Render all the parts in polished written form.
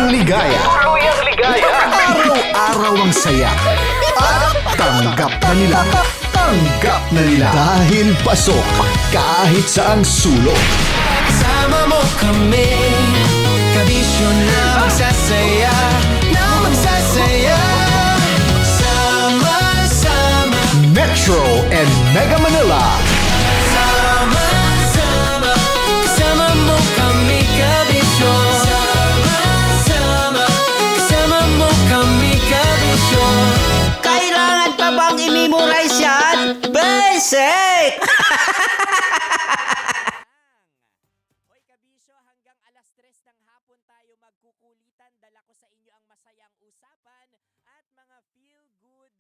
ligaya. Tuluyang ligaya. Araw-araw ang saya. At tanggap na nila. Tanggap na nila. Dahil pasok kahit saang sulok. Sama mo kami, kabisyo na magsasaya, na magsasaya. Sama-sama, Metro and Mega Manila. sama-sama, kasama mo kami, kabisyo. Sama-sama, kasama mo kami, kabisyo. Kailangan pa bang i-memorize yan? Basic! Hoy kabisyo, hanggang alas 3 ng hapon tayo magkukulitan. Dala ko sa inyo ang masayang usapan at mga feel-good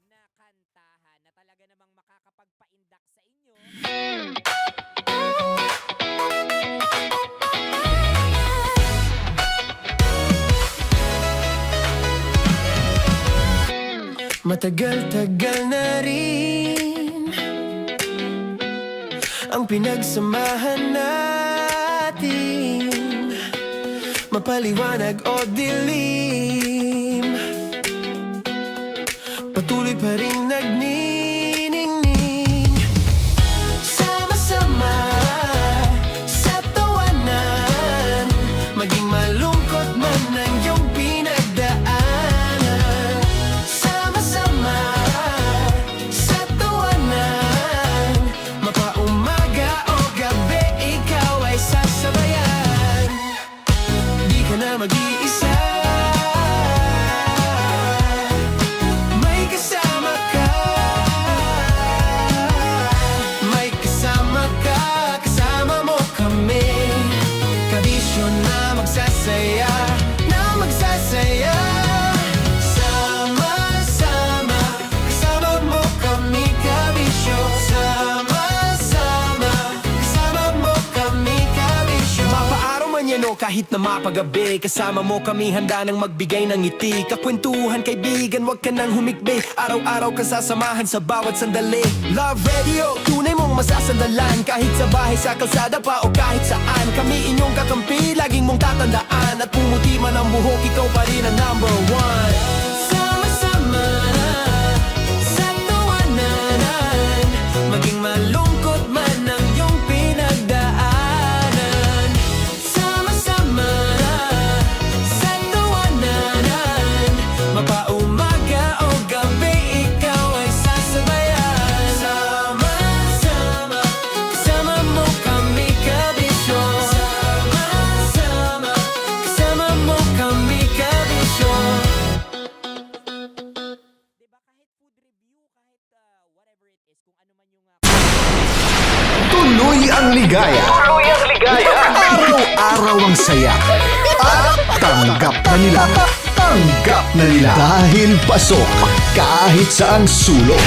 na kantahan na talaga namang makakapagpaindak sa inyo. Matagal-tagal na rin ang pinagsamahan natin, mapaliwanag o dilim, patuloy pa rin nagniningning. Sama-sama sa tawanan, maging malungkot man ang iyong pinagdaanan. Sama-sama sa tawanan, mapaumaga o gabi, ikaw ay sasabayan. Di ka na mag-iisa, may kasama ka. May kasama ka, kasama mo kami, kabisyo na magsasaya, na magsasaya. Sama-sama, kasama mo kami, kabisyo. Sama-sama, kasama mo kami, kabisyo. Mapaaraw man yan o kahit na mapagabi, kasama mo kami, handa nang magbigay ng ngiti. Kakwentuhan, kaibigan, wag ka nang humikbi. Araw-araw ka sasamahan sa bawat sandali. Love Radio, tunay mong masasandalan. Kahit sa bahay, sa kalsada pa o kahit saan, kami inyong kakampi, laging mong tatandaan. At pumuti man ang buhok, ikaw pa rin ang number one. Sama-sama sa tawanan, maging malungkot man ang iyong pinagdaanan. Sama-sama sa tawanan, mapaumaga o gabi, ikaw ay sasabayan. Sama-sama, kasama mo kami, kabisyo. Sama-sama, kasama mo kami, kabisyo. Diba kahit food review, kahit whatever it is, kung ano man yung Tuloy ang ligaya. Tuluyang ligaya. Araw-araw ang saya. At tanggap na nila. Tanggap na nila. Dahil pasok kahit saang sulok.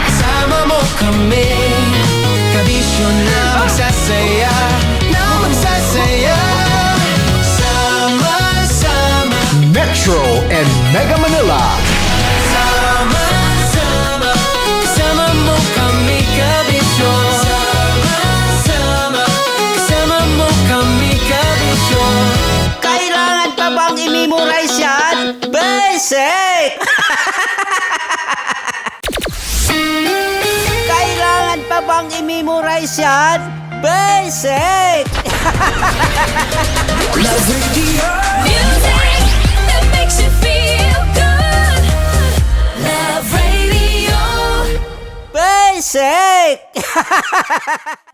Sama mo kami, kabisyo na magsasaya, na magsasaya. Sama-sama, Metro and Mega Manila. sama-sama, kasama mo kami, kabisyo. Sama-sama, kasama mo kami, kabisyo. Kailangan pa bang i-memorize yan? Basic! Kailangan pa bang i-memorize yan? Basic! Love Radio. Music that makes you feel good. Love Radio. Basic!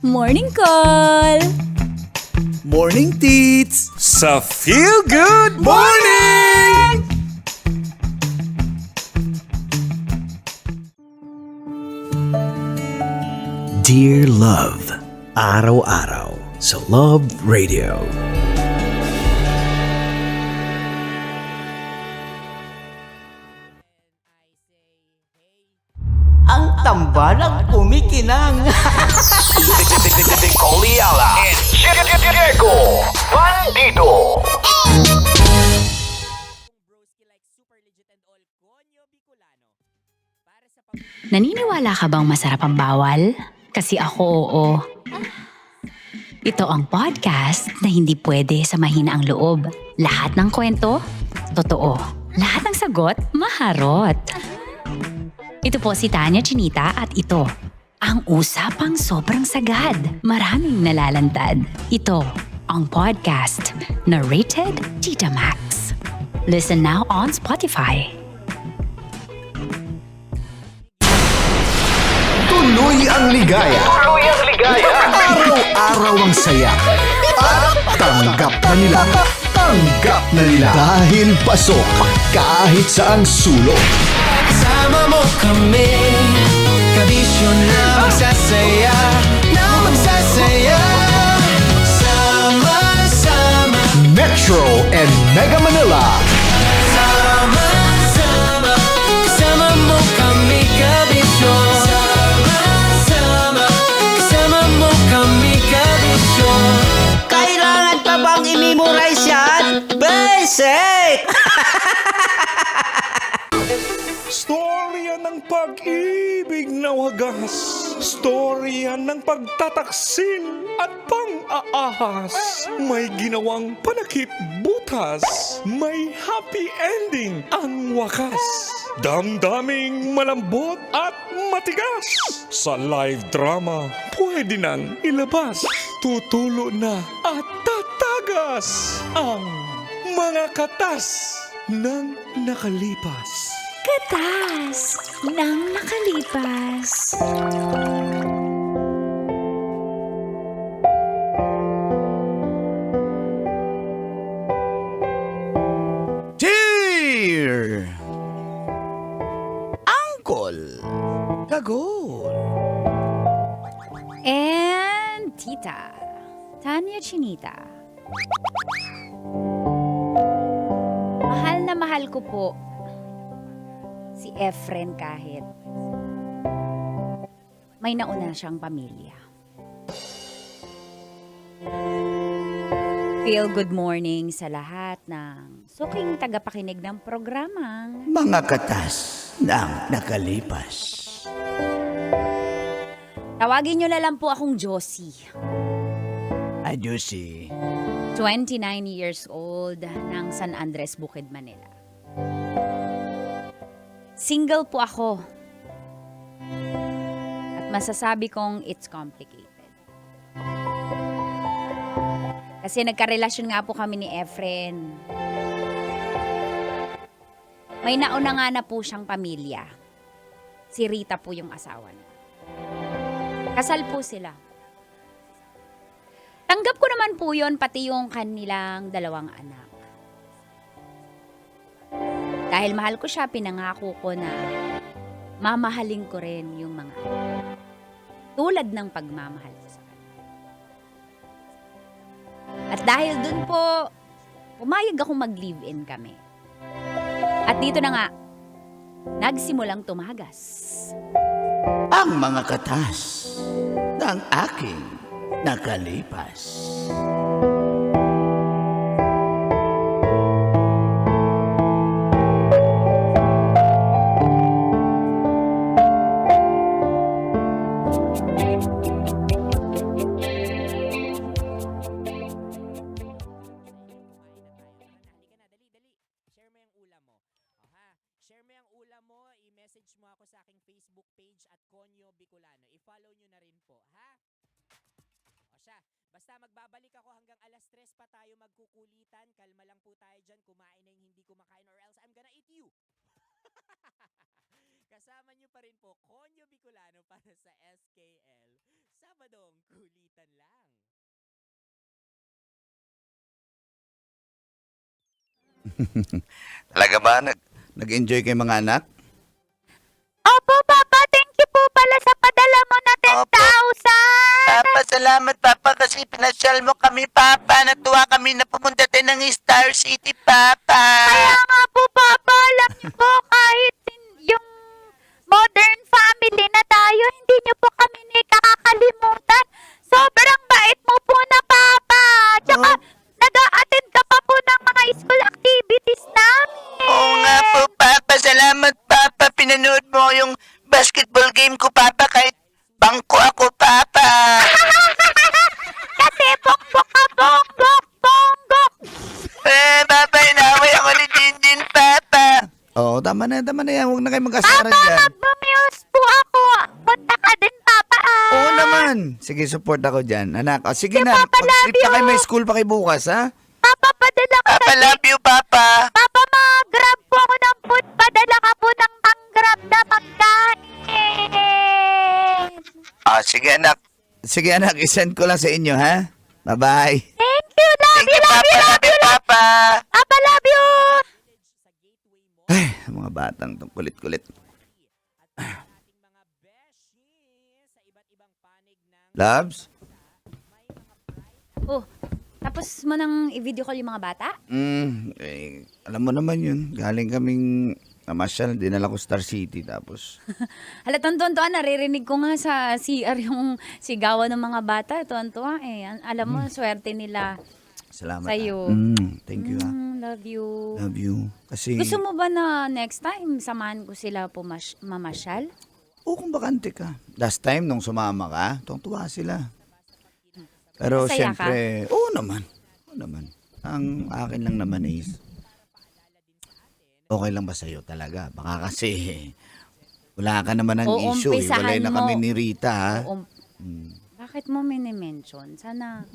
Morning call. Morning, Tits! Sa Feel Good Morning! Dear Love, araw-araw sa Love Radio. Ang tambalang kumikinang. Coliala and Diego Bandido. broski like super legit and all, Konyo Bicolano. Para sa Naniniwala ka bang masarap ang bawal? Kasi ako, oo. Ito ang podcast na hindi pwede sa mahina ang loob. Lahat ng kwento, totoo. Lahat ng sagot, maharot. Ito po si Tanya Chinita at ito, ang usapang sobrang sagad. Maraming nalalantad. Ito, ang podcast na rated Tita Max. Listen now on Spotify. Tuloy ang ligaya. Tuloy ang ligaya. Araw-araw ang saya. At tanggap na nila. Tanggap na nila. Dahil pasok kahit saang sulok. Sama mo kami, kabisyo na magsasaya, sama-sama. Metro and Mega Manila. Sama-sama, kasama mo kami, kabisyo. Sama-sama, kasama mo kami, kabisyo. Kailangan pa bang i-memorize yan? Basic! Storya ng pag-ibig na wagas. Storya ng pagtataksil at pang-aahas. May ginawang panakip butas. May happy ending ang wakas. Damdaming malambot at matigas. Sa live drama, pwede nang ilabas. Tutulo na at tatagas ang mga katas ng nakalipas. Katas ng nakalipas. Dear Uncle Gagol. And Tita Tanya Chinita. Mahal na mahal ko po si Efren kahit may nauna siyang pamilya. Feel good morning sa lahat ng suking tagapakinig ng programang Mga katas ng nakalipas. tawagin niyo na lang po akong Josie. Adyusi. 29 years old ng San Andres, Bukid, Manila. Single po ako. At masasabi kong it's complicated. Kasi nagkarelasyon nga po kami ni Efren. May nauna nga na po siyang pamilya. Si Rita po yung asawa niya. Kasal po sila. Tanggap ko naman po yun, pati yung kanilang dalawang anak. Dahil mahal ko siya, pinangako ko na mamahalin ko rin yung mga anak. Tulad ng pagmamahal ko sa kanya. At dahil dun po, pumayag ako mag-live-in kami. At dito na nga, nagsimulang tumagas. Ang mga katas ng aking nakalipas. Share mo yung ulam mo. Share mo yung ulam mo, i-message mo ako sa aking Facebook page at Konyo Bicolano. I-follow nyo na rin po, ha? O siya, basta magbabalik ako hanggang alas 3 pa tayo magkukulitan. Kalma lang po tayo dyan, kumain na yung hindi kumakain or else I'm gonna eat you. Kasama nyo pa rin po, Konyo Bicolano para sa SKL. Sabadong kulitan lang. Talaga ba? Nag-enjoy kayo mga anak? Opo, Papa. Thank you po pala sa padala mo na 10,000. Papa, salamat Papa kasi pinasyal mo kami Papa. Natuwa kami na pumunta tayo ng Star City Papa. Kaya nga po, Papa. Alam niyo po, kahit yung modern family na tayo, hindi niyo po kami nakakalimutan. Sobrang bait mo po na, Papa. Tsaka, nag-a-attend ka pa po ng mga school activities namin. Oo nga po Papa, salamat Papa. Pinanood mo yung basketball game ko Papa kahit bangko ako Papa. Kasi tama na yan. Huwag na kayo mag-asaran dyan. Magmamuse po ako. Punta ka din, Papa. Oo naman. Sige, support ako dyan. Anak, sige na. Papa, love Mag-sleep na you. kayo. May school pa kayo bukas, ha? Papa, padala ka Papa, love you, Papa. Papa, mag-grab po ako ng food. Padala ka po ng pang-grab na pagkain. Sige, anak. Sige, anak. Isend ko lang sa inyo, ha? Bye-bye. Thank you, love Thank you, you, love Papa. you, Love you, Papa. Papa, love you. Ay, mga batang tong kulit-kulit. Labs? Oh, tapos mo nang i-video call yung mga bata? Alam mo naman yun. Galing kaming namasyal. Dinala ko Star City. Tapos, Halatang tuwan-tuwa, naririnig ko nga sa CR yung sigawan ng mga bata. Tuwan-tuwa eh. Alam mo, swerte nila salamat. sa'yo. Thank you, ha. Love you. Love you. Kasi, Gusto mo ba na next time samahan ko sila mamasyal? kung bakante ka. Last time, nung sumama ka, tuwa sila. Pero Masaya ka? syempre, oo naman. Ang akin lang naman is, okay lang ba sa'yo talaga? Baka kasi, wala ka naman ng Oo, issue. umpisahan Walay na mo. kami ni Rita, ha? Bakit mo minimension? Sana...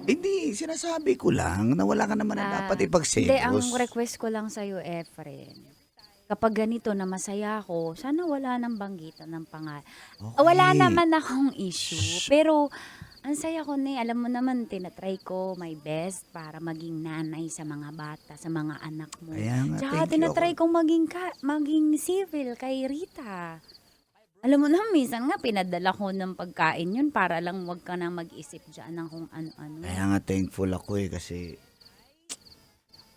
Hindi, sinasabi ko lang na wala ka naman na dapat ipagselos. Hindi, ang request ko lang sa'yo, Efren. Kapag ganito na masaya ako, sana wala nang banggitan ng pangalan. Okay. Wala naman akong issue. Pero, ang saya ko na alam mo naman, tinatry ko my best para maging nanay sa mga bata, sa mga anak mo. Kaya nga, Tsaka thank you. tinatry kong maging civil kay Rita. Alam mo na, minsan nga pinadala ko ng pagkain yun para lang wag ka na mag-isip dyan ng kung ano-ano. Kaya nga thankful ako kasi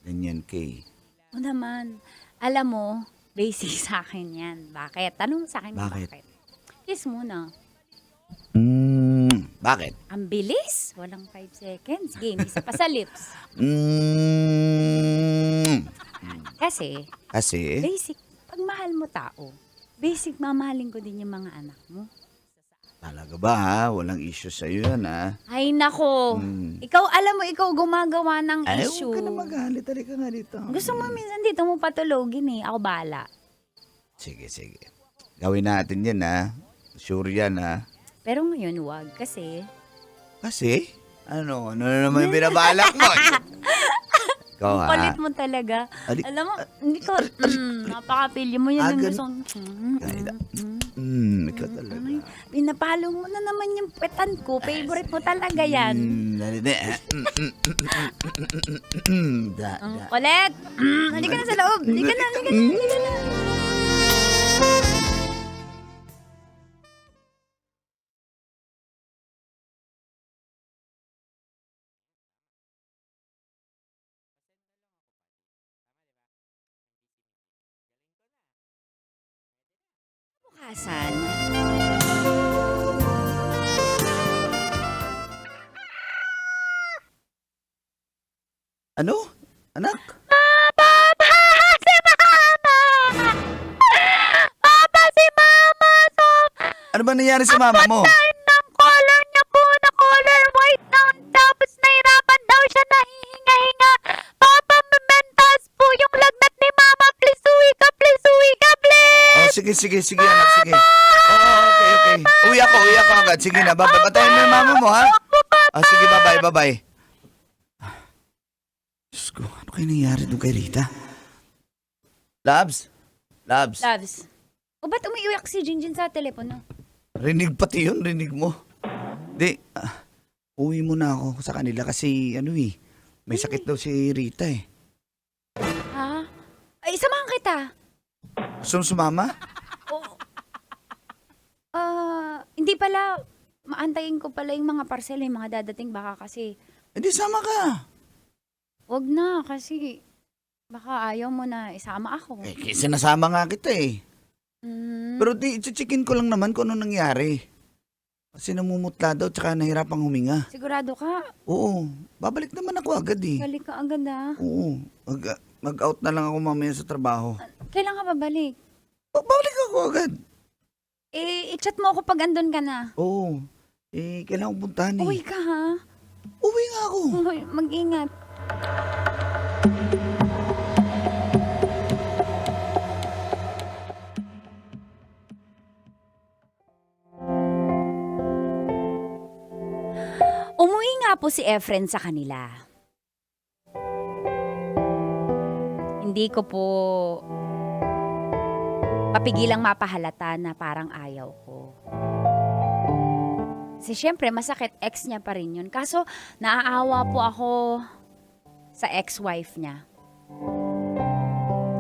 ganyan kay. O naman, alam mo, basic sa akin yan. Bakit? Tanong sa akin Bakit? bakit? Kiss muna. Bakit? Ang bilis. Walang 5 seconds. Game, isa pa sa lips. Kasi, Kasi, basic, pag mahal mo tao, basic mamahalin ko din yung mga anak mo. talaga ba ha? Walang issue sa'yo yan ha? Ay nako, ikaw alam mo, ikaw gumagawa ng Ay, issue. huwag ka na magalit. Halika nga dito. Gusto mo minsan dito mo patulogin eh. Ako bahala. Sige. Gawin natin yan ha. Sure yan ha. Pero ngayon wag kasi Kasi, ano na naman yung binabalak mo? Ikaw ha? palit mo talaga. Ali- Alam mo, hindi ko, napaka-feel mo yun. Yung gusto, Ikaw talaga. pinapalo mo na naman yung petan ko. Favorite mo talaga yan. Colette! Halika na sa loob. Halika na. Bukasan. Ano? Anak? Si Mama! Ano ba nangyari sa mama mo? Ng color niya po na color white lang. Tapos nahirapan daw siya na hihinga-hinga. Papa, mementas po yung lagnat ni Mama. Please uwi ka, please. Oh, sige anak, sige. Oh, okay. Uwi ako agad. Sige na, patayin mo yung mama mo, ha? Sige, bye-bye. Diyos ko, ano kayo nangyari doon kay Rita? Labs? Loves. O ba't umiiyak si Jinjin sa telepono? Rinig pati yun, rinig mo. Di, uwi muna ako sa kanila kasi, may sakit daw si Rita eh. Ha? Ay, samahan kita. Gusto mo sumama? Hindi pala, maantayin ko pala yung mga parcel, yung mga dadating baka kasi, Hindi, sama ka. wag na kasi, baka ayaw mo na isama ako. Sinasama nga kita eh. Mm, Pero i-checkin ko lang naman kung ano nangyari. Kasi namumutla daw tsaka nahirapang huminga. sigurado ka? Oo, babalik naman ako agad eh. Galing ka agad ah. Oo, mag-out na lang ako mamaya sa trabaho. Kailan ka babalik? Babalik ako agad. I-chat mo ako pag andun ka na. Oo, kailangan kong puntahan eh. Uwi ka ha? Uwi nga ako. Uy, mag-ingat. nga po si Efren sa kanila. Hindi ko po papigilang mapahalata na parang ayaw ko. Kasi syempre, masakit, ex niya pa rin yun. Kaso, naaawa po ako sa ex-wife niya.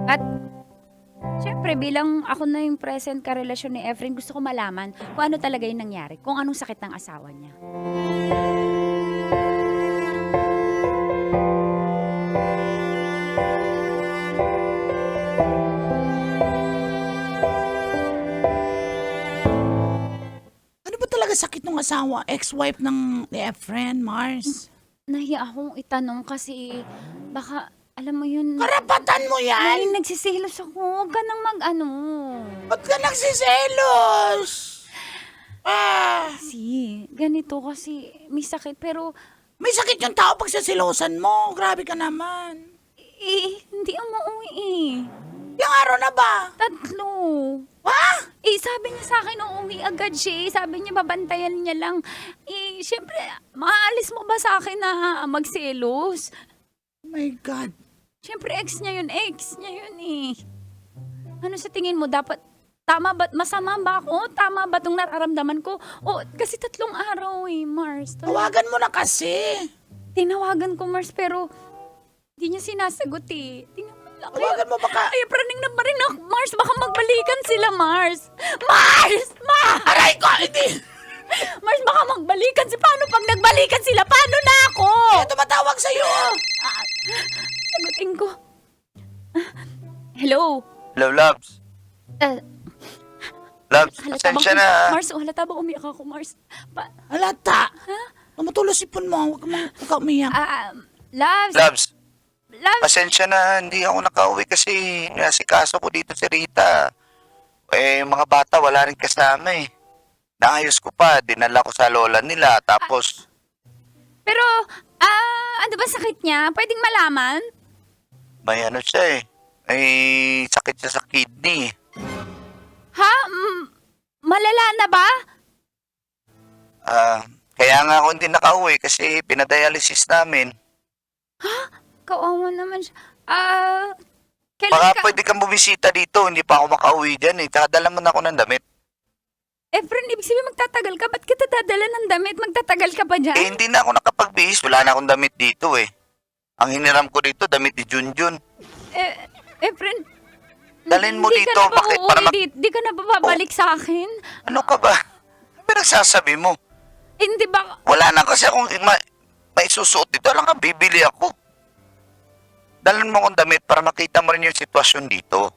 At, syempre, bilang ako na yung present karelasyon ni Efren, gusto ko malaman kung ano talaga yung nangyari, kung anong sakit ng asawa niya. Ano ba talaga sakit ng asawa? Ex-wife ng ni Efren, Mars? Nahiya akong itanong kasi baka, alam mo yun, Karapatan mo yan! nagsisilos ako. Huwag ka nang mag-ano. Ba't ka nagsiselos? Kasi, ganito kasi, may sakit pero, May sakit yung tao pag sasilosan mo. Grabe ka naman. hindi umuwi eh. Yung araw na ba? 3. Sabi niya sa akin, uuwi agad siya eh. Sabi niya, babantayan niya lang. Siyempre, maaalis mo ba sa akin na magselos? Oh my God. Siyempre, ex niya yun eh. Ano sa tingin mo, dapat, tama ba, masama ba ako? Tama ba itong nararamdaman ko? Kasi 3 araw eh, Mars. Tawagan mo na kasi. Tinawagan ko, Mars, pero hindi niya sinasagot eh. Tingnan mo lang. Tawagan mo baka... Ay, praning na pa rin ako, Mars. Baka magbalikan sila, Mars. Mars! Aray ko! Hindi! Mars, baka magbalikan. Paano pag nagbalikan sila? Paano na ako? Kaya tumatawag sa'yo. Sagutin ko. Hello? Hello, Loves. Loves, Halata pasensya bang, na. Mars, halata ba umiyak ako, Mars? Halata. Tumutulos sipon mo. Huwag ka umiyak. Loves? Loves, Loves? pasensya na. Hindi ako nakauwi kasi nasikaso ko dito si Rita. Yung mga bata wala rin kasama eh. Naayos ko pa. Dinala ko sa lola nila. Tapos, Pero, ano ba sakit niya? Pwedeng malaman? may ano siya eh. May sakit siya sa kidney. Ha? Malala na ba? Kaya nga ako hindi nakauwi kasi pinadialysis namin. Kawawa naman siya. Kailan Baka ka... pwede kang bumisita dito. Hindi pa ako makauwi dyan eh. Tsaka dala mo na ako ng damit. Efren, ibig sabihin magtatagal ka? Ba't kita dadala ng damit? Magtatagal ka pa dyan? Hindi na ako nakapagbihis. Wala na akong damit dito eh. Ang hiniram ko dito, damit ni Junjun. Efren, Dalhin mo di dito. ka na ba Bakit? uuwi Para di ka na ba babalik sa akin? Ano ka ba? Ano ba nagsasabi mo? Hindi ba... Wala na kasi akong may susuot dito. Alam ka, bibili ako. Dalhin mo akong damit para makita mo rin yung sitwasyon dito.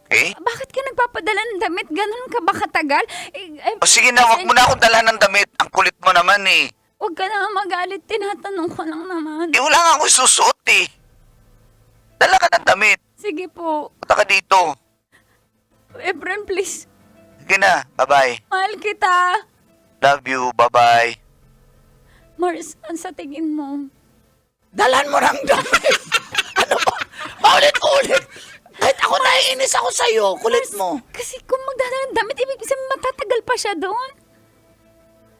Okay? Bakit ka nagpapadala ng damit? Ganun ka ba katagal? O sige na, wag mo na akong dalhan ng damit. Ang kulit mo naman eh. Huwag ka na magalit. Tinatanong ko lang naman. Wala nga akong susuot eh. Dala ka ng damit. Sige po. Punta ka dito. Efren, please. Sige na, bye-bye. Mahal kita. Love you, bye-bye. Mars, ang sa tingin mo? Dalan mo ng damit. Ano ba? Paulit-ulit. Kahit ako naiinis ako sa'yo. Kulit mo. Kasi kung magdadala ng damit, ibig sabihin matatagal pa siya doon.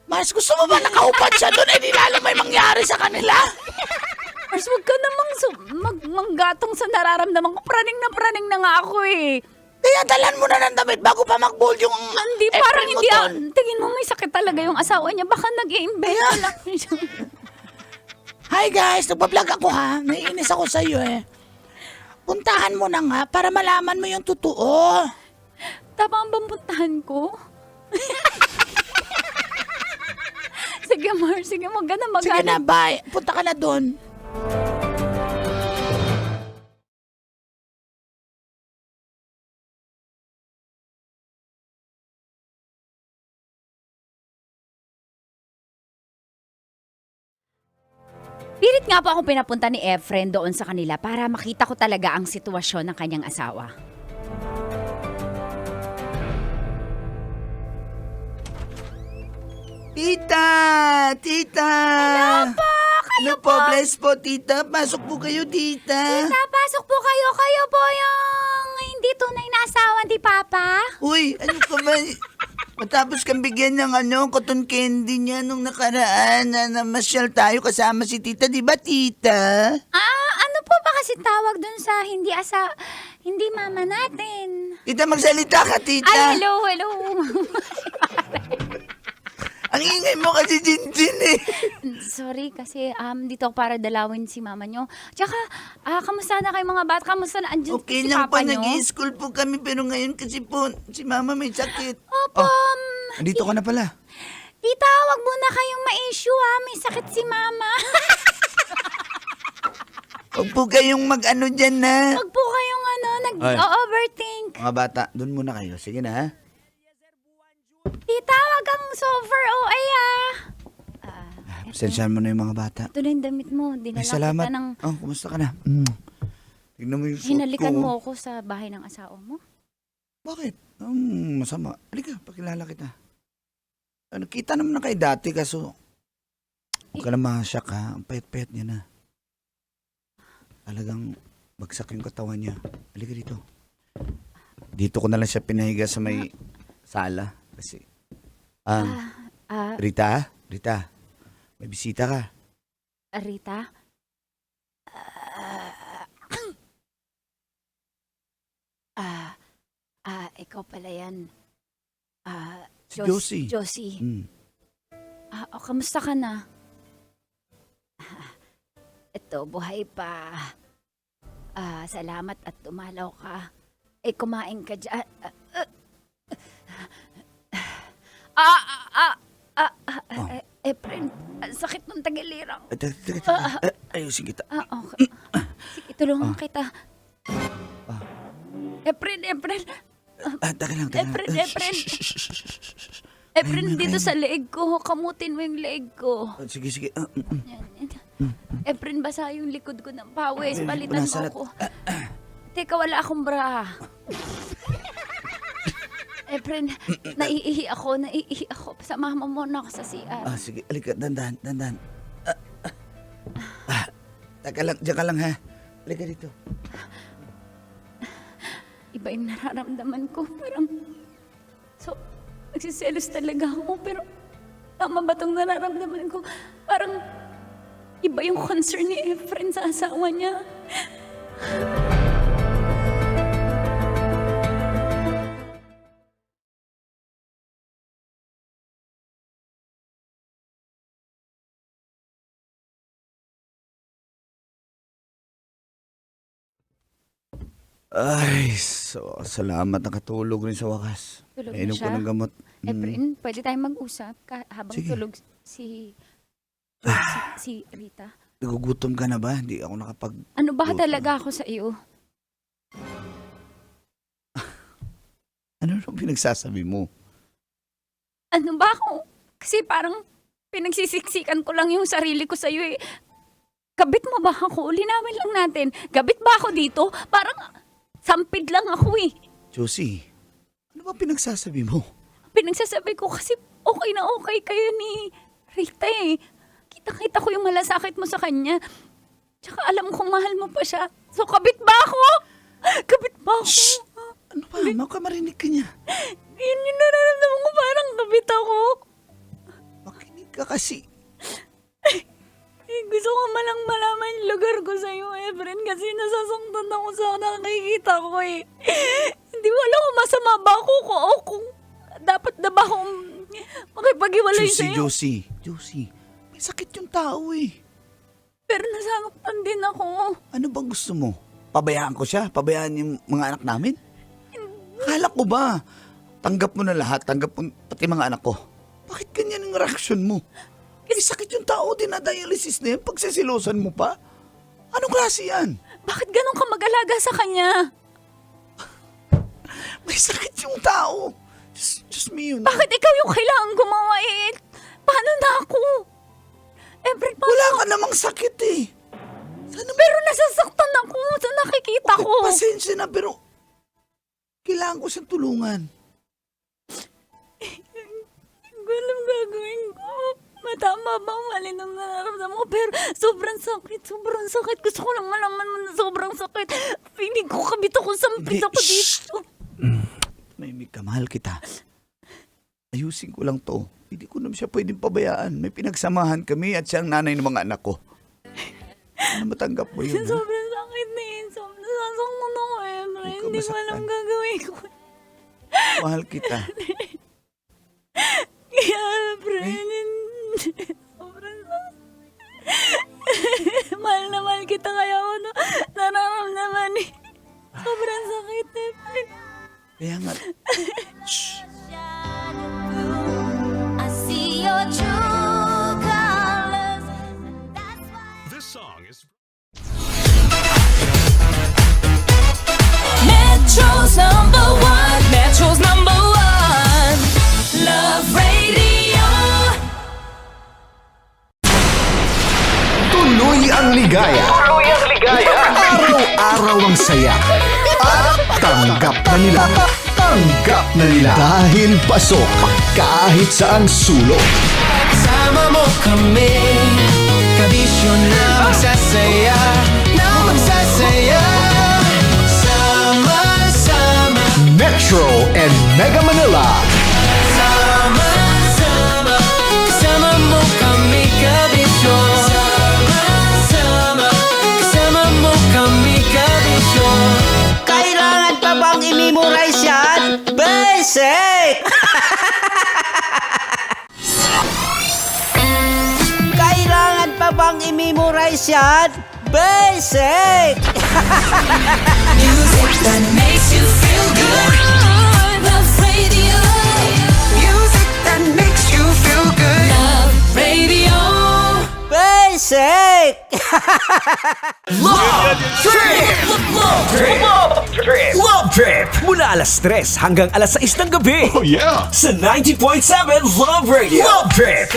Mars, gusto mo ba nakahupad siya doon? Eh, di lalo may mangyari sa kanila. Mars, huwag ka namang manggatong sa nararamdaman ko. Praning na nga ako eh. Kaya dalan mo na ng damit bago pa mag-bold yung Hindi, Efren parang mo hindi. doon. Tingin mo may sakit talaga yung asawa niya. Baka nag-i-invento lang siya. Hi guys, nagpa-vlog ako ha. Naiinis ako sa'yo eh. Puntahan mo na nga para malaman mo yung totoo. Tama ang bampuntahan ko? Sige, Mars. Sige, huwag ka na Sige magalit. na, bye. Punta ka na doon. Pilit nga po ako pinapunta ni Efren doon sa kanila para makita ko talaga ang sitwasyon ng kanyang asawa. Tita! Tita! Ano po? Bless po, tita. Pasok po kayo, tita. Napasok po kayo. Kayo po yung hindi tunay na asawa ni Papa. Uy, ano ka ba? Matapos kang bigyan ng cotton candy niya nung nakaraan na namasyal tayo kasama si tita, di ba tita? Ano po ba kasi tawag dun sa hindi mama natin? Tita, magsalita ka, tita. Ay, hello. Ang ingay mo kasi, Jinjin eh. Sorry kasi dito ako para dalawin si mama nyo. Tsaka, kamusta na kayo mga bata? Kamusta na? Andyan Okay si lang papa po, nyo? nag-i-school po kami pero ngayon kasi po si mama may sakit. Opo, Andito ka na pala. tita, wag muna kayong ma-issue May sakit si mama. Huwag po kayong mag-ano dyan na. Wag po kayong Ay. nag-overthink. Mga bata, doon muna kayo. Sige na ha. Tita, wag kang super OA Pasensyahan mo na yung mga bata. Ito na yung damit mo. Dinala Ay, salamat. kita ng... Oh, kumusta ka na? Tignan mo yung suot ko. Hinalikan mo ako sa bahay ng asawa mo. Bakit? Masama. Halika, pakilala kita. Kita naman na kayo dati kaso huwag ka na masyak ha. Ang payat-payat niya na. Talagang bagsak yung katawan niya. Halika dito. Dito ko na lang siya pinahiga sa may sala. Kasi, Rita, may bisita ka. Rita? Ikaw pala yan. Si Josie. Josie. Hmm. Kamusta ka na? Ito, buhay pa. Salamat at tumalaw ka. Kumain ka dyan. Friend, sakit ng tagilirang. Ayusin kita. Okay. Sige, tulungan kita. Efren. Taka lang. Efren, dito sa leeg ko. Kamutin mo yung leeg ko. Sige. Efren, basa yung likod ko ng pawis. Ay, Palitan mo nasalat. ako. Teka, wala akong bra. Efren, naiihi ako. Samahan mo na ako sa CR. Sige, alika, dandan. Taka lang, diyan ka lang ha. Alika dito. Iba yung nararamdaman ko. Parang, nagsiselos talaga ako. Pero, tama ba itong nararamdaman ko? Parang, iba yung concern ni Efren sa asawa niya. Ay, salamat nakatulog rin sa wakas. Tulog na Nainom ko siya? ng gamot. Efren, pwede tayong mag-usap habang Sige. tulog si Rita. Nagugutom ka na ba? Hindi ako nakapag... Ano ba talaga ako sa iyo? Ano pinagsasabi mo? Ano ba ako? Kasi parang pinagsisiksikan ko lang yung sarili ko sa iyo eh. Kabit mo ba ako? Linawin lang natin. Kabit ba ako dito? Parang sampid lang ako eh. Josie, ano ba pinagsasabi mo? Pinagsasabi ko kasi okay na okay kayo ni Rita eh. Kita-kita ko yung malasakit mo sa kanya. Tsaka alam kong mahal mo pa siya. So kabit ba ako? Kabit ba ako? Shh! Ano ba? Makamarinig ka niya. Yun yung nararamdaman ko, parang kabit ako. Makinig ka kasi. Gusto ko malang malaman yung lugar ko sa'yo, Efren, kasi nasasaktan ako sa nakikita ko eh. Hindi mo alam kung masama ba ako o kung dapat na ba akong makipag-iwalay sa'yo. Josie, may sakit yung tao eh. Pero nasaktan din ako. Ano bang gusto mo? Pabayaan ko siya? Pabayaan yung mga anak namin? Akala ko ba? Tanggap mo na lahat, tanggap mo pati mga anak ko. Bakit ganyan ang reaksyon mo? May sakit yung tao, dinadialysis na yan, pagsisilosan mo pa? Anong klase yan? Bakit ganun ka mag-alaga sa kanya? May sakit yung tao. Just me yun. Bakit ikaw yung kailangan gumawa eh? Paano na ako? Efren, paano? Wala ka namang sakit eh. Pero nasasaktan ako sa nakikita ko. Pasensya na, pero kailangan ko siyang tulungan. Hindi ko alam gagawin ko. Matama ba ang mali ng nararamdaman ko? Pero sobrang sakit. Gusto ko lang malaman mo na sobrang sakit. Feeling ko kabit ako, sampit ako dito. Maimig ka, mahal kita. ayusin ko lang to. Hindi ko naman siya pwedeng pabayaan. May pinagsamahan kami at siya ang nanay ng mga anak ko. Ano matanggap mo yun? Ha? Sobrang sakit na yun. Sobrang nasasaktan ako, Efren. Huwag ka Hindi ko alam masaktan. gagawin ko. Mahal kita. Kaya, Efren, sobrang mahal na mahal kita kaya ako nararamdaman eh. Sobrang sakit, Efren. Kaya nga. Shh. I see your true colors. Metro's number one. Metro's number one. Love Radio. Tuloy ang ligaya. Tuloy ang ligaya. Araw-araw ang saya. At tanggap na nila. Tanggap na nila. Dahil pasok kahit saan sulok. Sama mo kami, kabisyo na magsasaya, sama-sama. Metro and Mega Manila. Sama-sama, kasama mo kami, kabisyo. Sama-sama, kasama mo kami, kabisyo. Kailangan pa bang i-memorize yan? Basic! Kailangan pa bang i-memorize yan? Basic! Music that makes you feel good. Love Radio. Music that makes you feel good. Love Radio. Basic! Love Trip! Love Trip! Love Trip. Love Trip! Mula alas 3 hanggang alas 6 ng gabi. Oh yeah! Sa 90.7 Love Radio. Love Trip!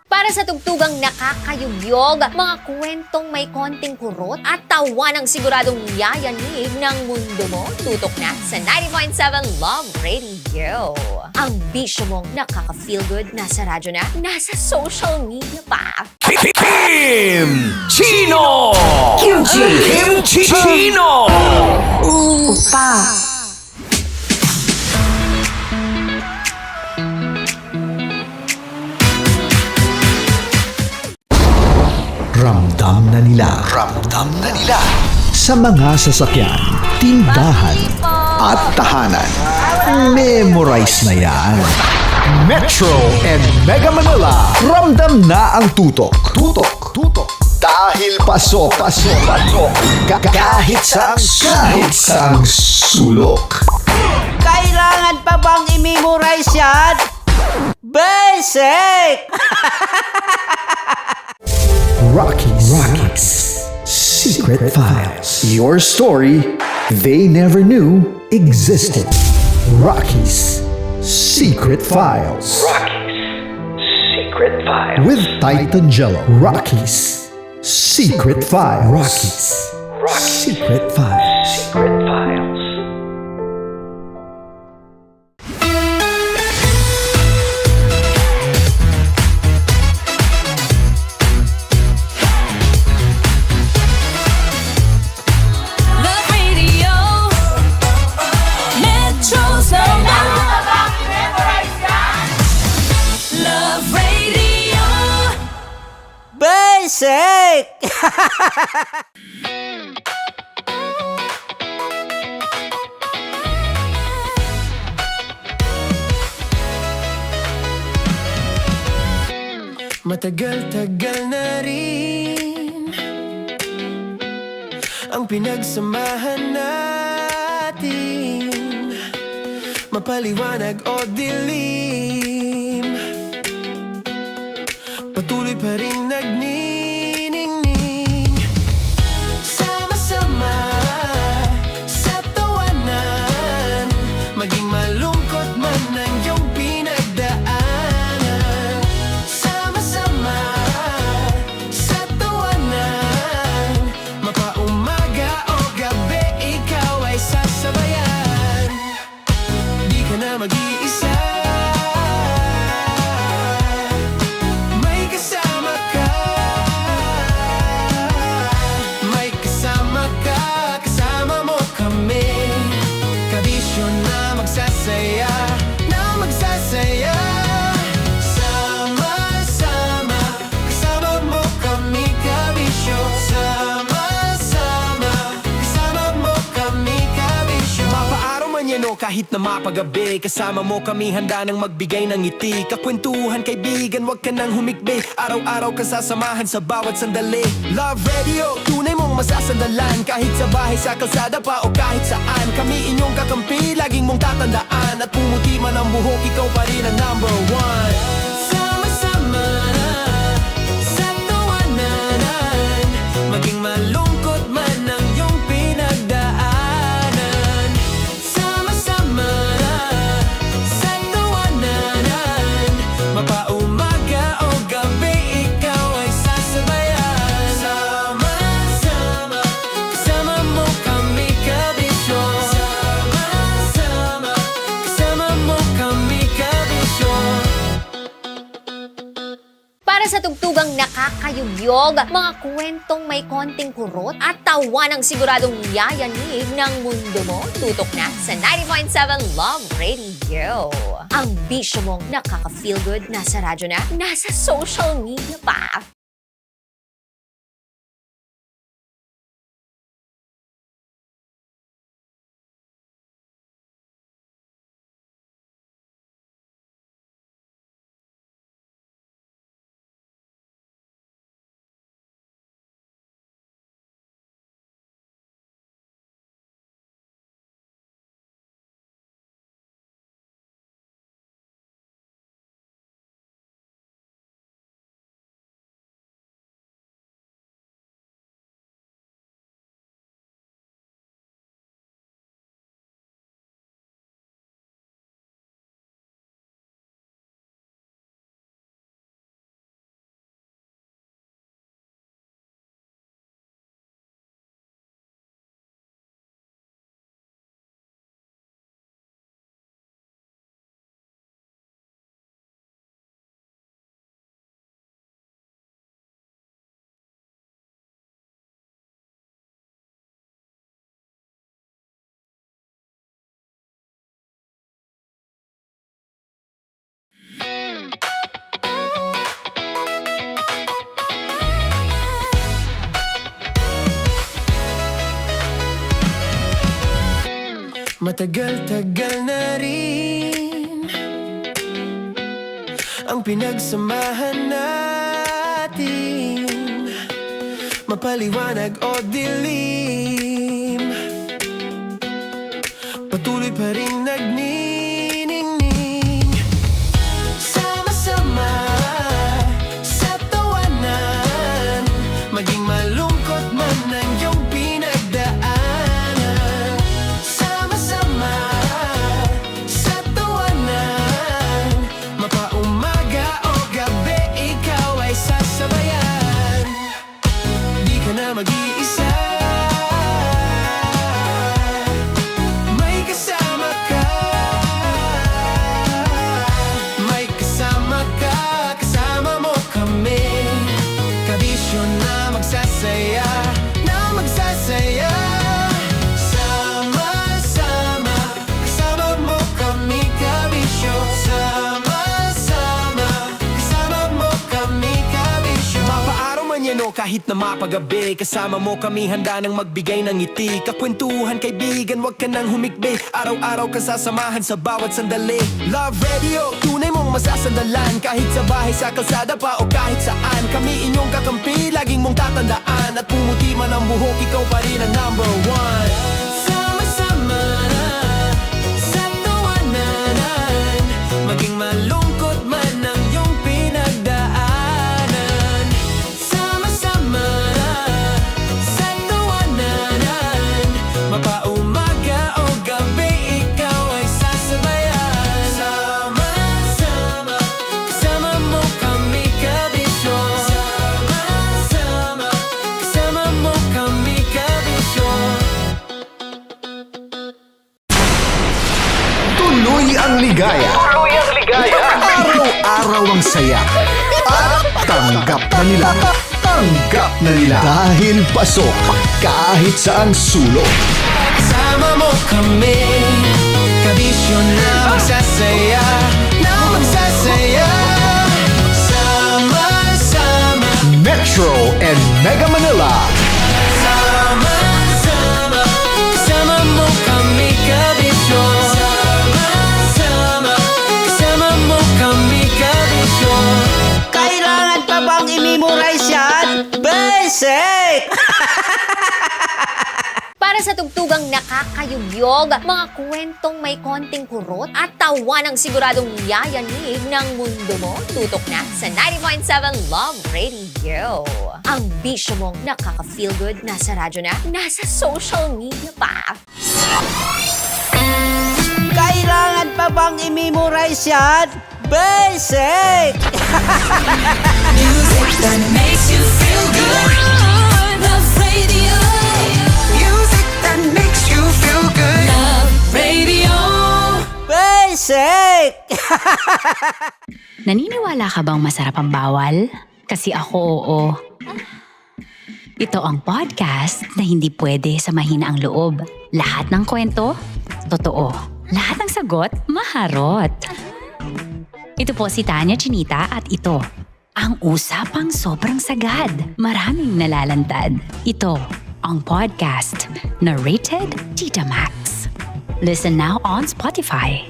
Para sa tugtugang nakakayugyog, mga kwentong may konting kurot at tawanang siguradong yayanig ng mundo mo, tutok na sa 90.7 Love Radio. Ang bisyo mong nakaka-feel good, nasa radyo na, nasa social media pa. Kim Chino! Kim Chino! Ramdam na nila. Ramdam na nila. Sa mga sasakyan, tindahan, at tahanan. Memorize na yan. Metro and Mega Manila. Ramdam na ang tutok. Tutok. Tutok. Dahil pasok. Pasok. Pasok. Kahit saang sulok. Kailangan pa bang i-memorize yan? Basic! Rockies. Secret Files. Your story they never knew existed. Rockies. Secret Files. Secret Files. With Titan Jello. Rockies. Secret Files. Rockies. Secret Files. Secret Files. Love Radio. Metro's number one. Love Radio. Basic! Matagal-tagal na rin ang pinagsamahan natin, mapaliwanag o dilim, patuloy pa rin nagniningning. Sama-sama sa tawanan, maging malungkot man ang iyong pinagdaanan. Sama-sama sa tawanan, mapaumaga o gabi, ikaw ay sasabayan. Di ka na mag-iisa, may kasama ka. manyano kahit na mapagabi. Kasama mo kami handa nang magbigay ng ngiti. Kakwentuhan kaibigan, wag ka nang humikbi. Araw-araw kasasamahan sa bawat sandali. Love Radio, tunay mong masasandalan. Kahit sa bahay, sa kalsada pa o kahit saan. Kami inyong kakampi, laging mong tatandaan. At pumuti man ang buhok, ikaw pa rin ang number one. Sama-sama sa tawanan, maging malungkot man ang iyong pinagdaanan. Sama-sama sa tawanan, mapaumaga o gabi, ikaw ay sasabayan. Sama-sama, kasama mo kami kabisyo. Sama-sama, kasama mo kami kabisyo. Para sa tugtugang nakakayugyog, mga kwentong may konting kurot at tawa ng siguradong yayanig ng mundo mo, tutok na sa 90.7 Love Radio. Ang bisyo mong nakaka-feel good, nasa radyo na, nasa social media pa. Matagal-tagal na rin ang pinagsamahan natin, mapaliwanag o dilim, patuloy pa rin nagniningning. Sama-sama sa tawanan, maging malungkot man ang iyong pinagdaanan. Sama-sama sa tawanan, mapaumaga o gabi, ikaw ay sasabayan. Di ka na mag-iisa, may kasama ka. May kasama ka, kasama mo kami. Kabisyo na magsasaya, na magsasaya. Sama-sama, kasama mo kami kabisyo. Sama-sama, kasama mo kami kabisyo. Mapaaraw man yan o kahit na mapagabi, kasama mo kami handa nang magbigay ng ngiti. Kakwentuhan kaibigan, wag ka nang humikbi. Araw-araw kasasamahan sa bawat sandali. Love Radio, tunay mong masasandalan. Kahit sa bahay, sa kalsada pa o kahit saan. Kami inyong kakampi, laging mong tatandaan. At pumuti man ang buhok, ikaw pa rin ang number one. Sama-sama sa tawanan, maging malungkot man ang iyong pinagdaanan. Sama-sama sa tawanan, mapaumaga o gabi, ikaw ay sasabayan. Sama-sama, kasama mo kami kabisyo. Sama-sama, kasama mo kami kabisyo. Tuloy ang ligaya. Tuloy ang ligaya. Araw-araw ang saya. At tanggap na nila. Tanggap na nila. Dahil pasok kahit saang sulok. Kasama mo kami, kabisyo na magsasaya, na magsasaya. Sama-sama, Metro and Mega Manila. sama-sama, kasama mo kami kabisyo. nakakayugyog, mga kwentong may konting kurot at tawa ng siguradong yayanig ng mundo mo. Tutok na sa 90.7 Love Radio. Ang bisyo mong nakaka-feel good, nasa radyo na, nasa social media pa. Kailangan pa bang i-memorize yan? Basic! Music that makes you feel good. Love Radio. Music that makes you feel good. Love Radio. Basic! Naniniwala ka bang masarap ang bawal? Kasi ako oo. Ito ang podcast na hindi pwede sa mahina ang loob. Lahat ng kwento, totoo. Lahat ng sagot, maharot. Ito po si Tanya Chinita at ito, ang usapang sobrang sagad. Maraming nalalantad. Ito, ang podcast na Rated Tita Max. Listen now on Spotify.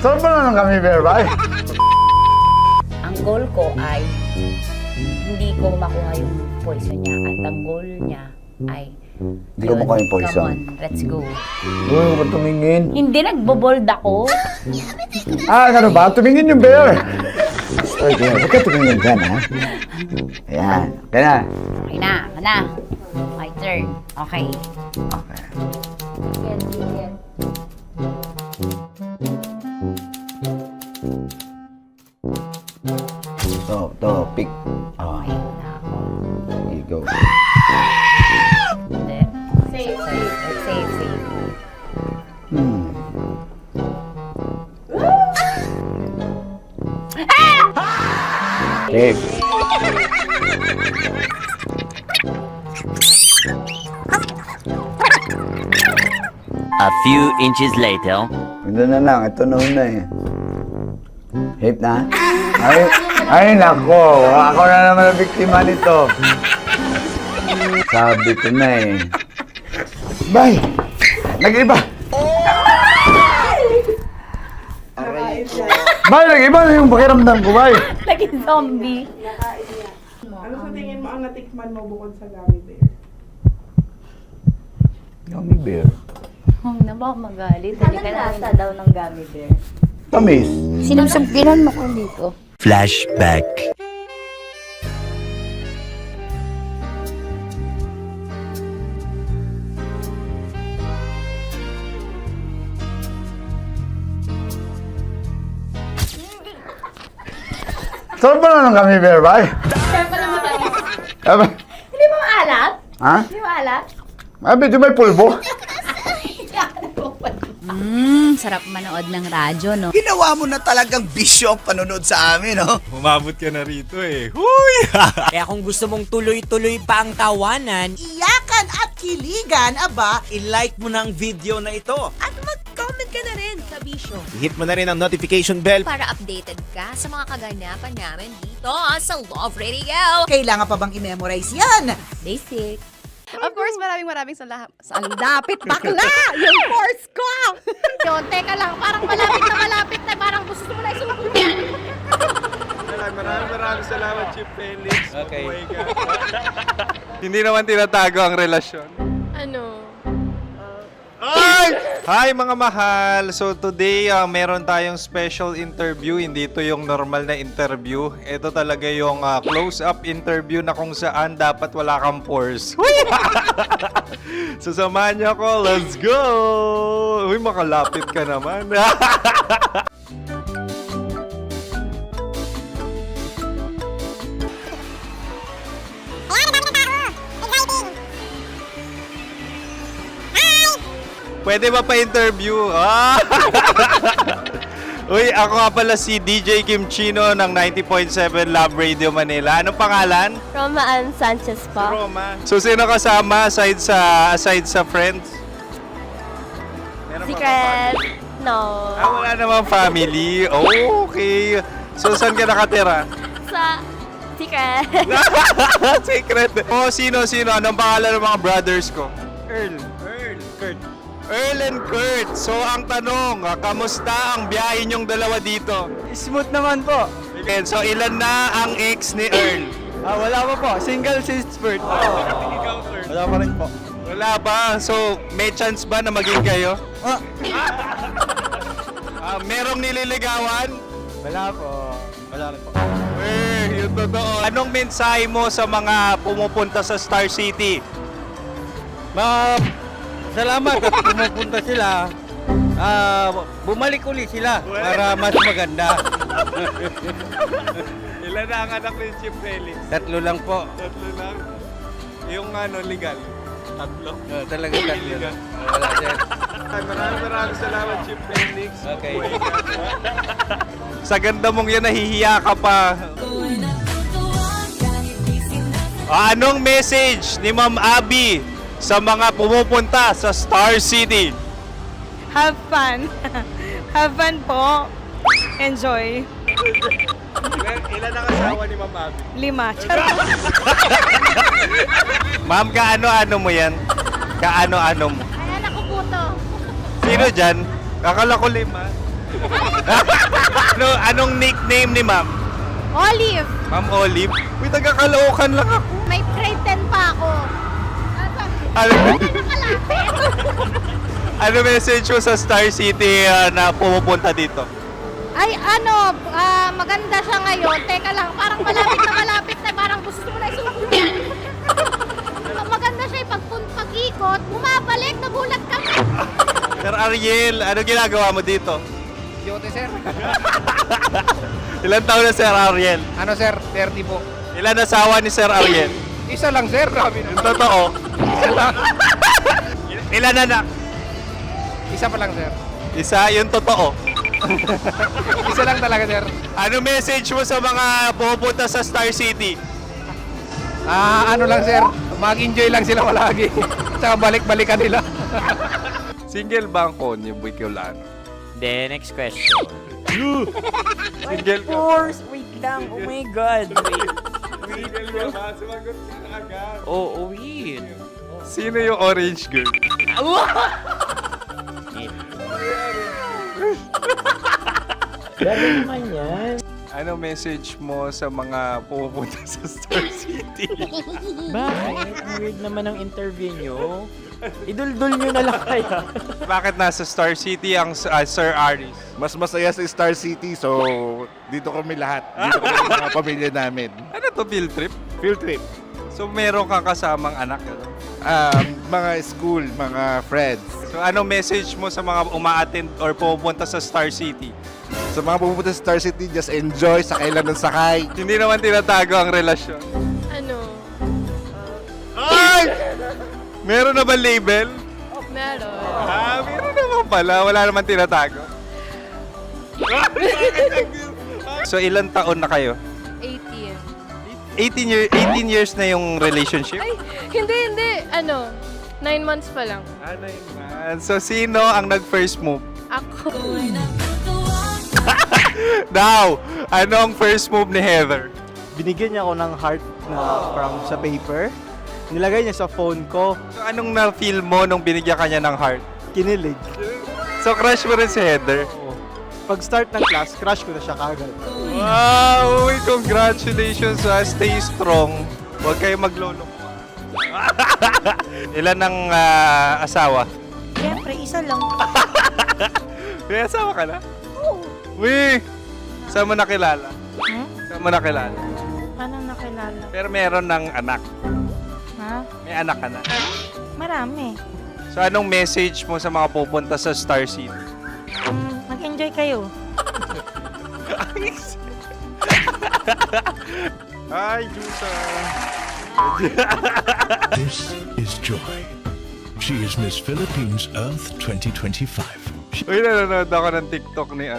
Saan ba na lang kami, Berbay? Ang goal ko ay hindi ko makuha yung poison niya at ang goal niya ay Hindi ko makuha yung poison. Come on, let's go. Uy, huwag tumingin. Hindi, nagbobold ako. Ano ba? Tumingin yung bear. Story bear, huwag ka tumingin dyan, ha? Ayan, kaya na. Okay na, my turn. Okay. Okay. Yan, yan. To, pick. Oh, Okay na ako. here you go. Hindi. Safe. Safe. A few inches later. Ito na lang, ito na una eh. Hip na? Ay, nako. Ako na naman ang biktima nito. Sabi ko na eh. Bay! Nag-iba! Bay, nag-iba na yung pakiramdam ko, bay! Naging zombie. Ano sa tingin mo ang natikman mo bukod sa gummy bear? Gummy bear? Huwag na ba magalit? Hindi ka nasa daw ng gummy bear. Tamis. Sinusumpinan mo ko dito. Flashback. Saan ba na ng gummy bear, bay? Hindi mo maalat? Ha? Hindi mo maalat? Medyo may pulbo. Sarap manood ng radyo, no? Ginawa mo na talagang bisyo ang panonood sa amin, no? Umabot ka na rito eh. Huy! Kaya kung gusto mong tuloy-tuloy pa ang tawanan, Iyakan at kiligan, aba, i-like mo na ang video na ito. At mag-comment ka na rin sa bisyo Hit mo na rin ang notification bell. para updated ka sa mga kaganapan namin dito sa Love Radio. kailangan pa bang i-memorize yan? Basic. Of course, maraming salamat. Ang lapit bakla! Yung force ko! Yun, teka lang. Parang malapit na. Parang gusto mo na isulat. Maraming salamat, Chief Felix. Okay. Hindi naman tinatago ang relasyon. Ano? Hi mga mahal! So today, meron tayong special interview. Hindi ito yung normal na interview. Ito talaga yung close-up interview na kung saan dapat wala kang pores. So samahan niyo ako. Let's go! Uy, makalapit ka naman. Pwede ba pa-interview? Uy, ako nga pala si DJ Kim Chino ng 90.7 Love Radio Manila. Anong pangalan? Roma Ann Sanchez po. Roma. So, sino kasama aside sa friends? Meron ba Secret. No. wala namang family. Oh, okay. So, saan ka nakatira? Sa secret. Secret. Oh, sino? Anong pangalan ng mga brothers ko? Earl. Kurt. Earl and Kurt. So ang tanong, kamusta ang biyahe niyong dalawa dito? Smooth naman po. And so ilan na ang ex ni Earl? Wala pa po. Single since birth. Wala pa rin po. Wala ba? So may chance ba na maging kayo? Merong nililigawan? Wala po. Wala rin po. Yung totoo. Anong mensahe mo sa mga pumupunta sa Star City? Salamat at pumupunta sila. Bumalik ulit sila para mas maganda. Ilan na ang anak ni Chief Felix? 3 lang po. 3 lang. Yung legal? 3. Talaga 3 lang. Wala sir. Maraming salamat, Chief Felix. Okay. Sa ganda mong yan, nahihiya ka pa. Anong message ni Ma'am Abby sa mga pumupunta sa Star City? Have fun. Have fun po. Enjoy. Ilan ang asawa ni Ma'am Abby? 5. Charot. Ma'am, kaano-ano mo yan? Kaano-ano mo? Ay, anak ko po to. Sino dyan? Akala ko 5. Anong nickname ni Ma'am? Olive. Ma'am Olive? Uy, taga-Caloocan lang ako. May grade 10 pa ako. Ano message mo sa Star City na pumupunta dito? Ay, maganda siya ngayon. Teka lang, parang malapit na, parang gusto mo na isulat. Maganda siya pag-ikot, bumabalik, nagulat ka. Sir Ariel, ano ginagawa mo dito? Yote sir. Ilan taon na Sir Ariel? Ano sir? 30 po. Ilan asawa ni Sir Ariel? Isa lang sir. Yung totoo. Isa lang. Ilan anak? Isa pa lang sir. Isa, yung totoo. Isa lang talaga sir. Ano message mo sa mga pumupunta sa Star City? Ano lang sir. Mag-enjoy lang sila palagi. Tsaka balik-balikan nila. Single ba ang konyo, Boy Kiolano? Then, next question. Single ka? Wait lang. Oh my God. Single ka ba? Sumagot ka na agad. Oh, wait. Sino yung orange girl? Grabe naman yan. Ano message mo sa mga pumupunta sa Star City? Bakit? Ang weird naman ang interview nyo. Idul-dul nyo na lang kaya. Bakit nasa Star City ang Sir Aris? Mas masaya sa Star City, so dito kami lahat. Dito kami mga pamilya namin. Ano to, field trip? Field trip. So meron kang kasamang anak? Ano? Mga school, mga friends. So ano message mo sa mga uma-attend or pumupunta sa Star City? Sa mga pupunta sa Star City, just enjoy, sakay lang ng sakay. Hindi naman tinatago ang relasyon. Ano? Ay! Meron na ba label? Meron. Meron naman pala. Wala naman tinatago. So ilan taon na kayo? 18. 18 years na yung relationship? Ay, hindi. 9 months pa lang. 9 months. So sino ang nag-first move? Ako. Now, anong first move ni Heather? Binigyan niya ako ng heart na from sa paper. Nilagay niya sa phone ko. So anong na-feel mo nung binigyan ka niya ng heart? Kinilig. So crush mo rin si Heather? Pag start ng class, crush ko na siya kagad. Wow! Uy, congratulations ha. Stay strong. Huwag kayo maglolo. Ilan ang asawa? Siyempre, isa lang. May asawa ka na? Oo. Uy! Saan mo nakilala? Saan mo nakilala? Paano nakilala? Pero meron ng anak. Ha? May anak ka na. Marami. So anong message mo sa mga pupunta sa Star City? Mag-enjoy kayo. Hi, Jusa! This is Joy. She is Miss Philippines Earth 2025. Uy, nanonood ako ng TikTok ni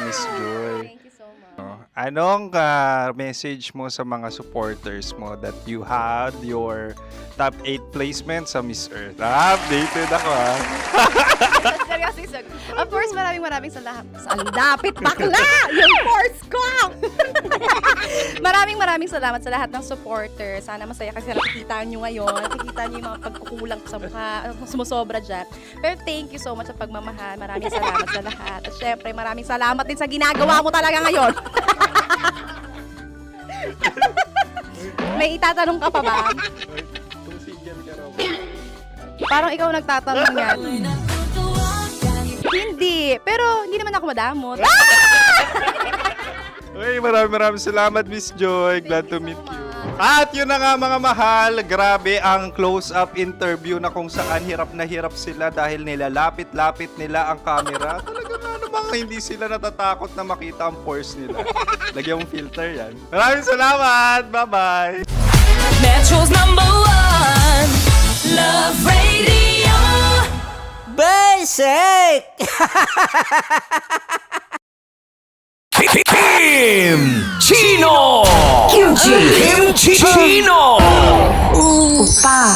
Miss Joy. Thank you so much. Anong message mo sa mga supporters mo that you had your top 8 placement sa Miss Earth? Updated ako ha. Of course, maraming salamat. Ang dapit bakla! Yung course ko! Maraming salamat sa lahat ng supporter. Sana masaya kasi nakikita nyo ngayon. Nakikita nyo yung mga pagkukulang ko sa mukha, sumusobra dyan. Pero thank you so much sa pagmamahal. Maraming salamat sa lahat. At syempre, maraming salamat din sa ginagawa mo talaga ngayon. May itatanong ka pa ba? Parang ikaw nagtatanong yan. Hindi. Pero hindi naman ako madamot. Uy, maraming salamat, Miss Joy. Glad to meet you. At yun na nga mga mahal, grabe ang close-up interview na kung saan hirap na hirap sila dahil nilalapit-lapit nila ang camera. Talaga nga namang hindi sila natatakot na makita ang pores nila. Lagyan mong filter yan. Maraming salamat! Bye-bye! Metro's #1 Love Radio Basic Kim Chino Kimchi Chino Upa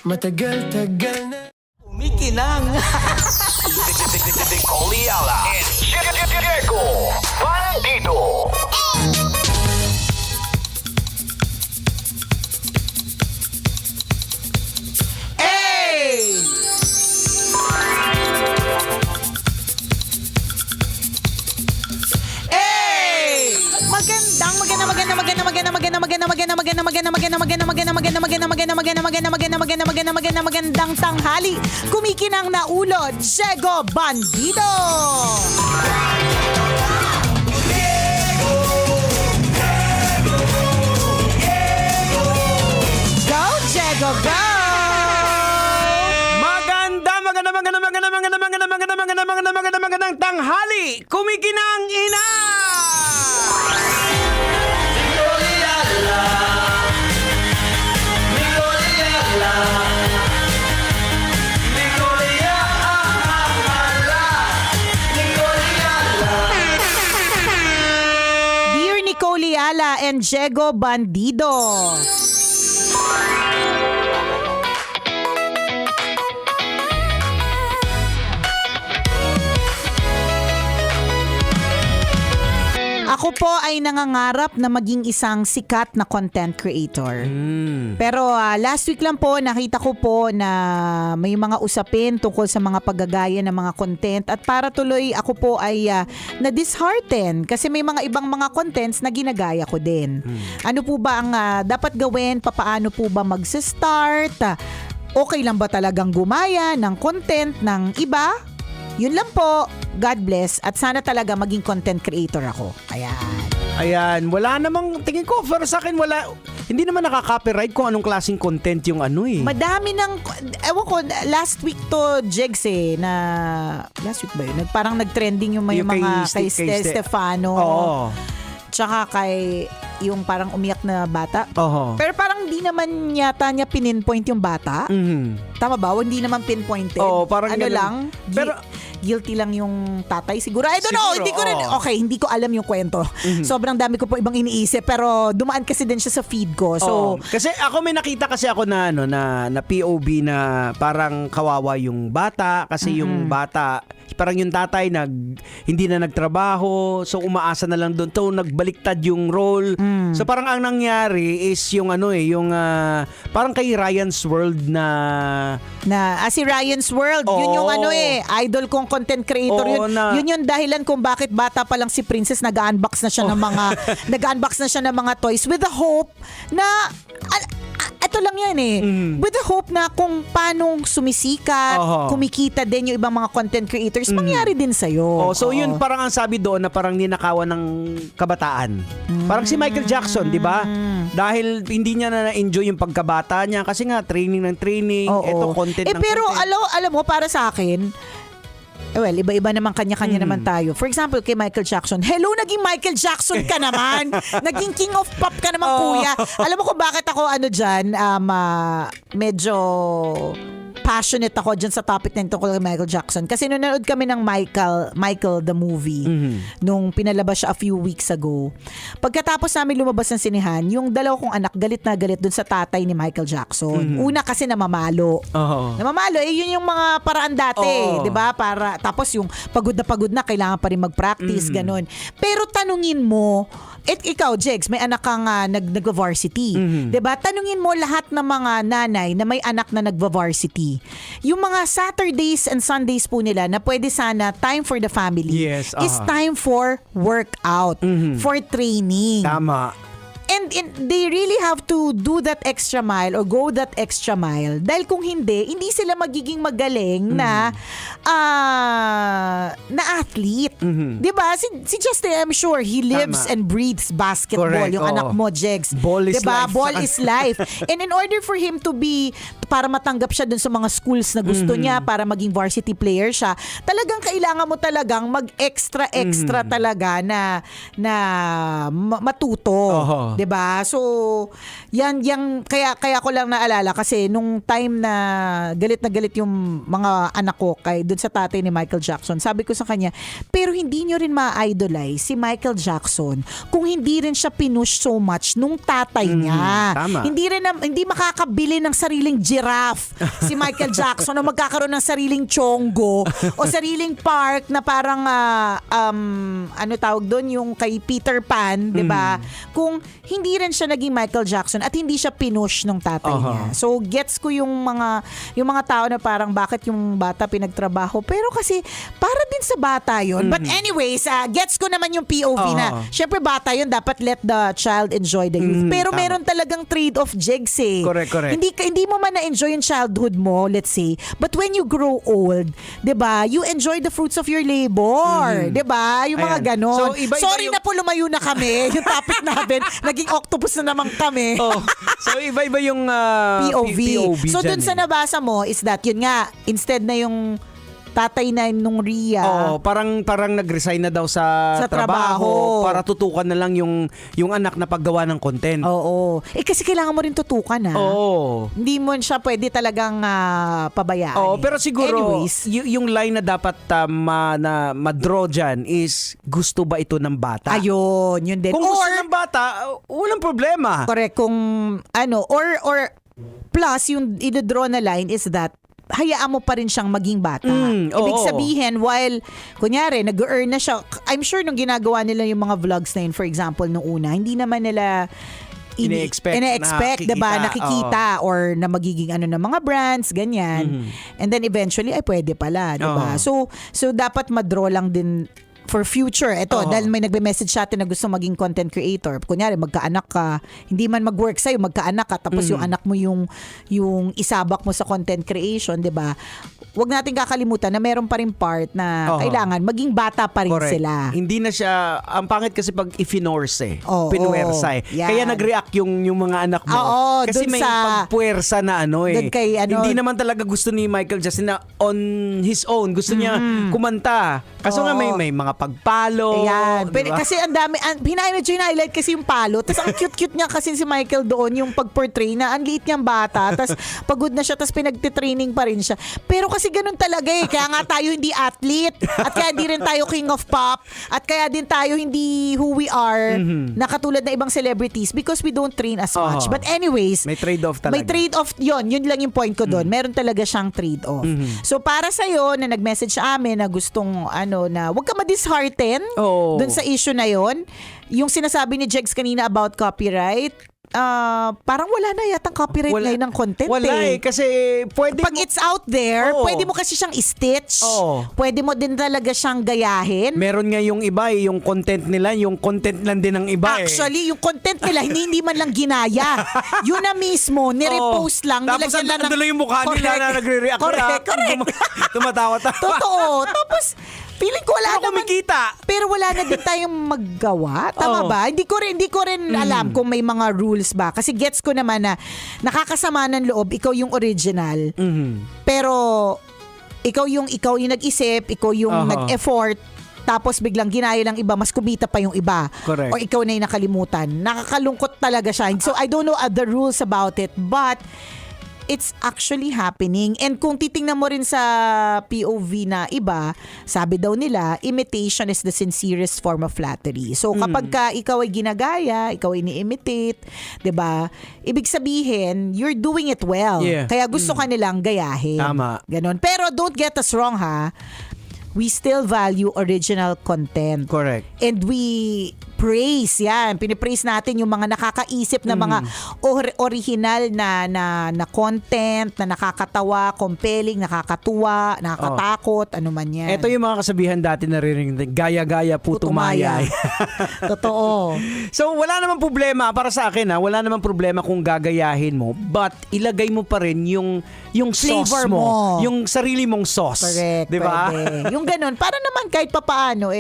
Matagal-tagal na umikinang Nicoliala and Diego Bandido. Hey! Magandang tanghali. Kumikinang na ulo, Diego Bandido. Go, Diego, go! Magandang tanghali. Kumikinang ina. Dear Nicoliala and Diego Bandido. Ako po ay nangangarap na maging isang sikat na content creator. Pero last week lang po nakita ko po na may mga usapin tungkol sa mga paggagaya ng mga content at para tuloy ako po ay na-dishearten kasi may mga ibang mga contents na ginagaya ko din. Ano po ba ang dapat gawin? Papaano po ba mag-start? Okay lang ba talagang gumaya ng content ng iba? Yun lang po. God bless. At sana talaga maging content creator ako. Ayan, wala namang, tingin ko, para sa akin, hindi naman nakaka-copyright kung anong klaseng content yung ano eh. Madami ng, ewan ko, last week to, Jegs na, last week ba yun? Parang nag-trending yung may mga kay Stefano. Oo. Tsaka kay yung parang umiyak na bata. Oo. Pero parang hindi naman yata niya pinpoint yung bata. Tama ba? Hindi naman pinpointed. Oo, parang ano ganun. lang? Pero guilty lang yung tatay siguro. I don't know. Hindi ko rin. Okay, hindi ko alam yung kwento. Sobrang dami ko po ibang iniisip pero dumaan kasi din siya sa feed ko. So, kasi ako may nakita kasi ako na na POV na parang kawawa yung bata kasi yung bata parang yung tatay hindi na nagtrabaho, so umaasa na lang doon. So nagbaliktad yung role. So parang ang nangyari is yung yung parang kay Ryan's World na si Ryan's World, yun yung idol kong content creator yun. Yun yung dahilan kung bakit bata pa lang si Princess nag-unbox na siya ng mga nag-unbox na siya ng mga toys with the hope na ito lang yan with the hope na kung paano sumisikat, kumikita din yung ibang mga content creators, mangyari din sa'yo. So yun parang ang sabi doon na parang ninakawan ng kabataan. Parang si Michael Jackson, di ba? Dahil hindi niya na na-enjoy yung pagkabata niya kasi nga training ng training, ito content ng pero content. alam mo, para sa akin, well, iba-iba naman kanya-kanya naman tayo. For example, kay Michael Jackson. Hello, naging Michael Jackson ka naman. Naging king of pop ka naman, kuya. Alam mo kung bakit ako dyan, medyo passionate ako dyan sa topic na ito kay Michael Jackson. Kasi nung nanood kami ng Michael the movie, nung pinalabas siya a few weeks ago, pagkatapos namin lumabas ng sinehan, yung dalawa kong anak galit na galit dun sa tatay ni Michael Jackson. Una kasi namamalo. Namamalo, yun yung mga paraan dati, di ba? Para, tapos yung pagod na, kailangan pa rin mag-practice, ganun. Pero tanungin mo, ikaw, Jegs, may anak kang nag-varsity. Diba? Tanungin mo lahat ng mga nanay na may anak na nag-varsity. Yung mga Saturdays and Sundays po nila na pwede sana time for the family is time for workout, for training. Tama. And they really have to do that extra mile or go that extra mile. Dahil kung hindi sila magiging magaling na athlete. Diba? Si Justin, I'm sure, he lives and breathes basketball. Correct, yung anak mo, Jegs. Ball is diba? life. Ball is life. And in order for him to be, para matanggap siya dun sa mga schools na gusto niya, para maging varsity player siya, talagang kailangan mo talagang mag-extra talaga na matuto. Diba? So, yan kaya ko lang naalala kasi nung time na galit yung mga anak ko dun sa tatay ni Michael Jackson, sabi ko sa kanya, pero hindi nyo rin ma-idolize si Michael Jackson kung hindi rin siya pinush so much nung tatay niya. Tama. Hindi makakabili ng sariling giraffe si Michael Jackson o magkakaroon ng sariling chongo o sariling park na parang ano tawag doon, yung kay Peter Pan, 'di ba? Kung hindi rin siya naging Michael Jackson at hindi siya pinush nung tatay niya. So gets ko yung mga tao na parang bakit yung bata pinagtrabaho, pero kasi para din sa bata yon. But anyways, gets ko naman yung POV na syempre bata yon, dapat let the child enjoy the youth. Pero meron talagang trade-off, Jegs eh. Correct. Hindi mo man na-enjoy yung childhood mo, let's say, but when you grow old, 'di ba, you enjoy the fruits of your labor, 'di ba? Yung mga ganon. So, Sorry na po, lumayo na kami. Yung topic natin, naging octopus na naman kami. So iba-iba yung POV. So dun sa dyan, nabasa mo is that, yun nga, instead na yung tatay na nung Rhea. Parang nag-resign na daw sa trabaho para tutukan na lang yung anak na paggawa ng content. Oo. Kasi kailangan mo rin tutukan Hindi mo siya pwede talagang pabayaan. Pero siguro anyways, yung line na dapat ma-draw dyan is, gusto ba ito ng bata? Ayun, yun din. Kung gusto ng bata, walang problema. Correct. Kung or plus yung i-draw na line is that hayaan mo pa rin siyang maging bata. Ibig sabihin, while, kunyari, nag-earn na siya, I'm sure nung ginagawa nila yung mga vlogs na yun, for example, nung una, hindi naman nila ine-expect, diba, nakikita or na magiging ng mga brands, ganyan. And then eventually, ay pwede pala, diba? So dapat ma-draw lang din for future. Ito, dahil may nagbe-message sa atin na gusto maging content creator. Kunyari, magkaanak ka, hindi man mag-work sa'yo, magkaanak ka, tapos yung anak mo yung isabak mo sa content creation, di ba? Huwag natin kakalimutan na meron pa rin part na kailangan maging bata pa rin sila. Hindi na siya, ang pangit kasi pag ifinorse, pinuwersa Yan. Kaya nag-react yung mga anak mo. Kasi may pagpuwersa na hindi naman talaga gusto ni Michael Jackson na on his own. Gusto niya kumanta. Kaso nga may mga pagpalo. Ayan. Diba? Kasi ang dami, highlight kasi yung palo. Tapos ang cute-cute niya kasi si Michael doon, yung pag-portray na ang liit niyang bata. Tapos pagod na siya, tapos pinagtitraining pa rin siya. Pero kasi ganun talaga Kaya nga tayo hindi athlete. At kaya di rin tayo king of pop. At kaya din tayo hindi who we are na katulad na ibang celebrities because we don't train as much. But anyways, may trade-off talaga. May trade-off yun. Yun lang yung point ko doon. Meron talaga siyang trade-off. So para sa'yo na nag-message sa amin na gustong na wag ka ma-dishearten dun sa issue na yon. Yung sinasabi ni Jegs kanina about copyright, parang wala na yatang copyright ngayon ng content. Wala kasi pwede pag it's out there, pwede mo kasi siyang stitch. Pwede mo din talaga siyang gayahin. Meron nga yung iba yung content nila, yung content lang din ng iba. Actually, yung content nila hindi man lang ginaya. Yun na mismo, nirepost lang. Tapos nandun lang yung mukha nila na nagre-react. Correct. Tumatawa-tawa. Totoo. Tapos feeling ko wala naman kumikita. Pero wala na din tayong maggawa. Tama ba? Hindi ko rin alam kung may mga rules ba. Kasi gets ko naman na nakakasama ng loob, ikaw yung original. Pero ikaw yung nag-isip, ikaw yung nag-effort, tapos biglang ginaya ng iba, mas kumita pa yung iba. Correct. O ikaw na yung nakalimutan. Nakakalungkot talaga siya. So I don't know other rules about it, but it's actually happening. And kung titingnan mo rin sa POV na iba, sabi daw nila, imitation is the sincerest form of flattery. So kapag ka ikaw ay ginagaya, ikaw ay ni-imitate, 'di ba? Ibig sabihin, you're doing it well. Yeah. Kaya gusto ka nilang gayahin. Tama. Ganon. Pero don't get us wrong ha. We still value original content. Correct. And we praise yan. Pinipraise natin yung mga nakakaisip na mga original na content, na nakakatawa, compelling, nakakatuwa, nakakatakot, ano man yan. Ito yung mga kasabihan dati naririnig, gaya-gaya, puto-maya. Totoo. So, wala namang problema para sa akin, wala namang problema kung gagayahin mo, but ilagay mo pa rin yung flavor sauce mo, mo. yung sarili mong sauce. Correct. Di ba? Pwede. Yung ganun, para naman kahit papaano,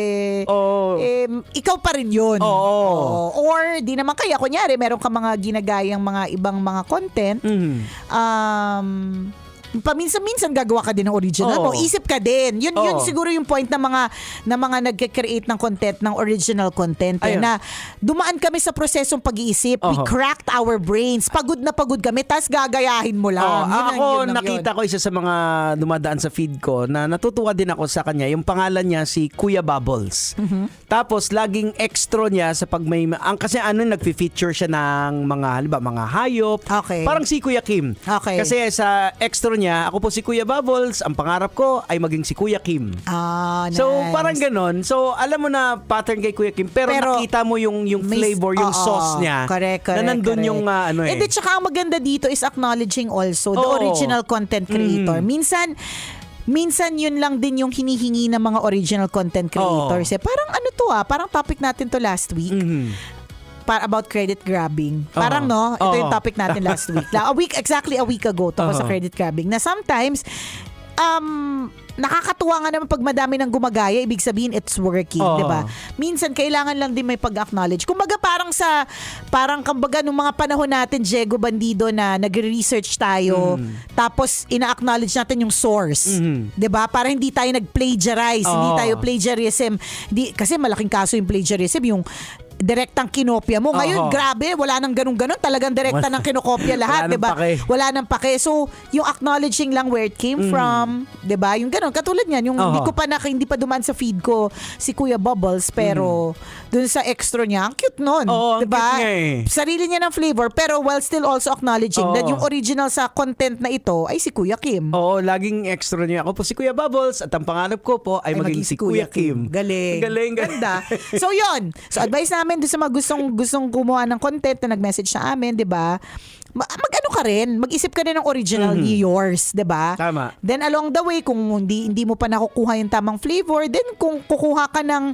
ikaw pa rin yun. Oo. Or, di naman kaya, kunyari, meron ka mga ginagayang mga ibang mga content, paminsan-minsan gagawa ka din ng original mo. Isip ka din. Yun siguro yung point ng mga nagke-create ng content, ng original content. Na dumaan kami sa prosesong pag-iisip. We cracked our brains. Pagod na pagod kami, tas gagayahin mo lang. Nakita ko isa sa mga dumadaan sa feed ko na natutuwa din ako sa kanya. Yung pangalan niya si Kuya Bubbles. Tapos laging extra niya sa pag may kasi nagfi-feature siya ng mga halimbawa mga hayop. Okay. Parang si Kuya Kim. Okay. Kasi sa extra niya, ako po si Kuya Bubbles, ang pangarap ko ay maging si Kuya Kim. Nice. So parang ganon. So alam mo na pattern kay Kuya Kim, pero nakita mo yung flavor, yung sauce niya. Correct, na nandun yung And then tsaka ang maganda dito is acknowledging also the original content creator. Minsan yun lang din yung hinihingi ng mga original content creators. Parang ano to parang topic natin to last week. About credit grabbing. Parang ito yung topic natin last week. Exactly a week ago tungkol sa credit grabbing. Na sometimes, nakakatuwa nga naman pag madami nang gumagaya, ibig sabihin it's working, 'di ba? Minsan kailangan lang din may pag-acknowledge. Kumbaga parang kumbaga nung mga panahon natin, Diego Bandido, na nagre-research tayo, tapos ina-acknowledge natin yung source, 'di ba? Para hindi tayo nag-plagiarize, hindi tayo plagiarism. Kasi malaking kaso yung plagiarism, yung direktang kinopya mo. Ngayon, grabe, wala nang ganun-ganun. Talagang direkta nang kinokopya lahat, 'di ba? Wala nang pake. So, yung acknowledging lang where it came from, 'di ba? Yung ganun, katulad niyan, yung hindi pa dumaan sa feed ko si Kuya Bubbles, pero dun sa extra niya, ang cute nun, 'di ba? Sarili niya ng flavor, pero while still also acknowledging that yung original sa content na ito ay si Kuya Kim. Laging extra niya. Ako po si Kuya Bubbles at ang pangarap ko po ay maging si Kuya Kim. Galing. Ganda. So, yun. So, advice namin doon sa mga gustong gumawa ng content na nag-message sa amin, 'di ba? Mag-ano ka rin, mag-isip ka rin ng originally yours, 'di ba? Tama. Then along the way, kung hindi mo pa nakukuha yung tamang flavor, then kung kukuha ka ng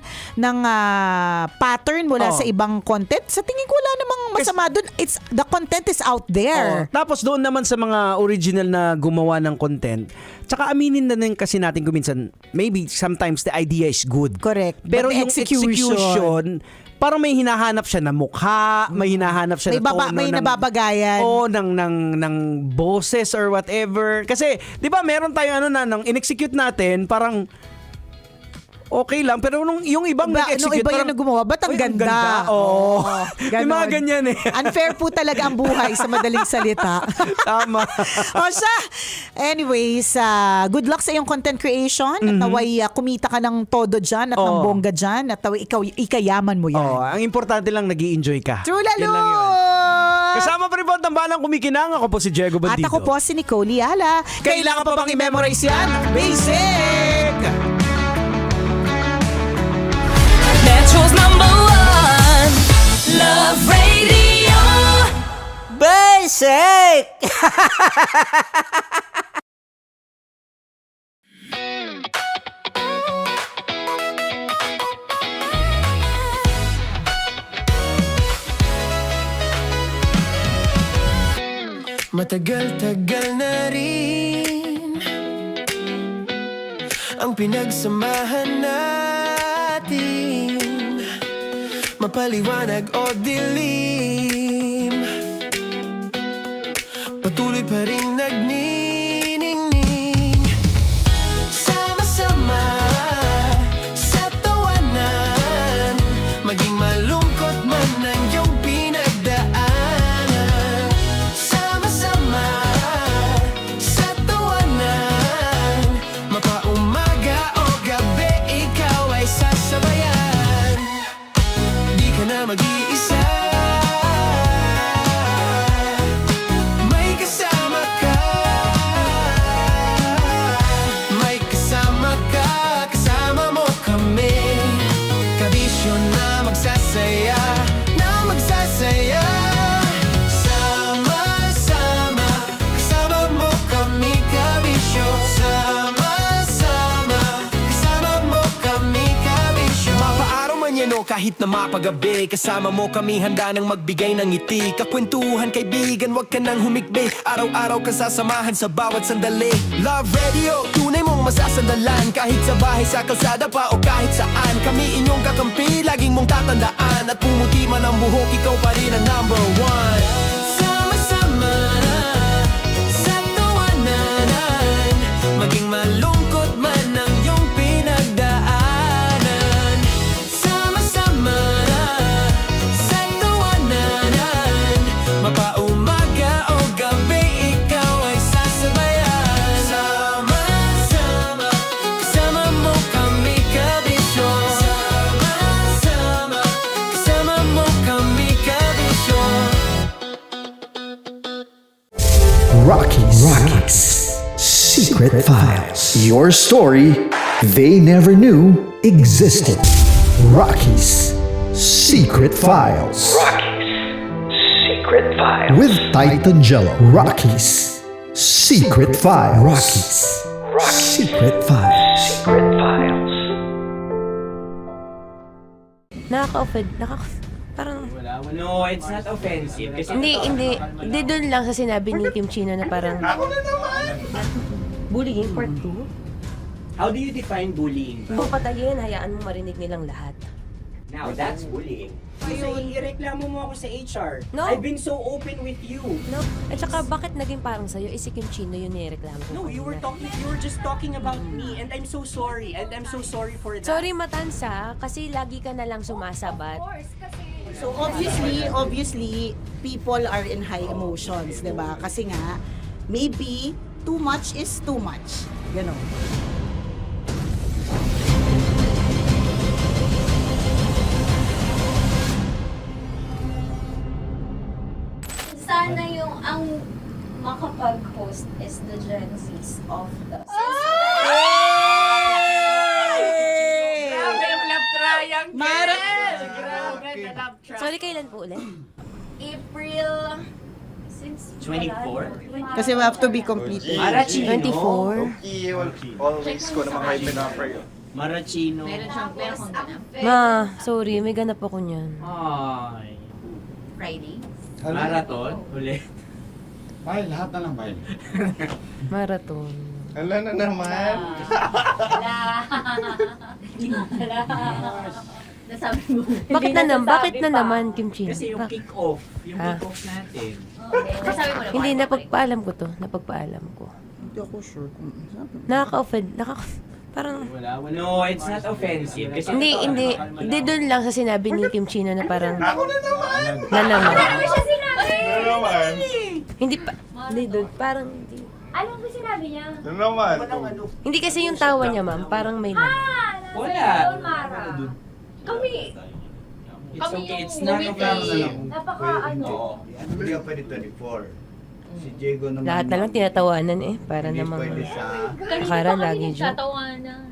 pattern mula sa ibang content, sa tingin ko wala namang masama doon. The content is out there. Tapos doon naman sa mga original na gumawa ng content, tsaka aminin na din kasi natin kuminsan, maybe sometimes the idea is good. Correct. Pero But the yung execution, parang may hinahanap siya na mukha, may hinahanap siya na tono. May nababagayan. Ng boses or whatever. Kasi, di ba, meron tayong nang in-execute natin, parang okay lang, pero yung ibang nag-execute, iba yung gumawa, ba't ang ganda? May mga ganyan Unfair po talaga ang buhay sa madaling salita. Tama. Anyways, good luck sa iyong content creation at naway kumita ka ng todo dyan at ng bongga dyan at naway ikayaman mo yan. Ang importante lang nag-i-enjoy ka. True lalo! Kasama pa rin po ang tambalang kumikinang. Ako po si Diego Bandido. At ako po si Nicole Liala. Kailangan pa bang i-memorize yan? Basic! Metro's #1 Love Radio Basic! Matagal-tagal na rin ang pinagsamahan natin, mapaliwanag o dilim, patuloy pa rin nagniningning. Sama-sama sa tawanan, maging malungkot man ang iyong pinagdaanan. Sama-sama man yan o kahit na mapagabi, kasama mo kami handa nang magbigay ng ngiti. Kakwentuhan kaibigan, wag ka nang humikbi, araw-araw ka sasamahan sa bawat sandali. Love Radio, tunay mong masasandalan, kahit sa bahay, sa kalsada pa o kahit saan. Kami inyong kakampi, laging mong tatandaan, at pumuti man ang buhok, ikaw pa rin ang number one. Sama-sama sa tawanan, maging malungkot man ang iyong pinagdaanan. Sama-sama sa tawanan, mapaumaga o gabi, ikaw ay sasabayan. Sama-sama, kasama mo kami kabisyo. Sama-sama, kasama mo kami kabisyo. Rockies. Secret Files. Your story they never knew existed. Rockies. Secret Files. Secret Files. With Titan Jello. Rockies. Secret Files. Rockies. Secret Files. Secret Files. Nakaka-offend. Parang... No, it's not offensive. Kasi Hindi doon lang sa sinabi ni Kim Chino na parang... Bullying, part 2? how do you define bullying? Kung patayin, hayaan mo marinig nilang lahat. Now, that's bullying. So, ireklamo mo ako sa HR. No. I've been so open with you. No? At saka, bakit naging parang sa'yo? Si Kim Chino yun nireklamo ko. No, you were just talking about me, and I'm so sorry. And I'm so sorry for that. Sorry, Matansa, kasi lagi ka na lang sumasabat. So obviously, people are in high emotions, 'di ba? Kasi nga maybe too much is too much. Ganon. Sana yung ang makapag-host is the Gen Zs of the Grabe ang love triangle! Mara! Grabe na love triangle! Sorry, kailan po ulit? April since 24? Kasi we have to be completed. Marachino. 24. Always ko naman kayo pinapray. Marachino. Ma, sorry, may ganap ako niyan. Ay. Friday. Marathon? Ulit. Mahal, lahat na lang mahal. Marathon. Ala na naman. Nasabi mo. Bakit na naman, Kim Chino? Kasi yung kick-off. Yung Ah. kick-off natin. Nasabi mo naman. Hindi, napagpaalam ko to. Napagpaalam ko. Hindi ako sure kung Nakaka-offend. Parang... Wala. No, it's not offensive. Kasi Hindi doon lang sa sinabi ni Kim Chino na parang... Na naman. Hindi pa... Hindi doon. Parang... Ano ba sinabi niya? Ano naman? Hindi kasi yung tawa niya, ma'am. Parang may lang. Wala. Mara. Kami. It's Kami okay. yung It's not offensive. Napaka ano. Hindi ka pwede 24. Si Diego naman. Lahat na lang tinatawanan eh. Para namang... Akala lagi joke. Tatawanan.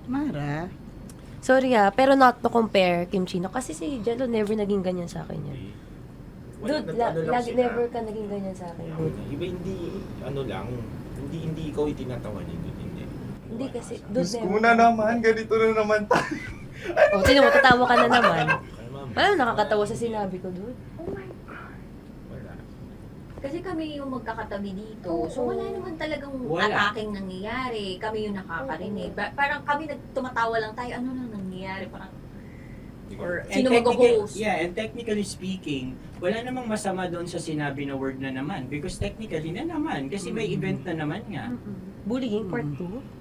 Mara. Sorry pero not to compare Kim Chino. Kasi si Jello never naging ganyan sa akin yan. Dude, lagi never ka naging ganyan sa akin. Dude. Iba hindi ikaw itinatawa niya, dude, hindi. Hindi kasi, dude, Diyos ko na naman, ganito na naman tayo. O, sino mo, tatawa ka na naman. Alam, nakakatawa sa sinabi ko, dude. Kasi kami yung magkakatabi dito. So wala naman talagang ataking nangyayari. Kami yung nakakarinig. Parang kami tumatawa lang tayo. Ano nang nangyayari? Parang sino mag-host? Yeah, and technically speaking, wala namang masama doon sa sinabi na word na naman. Because technically na naman. Kasi may event na naman nga. Bullying part 2?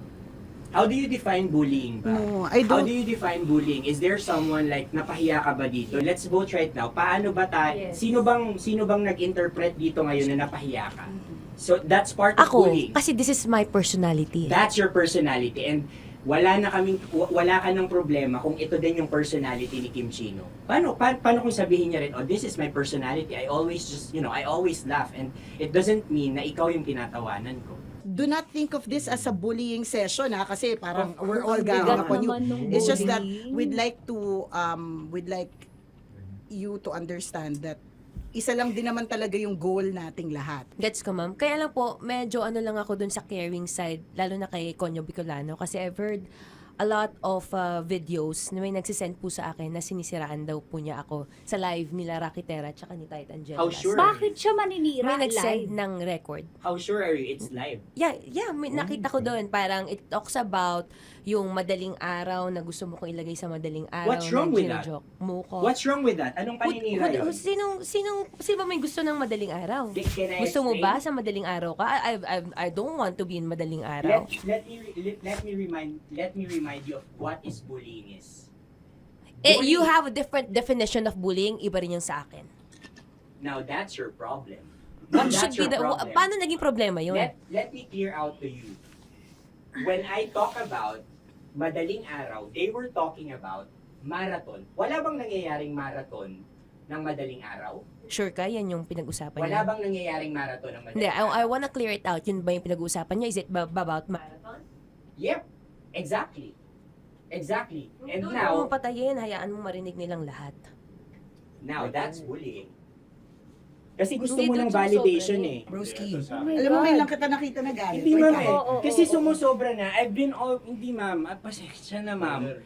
How do you define bullying ba? No, I How don't. do you define bullying? Is there someone like napahiya ka ba dito? Let's vote right now. Paano ba tayo? Yes. Sino bang nag-interpret dito ngayon na napahiya ka? So that's part of Ako, bullying. kasi this is my personality. That's your personality, and wala ka ng problema kung ito din yung personality ni Kim Chino. Paano kung sabihin niya rin, oh, this is my personality. I always I always laugh, and it doesn't mean na ikaw yung tinatawanan ko. Do not think of this as a bullying session kasi parang we're all ganging upon you. It's just that we'd like you to understand that isa lang din naman talaga yung goal nating lahat. Gets ko, ma'am. Kaya lang po, medyo lang ako dun sa caring side, lalo na kay Konyo Bicolano. Kasi I've heard a lot of videos na may nagsisend po sa akin na sinisiraan daw po niya ako sa live nila Rocky Terra tsaka ni Titan Jen. How sure? Bakit siya maninira May nagsend live? ng record. How sure are you it's live? Yeah, may nakita ko doon. Parang it talks about yung madaling araw na gusto mo kong ilagay sa madaling araw. What's wrong na with that? gino-joke mo ko. What's wrong with that? Anong paninira yun? Sino ba may gusto ng madaling araw? Can I Gusto mo explain? ba sa madaling araw ka? I don't want to be in madaling araw. Let me remind you of what is bullying is. You have a different definition of bullying, iba rin yung sa akin. Now that's your problem. What That's should be your the problem. paano naging problema yun? Let me clear out to you. When I talk about madaling araw, they were talking about marathon. Wala bang nangyayaring marathon ng madaling araw? Sure ka, yan yung pinag-usapan Wala niya? bang nangyayaring marathon ng Hindi, madaling araw? I wanna clear it out. Yun ba yung pinag-uusapan niya? Is it about marathon? Yep, exactly. Exactly. And Doon now, mo patayin, hayaan mo marinig nilang lahat. that's bullying. Kasi gusto Hindi, mo doon ng validation sumusobra eh. Broski. my Alam mo, God. may lang kita nakita na galit. Hindi ma'am eh. Oo, Kasi oo. sumusobra na. I've been hindi ma'am. Pasensya na ma'am.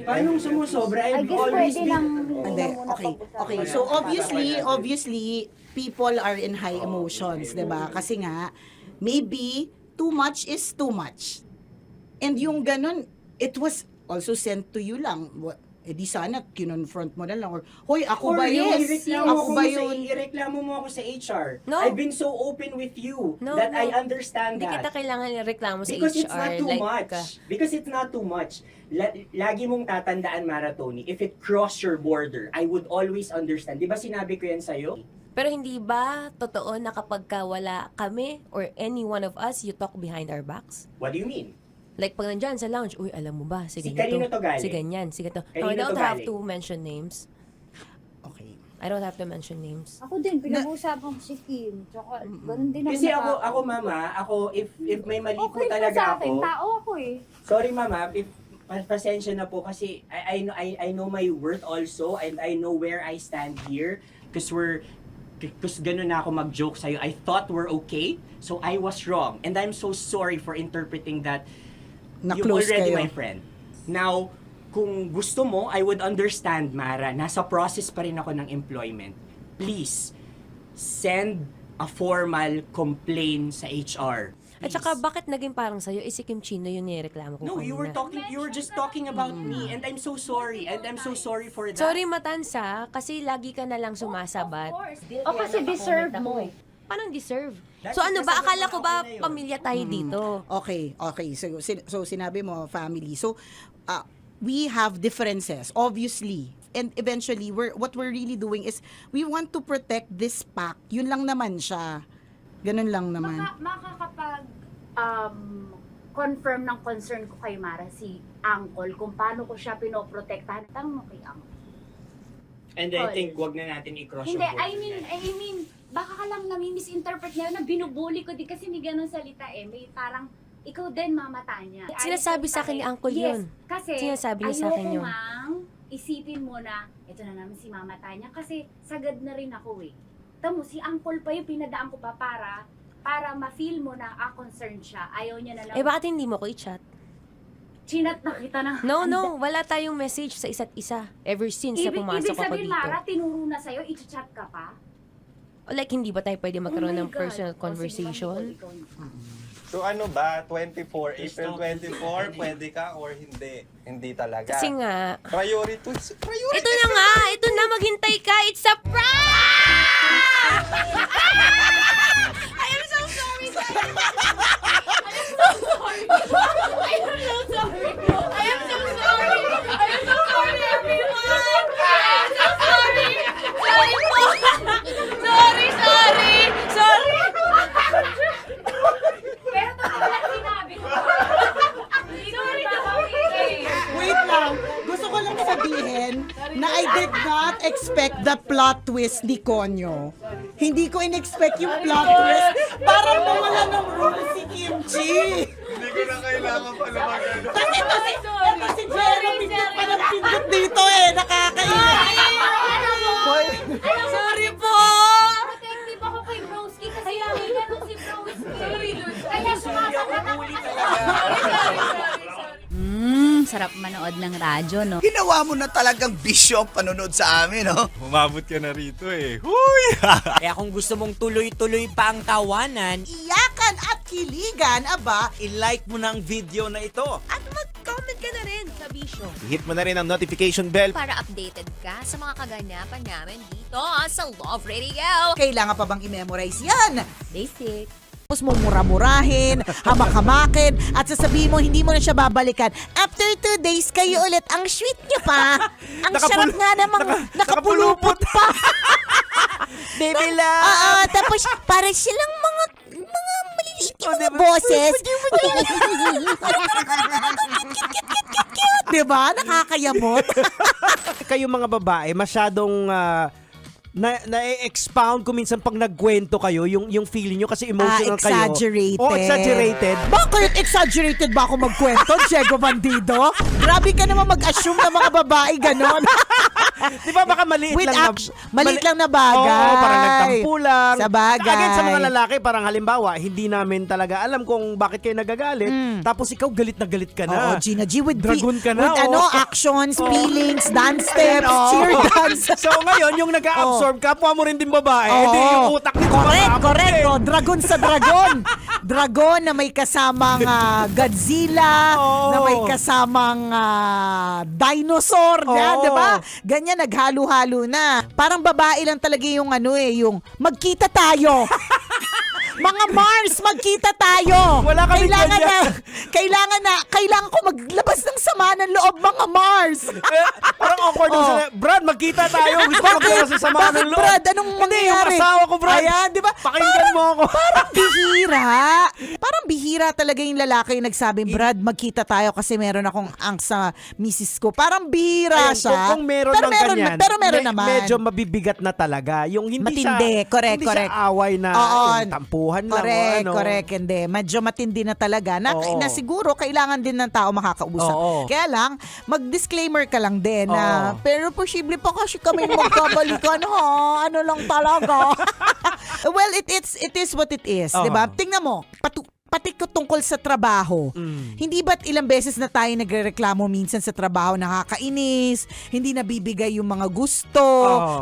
Paano sumusobra? I've always been... Hindi, okay. So obviously, people are in high emotions, 'di ba? Kasi nga, maybe too much is too much. And yung ganun, it was also sent to you lang. Di sana kinonfront mo na lang or hoy, ako ba yun? Ako ba yun? Ireklamo mo ako sa HR. No. I've been so open with you No, that no. I understand Hindi kita that. kailangan reklamo sa Because HR. it's not too like, much. Because it's not too much. Lagi mong tatandaan, Maratoni, if it cross your border, I would always understand. Di ba sinabi ko yan sa'yo? Pero hindi ba totoo na kapag wala kami or any one of us, you talk behind our backs? What do you mean? Like pag nandyan sa lounge, uy, alam mo ba, si Si ganito, kanino to galing? si ganyan, si ganito. Kanino No, I don't to have galing? to mention names. Okay. I don't have to mention names. Ako din, pinag-uusapan ko si Kim. Tsaka, ganun din Kasi ako mama, if may mali po Okay talaga sa akin, ako. tao ako eh. Sorry mama, if pasensya na po kasi I know my worth also and I know where I stand here because ganun na ako mag-joke sa'yo. I thought we're okay, so I was wrong. And I'm so sorry for interpreting that you're Na-close already kayo. my friend. Now, kung gusto mo, I would understand, Mara. Nasa process pa rin ako ng employment. Please, send a formal complaint sa HR. At saka, bakit naging parang sa'yo, si Kim Chino yung nireklamo ko No, you were just talking about me and I'm so sorry. And I'm so sorry for that. Sorry, Matansa, kasi lagi ka na lang sumasabat. O kasi deserve mo. Paano deserve? That's So ano ba, because akala ko ba okay na yun. pamilya tayo dito? Okay. So sinabi mo family. So we have differences obviously. And eventually what we're really doing is we want to protect this pact. Yun lang naman siya. Ganun lang naman. Makakapag confirm ng concern ko kay Mara si Uncle kung paano ko siya pinoprotektahan. Tanong mo kay Uncle. And I think wag na natin i-cross Hindi, yung I mean, baka ka lang nami-misinterpret niya na binubuli ko di kasi hindi ganun salita eh. May parang, ikaw din mamata niya. Sinasabi sa akin ni Uncle yun. Yes, kasi Sinasabi niya sa akin yun. ayoko ngang isipin mo na, ito na naman si Mama Tanya kasi sagad na rin ako eh. Tamo, si Uncle pa yung pinadaan ko pa para ma-feel mo na concerned siya. Ayaw niya na lang. Eh bakit hindi mo ko i-chat? Chinat na kita na. No, wala tayong message sa isa't isa ever since na pumasok Ibig ako sabihin, dito. Mara, tinuro na sa'yo, i-chat ka pa? Like, hindi ba tayo pwede magkaroon Oh my ng God. personal O, sige, conversation? ikaw. So ano ba, 24, April 24, pwede ka or hindi? Hindi talaga. Kasi nga, Priority. ito na nga, ito na, maghintay ka, it's a prank! I am so sorry, guys! I am so sorry, everyone! I am so sorry! Sorry po! Sorry! Pero totoo lang sinabi ko. Hindi ko Wait lang. Gusto ko lang sabihin na I did not expect the plot twist ni Konyo. Hindi ko in-expect yung plot twist. Parang nawala ng role si Kimchi. Hindi ko na kailangan pala mag-ano. Kasi ito si Jeremy na parang pindot dito eh. Nakakaiyak. Sorry po! Protective ako kay Broski kasi hindi ganun si Broski. Sorry, Lord. Kaya sumasagot ako kasi. sarap manood ng radyo, no? Ginawa mo na talagang bisyo ang panonood sa amin, no? Umabot ka na rito eh. Huy! Kaya kung gusto mong tuloy-tuloy pa ang tawanan, Iyakan at kiligan, aba, I-like mo na ang video na ito. At mag-comment ka na rin sa Bisyo. Hit mo na rin ang notification bell. Para updated ka sa mga kaganapan namin dito sa Love Radio. kailangan pa bang i-memorize yan? Basic. Tapos mo mura-murahin, hamak-hamakin, at sasabihin mo hindi mo na siya babalikan. After 2 days, kayo ulit. Ang sweet niyo pa. Ang sarap nga namang nakapulupot pa. baby love! Oo, tapos para silang mga maliliit yung mga boses. Diba? Nakakayamot. Kayo mga babae, masyadong na-expound kung minsan pag nagkwento kayo, yung feeling nyo kasi emotional kayo. Exaggerated. Oh, exaggerated. Bakit exaggerated ba ako magkwento, Diego Bandido? Grabe ka naman mag-assume na mga babae ganon. Di ba baka maliit With lang maliit lang na bagay. Oo, parang nagtampo lang. Sa bagay. Again, sa mga lalaki, parang halimbawa, hindi namin talaga alam kung bakit kayo nagagalit. Tapos ikaw galit na galit ka na. Oo, Gina G, with Dragon ka na. with actions, feelings, dance steps, cheer dance. So ngayon, yung nag-absorb, kapwa mo rin din babae. Oo. Hindi yung utak nito. Correct. Oh, dragon sa dragon. Dragon na may kasamang Godzilla, na may kasamang dinosaur, di ba? Ganyan, naghalo-halo na. Parang babae lang talaga yung yung magkita tayo. Mga Mars, magkita tayo. Wala kami ganyan. Kailangan ko maglabas ng sama ng loob, mga Mars. Parang awkward yung sila. Brad, magkita tayo. Gusto ko maglabas ng sama ng loob. Brad, anong mangyayari? Yung asawa ko, Brad. Ayan, di ba? Pakinggan mo ako. Parang bihira. Parang bihira talaga yung lalaki yung nagsabing, Brad, magkita tayo kasi meron akong angst sa misis ko. Parang bihira Ayun, siya. Kung meron pero ng meron, ganyan, pero meron naman. Medyo mabibigat na talaga. Yung hindi Matindi, siya, correct, hindi correct. siya away na yung tampuhan lang. Correct, hindi. Medyo matindi na talaga. Na siguro, kailangan din ng tao makakausap. Oo. Kaya lang, mag-disclaimer ka lang din na, pero posible pa kasi kami magkabalikan, ha? Ano lang talaga. Well, it is what it is. Diba? Tingnan mo, pati tungkol sa trabaho. Hindi ba't ilang beses na tayo nagrereklamo minsan sa trabaho, nakakainis, hindi nabibigay yung mga gusto,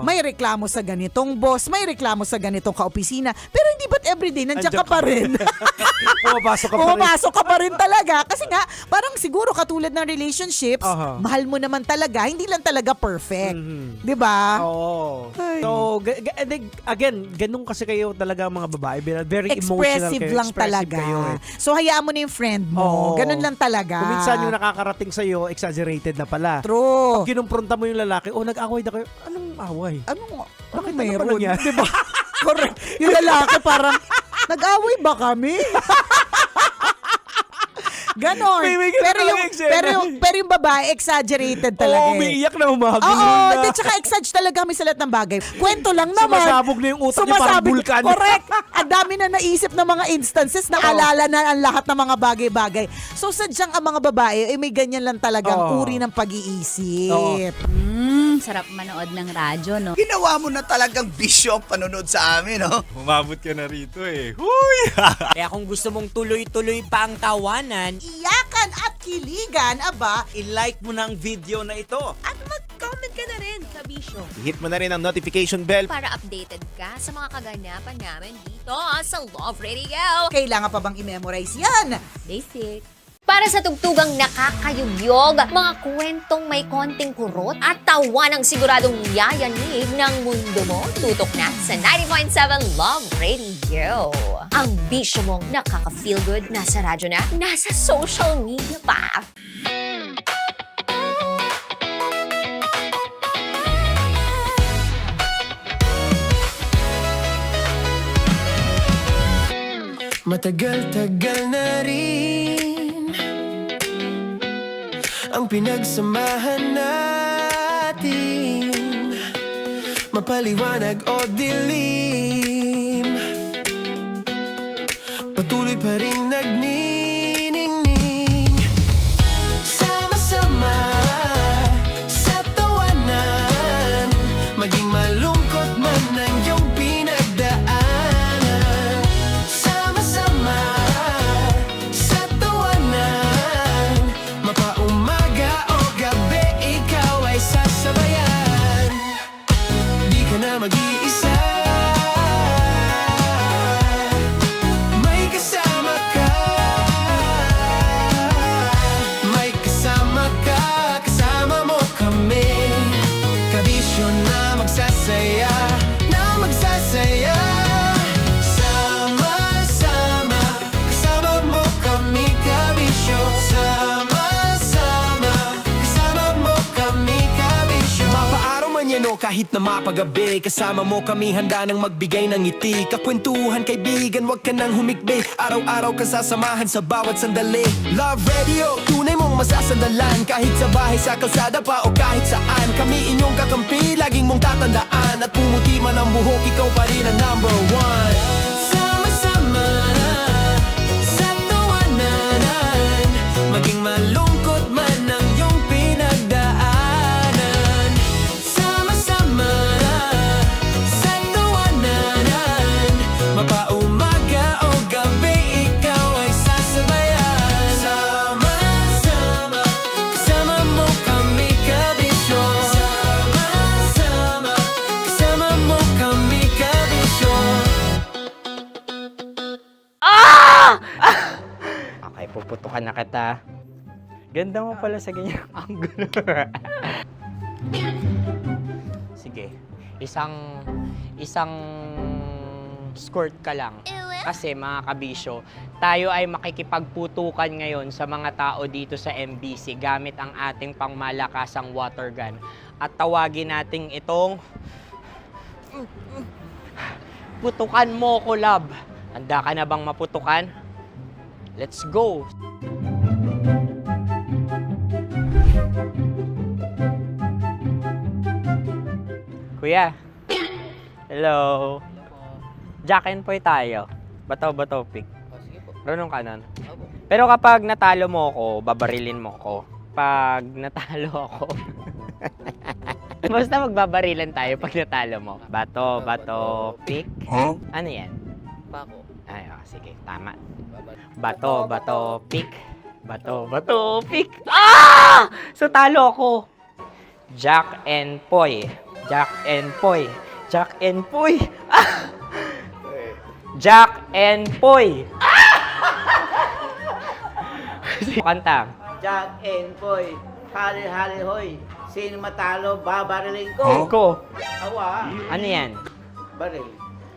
may reklamo sa ganitong boss, may reklamo sa ganitong kaopisina, pero hindi ba't everyday nandiyan ka pa rin? Pumapasok ka pa rin talaga. Kasi nga, parang siguro katulad ng relationships, mahal mo naman talaga, hindi lang talaga perfect. Diba? Oo. So, again, ganun kasi kayo talaga mga babae. Very emotional Expressive kayo. lang talaga. Kayo, eh. So, hayaan mo na yung friend mo. Ganun lang talaga. Kung minsan yung nakakarating sa'yo, exaggerated na pala. True. Pag kinumpronta mo yung lalaki, nag-away na kayo. Anong away? Bakit mayroon? mayroon? Diba? Correct. Yung lalaki parang, nag-away ba kami? Ganon. Pero yung babae, exaggerated talaga. Umiiyak na umagulo na. na. Tsaka talaga kami sa lahat ng bagay. Kwento lang naman. Sumasabog na yung utak niya, parang vulkan. Correct. Ang dami na naisip ng mga instances, naalala na ang lahat ng mga bagay-bagay. So sadyang ang mga babae, may ganyan lang talagang uri ng pag-iisip. Sarap manood ng radyo, no? Ginawa mo na talagang bisyo ang panonood sa amin, no? Umabot ka na rito eh. Huy! kaya kung gusto mong tuloy-tuloy pa ang tawanan, Iyakan at kiligan, aba, I-like mo na ang video na ito. At mag-comment ka na rin sa Bisyo. Hit mo na rin ang notification bell. Para updated ka sa mga kaganapan namin dito sa Love Radio. kailangan pa bang i-memorize yan? Basic. Para sa tugtugang nakakayugyog, mga kwentong may konting kurot at tawa ng siguradong yayanig ng mundo mo, tutok na sa 90.7 Love Radio. Ang bisyo mong nakaka-feel good, nasa radyo na, nasa social media pa. Matagal-tagal na rin ang pinagsamahan natin, mapaliwanag o dilim, patuloy pa rin nagniningning. Sama-sama sa tawanan, maging malungkot man ang iyong pinagdaanan. Sama-sama sa tawanan, mapaumaga anyano kahit na mapagabi. Kasama mo kami handa nang magbigay ng ngiti. Kakwentuhan kaibigan, wag ka nang humikbi. Araw-araw ka sasamahan sa bawat sandali. Love Radio, tunay mong masasandalan. Kahit sa bahay, sa kalsada pa o kahit saan. Kami inyong kakampi, laging mong tatandaan. At pumuti man ang buhok, ikaw pa rin ang number one. Sama-sama sa tawanan, maging malungkot man ang iyong pinagdaanan. Sama-sama sa tawanan, mapaumaga o gabi, ikaw ay sasabayan. Sama-sama, kasama mo kami kabisyo. Sama-sama, kasama mo kami kabisyo. Okay, puputukan na kita. Ganda mo pala sa ganyang angulo. Sige, isang skirt ka lang. Kasi mga kabisyo, tayo ay makikipagputukan ngayon sa mga tao dito sa MBC gamit ang ating pangmalakasang water gun. At tawagin natin itong putukan mo ko, love. Handa ka na bang maputukan? Let's go! Kuya. Hello. Jack and Poy tayo. Bato-bato pick. Runong kanan. Pero kapag natalo mo ako, babarilin mo ako. Pag natalo ako, basta magbabarilan tayo pag natalo mo. Bato-bato pick. Huh? Ano yan? Bako. Ay, sige. Tama. Bato-bato pick. Bato-bato pick. Ah! So talo ako. Jack and Poy. Jack and Poy. Jack and Poy. Ah! Jack and Poy. Kanta. Jack and Poy, hali-hali hoy. Sino matalo, babarilin ko. Ko. Awa. Ano yan? Baril.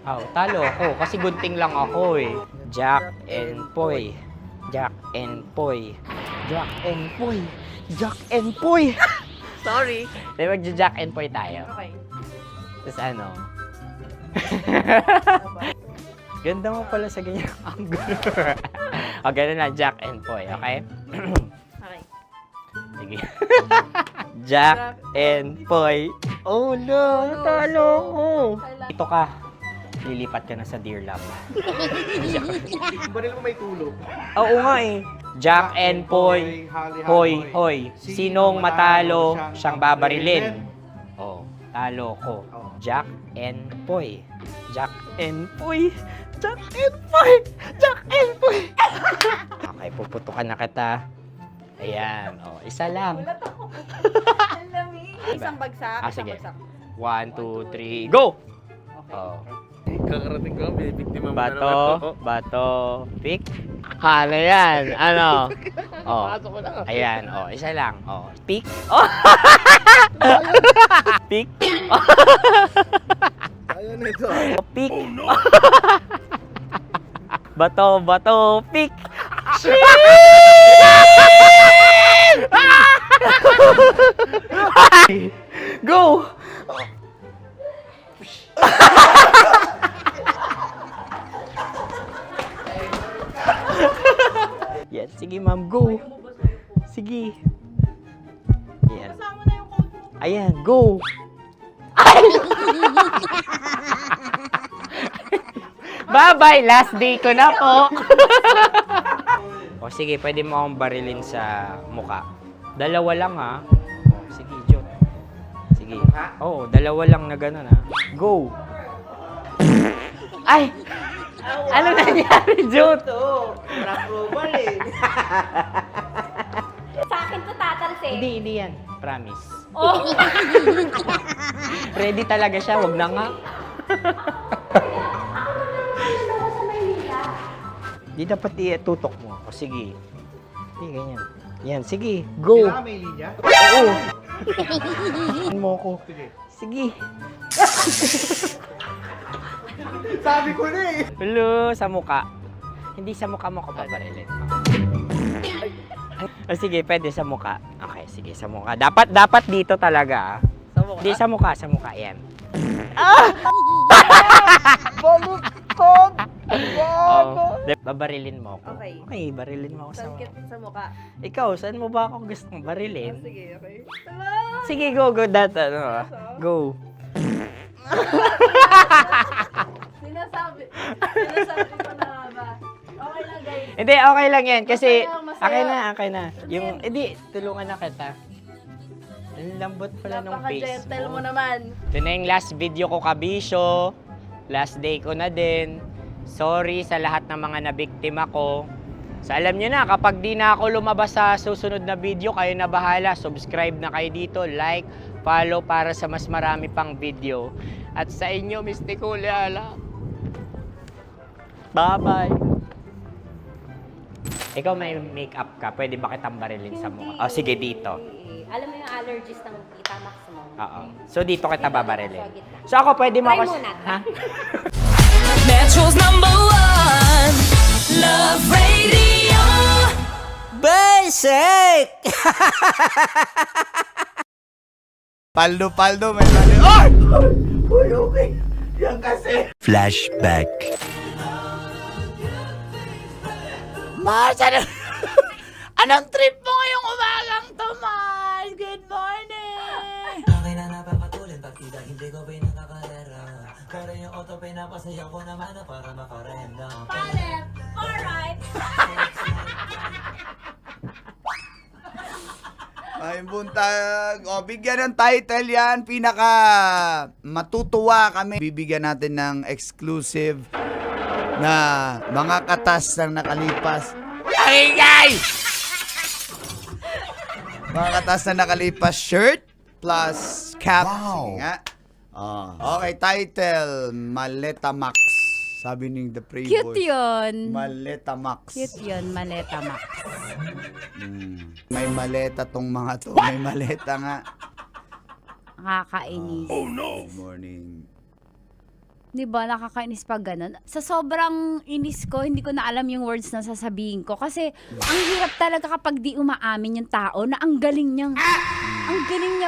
Oh, talo ako kasi gunting lang ako eh. Jack and Poy. Jack and Poy. Jack and Poy. Jack and Poy. Sorry. Di magja-Jack and Poy tayo. Okay. Tapos ano? Ganda mo pala sa ganyang angulo. O, ganun lang, Jack and Poy, okay? Okay. Sige. Jack and Poy. Oh no, natalo ko. Dito ka. Lilipat ka na sa Dear Love. Baril mo may tulog. Oo nga eh. Jack and Poy. Hoy, hoy. Sinong matalo, siyang babarilin. Oh, talo ko. Jack and Poy. Jack and Poy. Jack and Poy. Jack and Poy. Okay, puputukan na kita. Ayan. Oh, isa lang. Isang bagsak. Ah, sige. 1, 2, 3, go! Oh. Kakarating ko, bibiktima mo Bato, pick. Ano yan? Ano? Oh. Ayan, oh, isa lang. Oh, pick. Oh. Pick. Ayan na ito. Oh, pick. Bato, pick. Go! Yan, sige ma'am, go. Sige. Ayan. Ayan, go. Bye-bye, last day ko na po. O sige, pwede mo akong barilin sa muka. Dalawa lang ha. O, sige, Jot. Sige. Oo, dalawa lang na gano'n ha. Go. Ay! Ano nangyari, Jot? Approval eh. Sa akin to tatalsik. Hindi yan. Promise. Oh. Ready talaga siya, wag na nga. Di dapat i-tutok mo. O sige. Hindi, ganyan. Yan, sige. Go. Kailangan may linya? Oo. Mo ko. Sige. Sabi ko na eh. Hello, sa muka. Hindi sa muka mo ko paparilin. O sige, pwede sa muka. Okay, sige, sa muka. Dapat dito talaga. Hindi, sa mukha, yan. Baluktot! Babarilin mo ako. Okay. Okay, barilin mo ako sa mukha. Sa mukha. Ikaw, saan mo ba ako gustong barilin? Sige, okay. Sige, go, go. Sinasabi ko na ba? Okay lang, guys. Hindi, okay lang yan. Kasi, Masaya. okay na. Yung, hindi, tulungan na kita. Ang lambot pala ng face Napaka-gentle mo mo. naman. Ito na yung last video ko, Kabisyo. Last day ko na din. Sorry sa lahat ng mga nabiktima ko. So alam nyo na, kapag di na ako lumabas sa susunod na video, kayo na bahala. Subscribe na kayo dito, like, follow para sa mas marami pang video. At sa inyo, Mr. Kuliala. Bye-bye. Ikaw may makeup ka, pwede ba kitang barilin sa mukha? O sige, dito. Alam mo yung allergies ng Tita Max mo? Oo. So dito kita babarilin. So ako, pwede mo Try ako... muna. Ha? Metro's #1 Love Radio. Basic! Paldo, may mali. Ay! Uy, okay. Yan kasi. Flashback. Mars, anong trip mo ngayong umagang to, Mars? Good morning! Akin na napapatulin, partida hindi ko pinakakalera. Pero yung auto pinapasaya ko naman na para makarenda. Palit! Alright! Ay, buntag. O, bigyan ng title yan. Pinaka matutuwa kami. Bibigyan natin ng exclusive na mga katas ng nakalipas. Ingay! Mga katas na nakalipas shirt plus cap. Sige nga. Okay, title. Maleta Max. Sabi ni The Prey Cute Boys. yun. Maleta Max. Cute yun, Maleta Max. May maleta tong mga to. May maleta nga. Nakakainis. Good morning. Di ba, nakakainis pag ganun. Sa sobrang inis ko, hindi ko na alam yung words na sasabihin ko. Kasi, ang hirap talaga kapag di umaamin yung tao na ang galing niya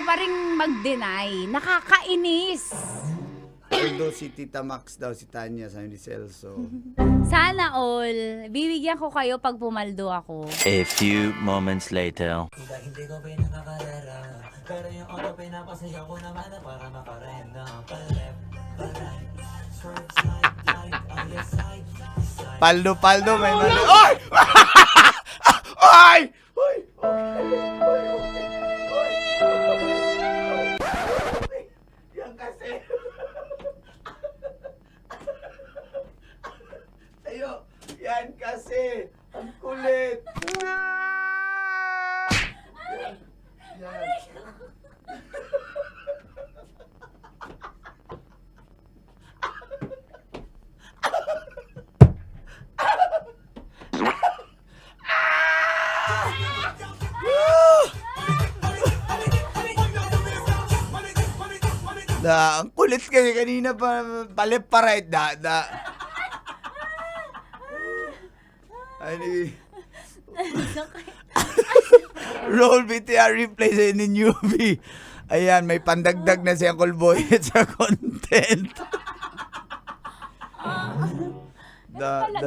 pa rin mag-deny. Nakakainis. Although si Tita Max daw, si Tanya, sa ni Celso. Sana all, bibigyan ko kayo pag pumaldo ako. A few moments later. Hindi ko pinakakalera. Pero yung auto pinapasaya ko naman na para makarenda. Paldo, may mali. Ay! Ay! Yan kasi. Tayo. Yan kasi. Ang kulit. Yan. Ang kulit kasi kanina pa paliparate da. Ani. Roll BTR replay sa ni newbie. Ayan, may pandagdag na si Uncle Boy sa content. Ganun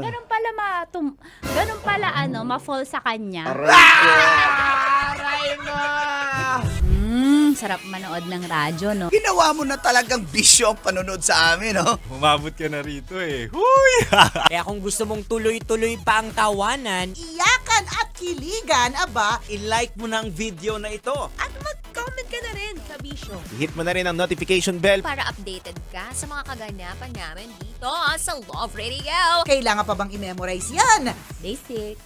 pala ma-fall sa kanya. Aray na! Sarap manood ng radyo, no? Ginawa mo na talagang bisyo ang panonood sa amin, no? Umabot ka na rito eh. Huy! Kaya kung gusto mong tuloy-tuloy pa ang tawanan, Iyakan at kiligan, aba, I-like mo na ang video na ito. At mag-comment ka na rin, Kabisyo. Hit mo na rin ang notification bell. Para updated ka sa mga kaganapan namin dito sa Love Radio. kailangan pa bang i-memorize yan? Basic.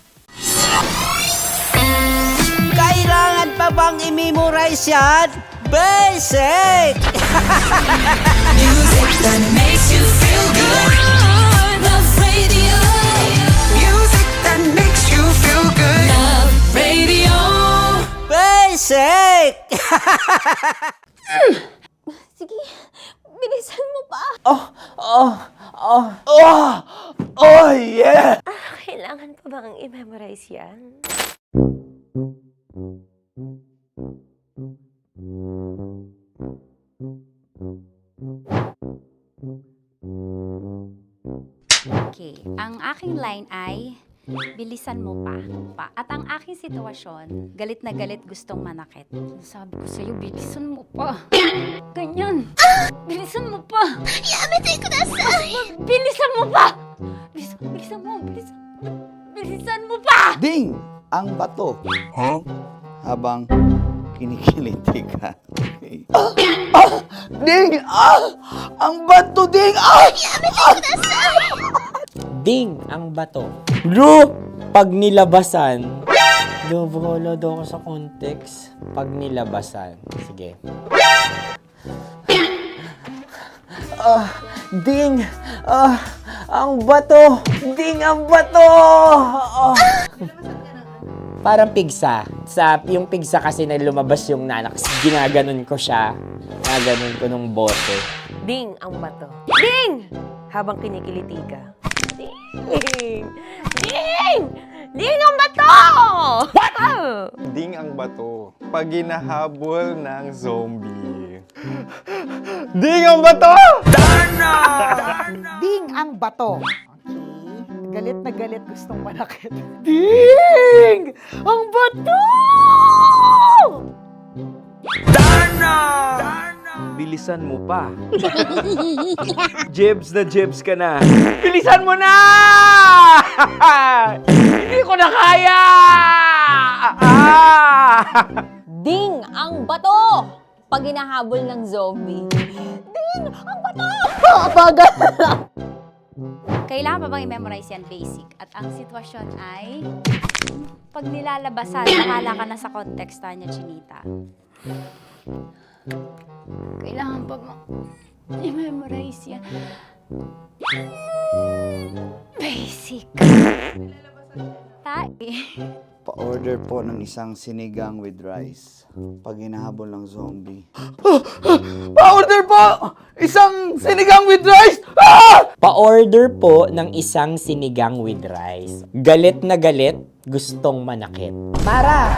kailangan pa bang i-memorize yan? Basic! Music that makes you feel good. Love Radio. Music that makes you feel good. Love Radio. Basic! Sige, bilisan mo pa. Oh, yeah! Kailangan pa bang i-memorize yan? Ang aking line ay, bilisan mo pa. At ang aking sitwasyon, galit na galit gustong manakit. Sabi ko sa'yo, bilisan mo pa. Ganyan. Bilisan mo pa. Yamitay ko na sa... Bilisan mo pa! Bilisan mo pa! Ding! Ang bato. Habang kinikiliti ka. Ding! Ang bato, Ding! Ding ang bato. Bro, pag nilabasan. Wala daw ako sa context. Pag nilabasan. Sige. Ding! Ang bato! Ding ang bato! Parang pigsa. Yung pigsa kasi na lumabas yung nanak. Ginaganon ko siya. Ginaganon ko nung bote. Ding ang bato. Ding! Habang kinikiliti ka. Ding! Ding! Ding ang bato! What? Ding ang bato. Pag hinahabol ng zombie. Ding ang bato! Ding ang bato. Okay. Galit na galit gustong manakit. Ding! Ang bato! Bilisan mo pa. Jebs ka na. Bilisan mo na! Hindi ko na kaya! Ding ang bato! Pag hinahabol ng zombie. Ding ang bato! Bagal! Kailangan pa bang i-memorize yan basic? At ang sitwasyon ay, pag nilalabasan, nakala ka na sa context niya, Chinita. Kailangan pa bang i-memorize yan? Basic. Pa-order po ng isang sinigang with rice. Pag hinahabol ng zombie. Pa-order po! Isang sinigang with rice! Pa-order po ng isang sinigang with rice. Galit na galit, gustong manakit. Mara!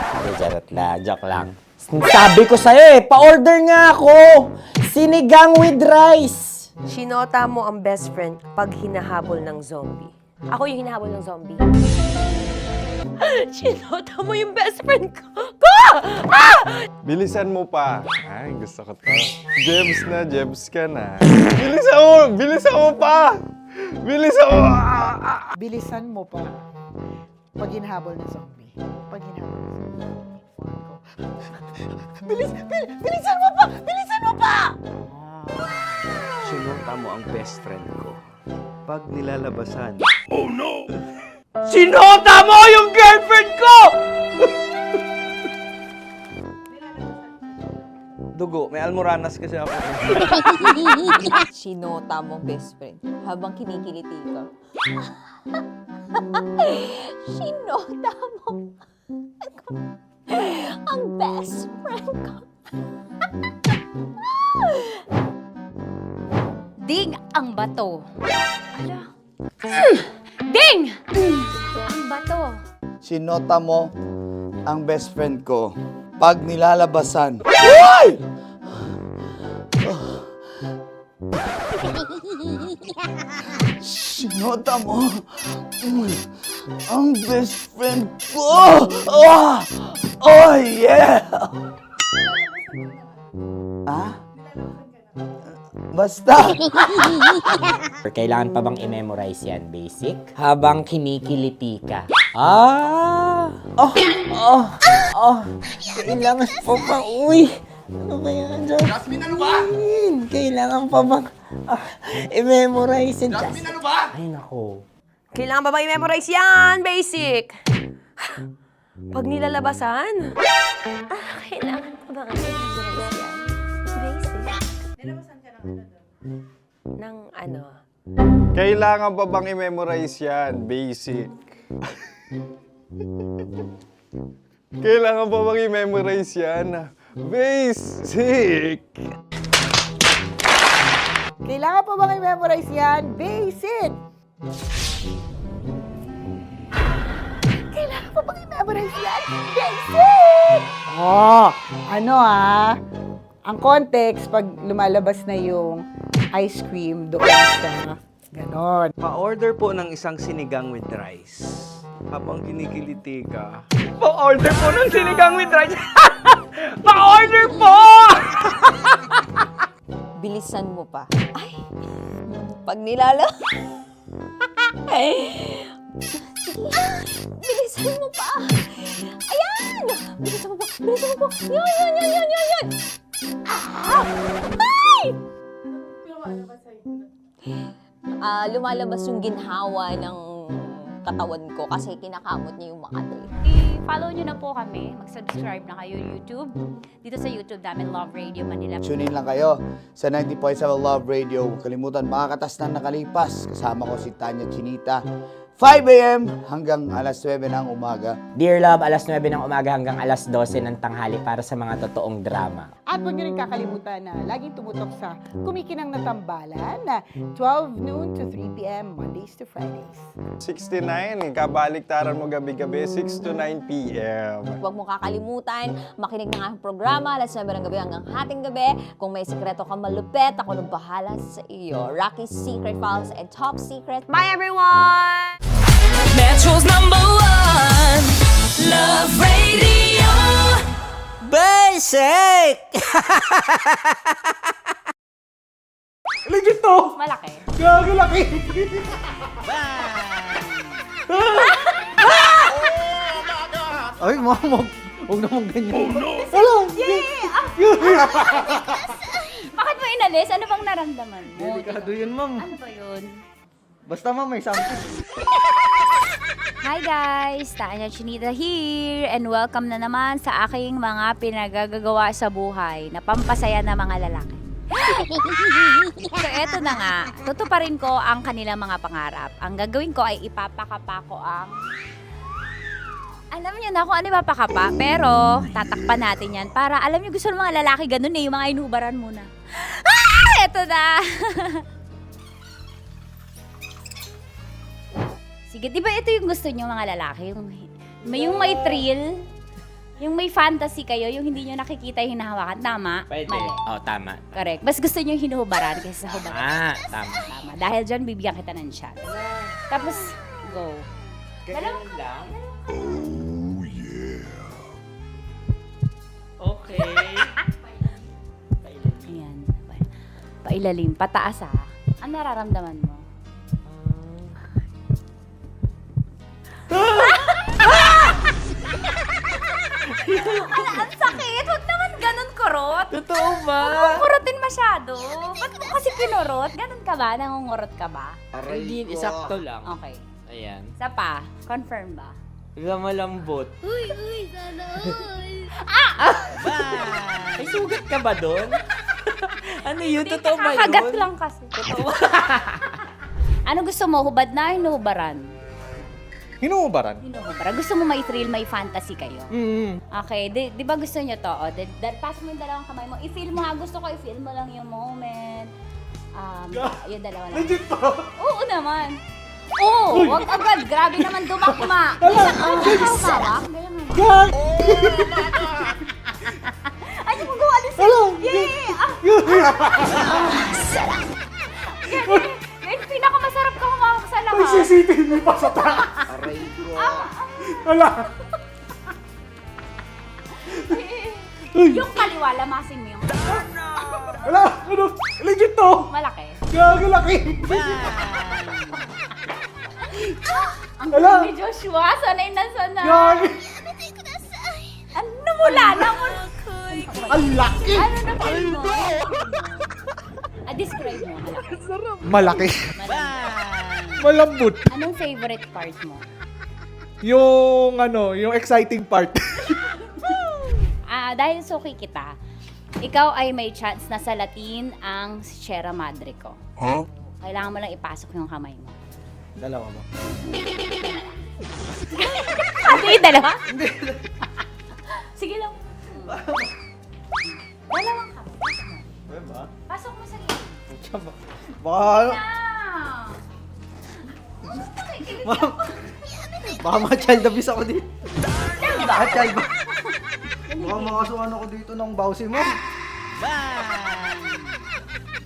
Joke lang. Sabi ko sa'yo pa-order nga ako! Sinigang with rice! Sinota mo ang best friend pag hinahabol ng zombie. Ako yung hinahabol ng zombie. Sinota mo yung best friend ko! Bilisan mo pa. Ay, gusto ko to. Jebs ka na. Bilisan mo pa! Bilisan mo pa. Pag hinahabol ng zombie. Pag hinahabol ng zombie. Bilisan mo pa! Bilisan mo pa! Sinunta mo ang best friend ko. Pag nilalabasan. Oh no! Sinota mo yung girlfriend ko! Dugo, may almoranas kasi ako. Sinota mo best friend habang kinikiliti ka. Sinota mo ang best friend ko. Ding ang bato. Ala. Ding! Ang bato. Sinota mo ang best friend ko. Pag nilalabasan. Uy! Sinota mo ang best friend ko. Oh yeah! Basta! Kailangan pa bang i-memorize yan, basic? Habang kinikiliti ka. Kailangan pa bang, ano ba yan, Jasmine, ano ba? Kailangan pa bang i-memorize yan, Jasmine, ano ba? Ay, nako. Kailangan ba i-memorize yan? Basic! Pag nilalabasan? Kailangan pa ba i-memorize yan? Basic. Nilalabasan ka ng ano? Kailangan pa bang i-memorize yan? Basic. Kailangan pa bang i-memorize yan? Basic. Kailangan pa bang i-memorize yan? Basic! Kailangan pa bang i-memorize yan? Basic! Ang context, pag lumalabas na yung ice cream doon sa Ganon. Pa-order po ng isang sinigang with rice. Habang kinikiliti ka. Pa-order po ng sinigang with rice. Pa-order po! Bilisan mo pa. Ay, pag nilala. Ay, bilisan mo pa. Ayan! Bilisan mo pa. Bilisan mo pa. Yan. Ay! Lumalabas yung ginhawa ng katawan ko kasi kinakamot niya yung Makati. I-follow nyo na po kami. Mag-subscribe na kayo YouTube. Dito sa YouTube namin, Love Radio Manila. Tune in lang kayo sa 90.7 Love Radio. Huwag kalimutan, makakatas na nakalipas. Kasama ko si Tanya Chinita. 5 a.m. hanggang alas 9 ng umaga. Dear Love, alas 9 ng umaga hanggang alas 12 ng tanghali para sa mga totoong drama. At huwag niyo rin kakalimutan na laging tumutok sa Kumikinang na Tambalan na 12 noon to 3 p.m. Mondays to Fridays. 69, kabaliktaran mo gabi-gabi, 6 to 9 p.m. Huwag mo kakalimutan, makinig ng aking programa, alas 9 ng gabi hanggang hating gabi. Kung may sikreto kang malupet, ako nang bahala sa iyo. Rocky's Secret Files and Top Secret. Bye everyone! Metro's #1 Love Radio. Basic! Legit to! Malaki. Gago laki! Ay, mamog. Huwag naman ganyan. Wala! Bakit mo inalis? Ano bang naramdaman mo? Delikado yun, ma'am. Ano ba yun? Basta ma'am, may something. Hi guys! Tanya Chinita here and welcome na naman sa aking mga pinagagagawa sa buhay na pampasaya ng mga lalaki. So eto na nga, tutuparin ko ang kanilang mga pangarap. Ang gagawin ko ay ipapakapa ko ang... Alam niyo na kung ano ipapakapa, pero tatakpan natin yan para alam niyo gusto ng mga lalaki ganun eh, yung mga inubaran muna. Eto na! Sige, di ba ito yung gusto niyo mga lalaki? Yung may thrill, yung may fantasy kayo, yung hindi niyo nakikita yung hinahawakan. Tama? Pwede. Mali. Oh, tama. Correct. Mas gusto niyo yung hinuhubaran kaysa sa hubaran. Tama. Tama. Dahil dyan, bibigyan kita ng chance. Tapos, go. Ganun lang. Oh, yeah. Okay. Ayan. Pailalim. Pataas ah. Ano nararamdaman mo? Wala, ang sakit. Huwag naman ganun kurot. Totoo ba? Huwag mong kurotin masyado. Ba't mo kasi kinurot? Ganun ka ba? Nangungurot ka ba? Hindi, isakto lang. Okay. Ayan. Isa pa. Confirm ba? Malambot. Uy, sana all. May sugat ka ba doon? Ano yun? Hindi, Totoo ba yun? kakagat lang kasi. Totoo. Ano gusto mo? Hubad na? Hinuhubaran? Hinuhubaran? Hinuhubaran. Gusto mo may thrill, may fantasy kayo? Okay. Di ba gusto nyo to? O, pass mo yung dalawang kamay mo. I-feel mo ha. Gusto ko i-feel mo lang yung moment. Yung dalawa lang. Legit to! Oo naman. Oo! Wag agad. Grabe naman dumakma. Hawak. God! Ay, yung magawa din sa'yo. Yay! Ganyan, pinakamasarap ka humawak sa lahat. May CCTV pa sa taas! Aray ko. Wala! Yung kaliwa, lamasin mo yung Wala! Ano? Legit to! malaki. Gago laki! Ang Wala. galing ni Joshua, sanay na sanay. Gago! Ano mula na mo? Ang laki! Ano na feel mo? Describe mo, Malaki. malaki. Malambot. Anong favorite part mo? Yung yung exciting part. Dahil suki kita, ikaw ay may chance na salatin ang Sierra Madre ko. Huh? Kailangan mo lang ipasok yung kamay mo. Dalawa mo. Hindi, dalawa? Sige lang. Dalawang kamay. Pasok mo sa gilid. Baka... Baka ma-child abuse ako dito. Child ba? Baka makasuhan ako dito ng bawsi mo.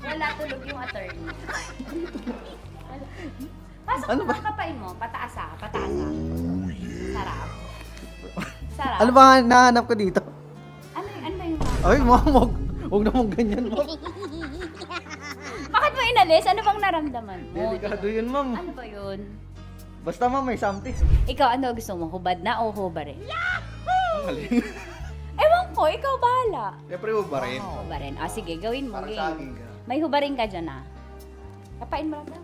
Wala tulog yung attorney. Pasok mo ang kapain mo. Pataas ah. Pataas ah. Sarap. Sarap. Ano ba nahanap ko dito? Ano ba yung... Ay, mamog. Huwag na mong ganyan, ma'am. Bakit mo inalis? Ano bang naramdaman mo? Delikado yun, ma'am. Ano ba yun? Basta, ma'am, may something. Ikaw, ano gusto mo? Hubad na o hubarin? Ang galing. Ewan ko, ikaw bahala. Siyempre, ba rin? Oo, hubarin. O, sige, gawin mo. Para Game. sa akin ka. May hubarin ka dyan ah. Kapain mo lang.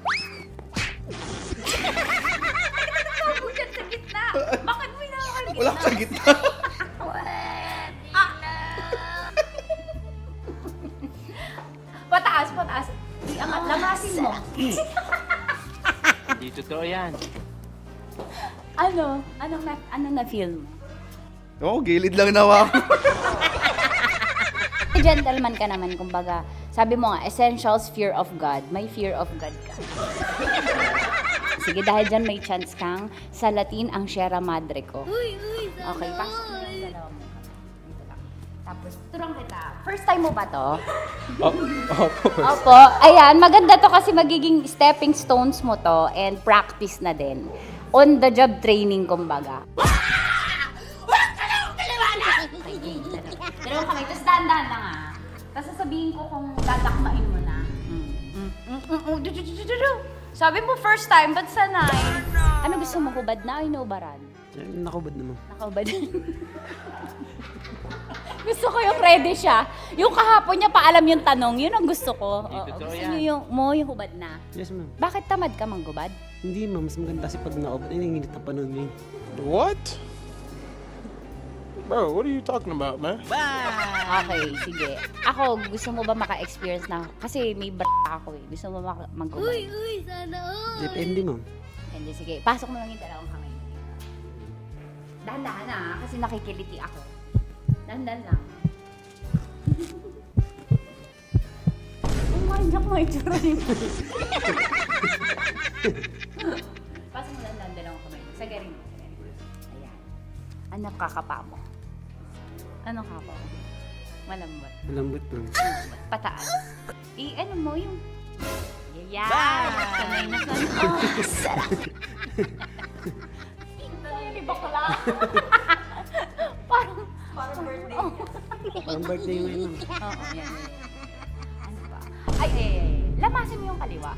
Bakit sa gitna? Bakit mo inakal gitna? Wala ka sa gitna. Pataas, pataas. Iangat, lamasin mo. Hindi totoo yan. Ano? Anong na-feel mo? Oo, gilid lang nawa ko. Gentleman ka naman, kumbaga. Sabi mo nga, essentials, fear of God. May fear of God ka. Sige, dahil dyan may chance kang salatin ang Sierra Madre ko. Okay, pasok mo yung dalawa mo. Dito lang. Tapos, turang kita. First time mo ba to? Opo. Ayan, maganda to kasi magiging stepping stones mo to and practice na din. On the job training, kumbaga. Dalawang kamay, tapos dahan-dahan lang ah. Tapos sasabihin ko kung dadakmain mo na. Sabi mo first time, ba't sanay? Ano gusto mo, hubad na o inubaran? Nakubad naman. Nakahubad. Gusto ko yung ready siya. Yung kahapon niya pa alam yung tanong, yun ang gusto ko. Oo, gusto niyo yung hubad na. Yes, ma'am. Bakit tamad ka manggubad? Hindi, ma'am. Mas maganda kasi pag nakubad. Ay, nanginit ang panahon ngayon. What? Bro, what are you talking about, man? Okay, sige. Ako, gusto mo ba maka-experience na? Kasi may ako eh. Gusto mo manggubad? sana all. Depende, ma'am. Hindi, sige. Pasok mo lang yung dalawang kamay. Dahan-dahan na, kasi nakikiliti ako. Dahan-dahan lang. Oh, manyak mo yung tsura niyo. Pasok mo lang dalawang kamay. Sagarin mo. Ayan. Ano kakapa mo? Ano kapa mo? Malambot. Malambot, ma'am. Pataas. Ano mo yung... Yeah! Sanay na sanay. Oh, sarap! Hindi bakla. Parang birthday. Parang birthday mo yun, ma'am. Oo, yan. Ano ba? Ay, lamasin mo yung kaliwa.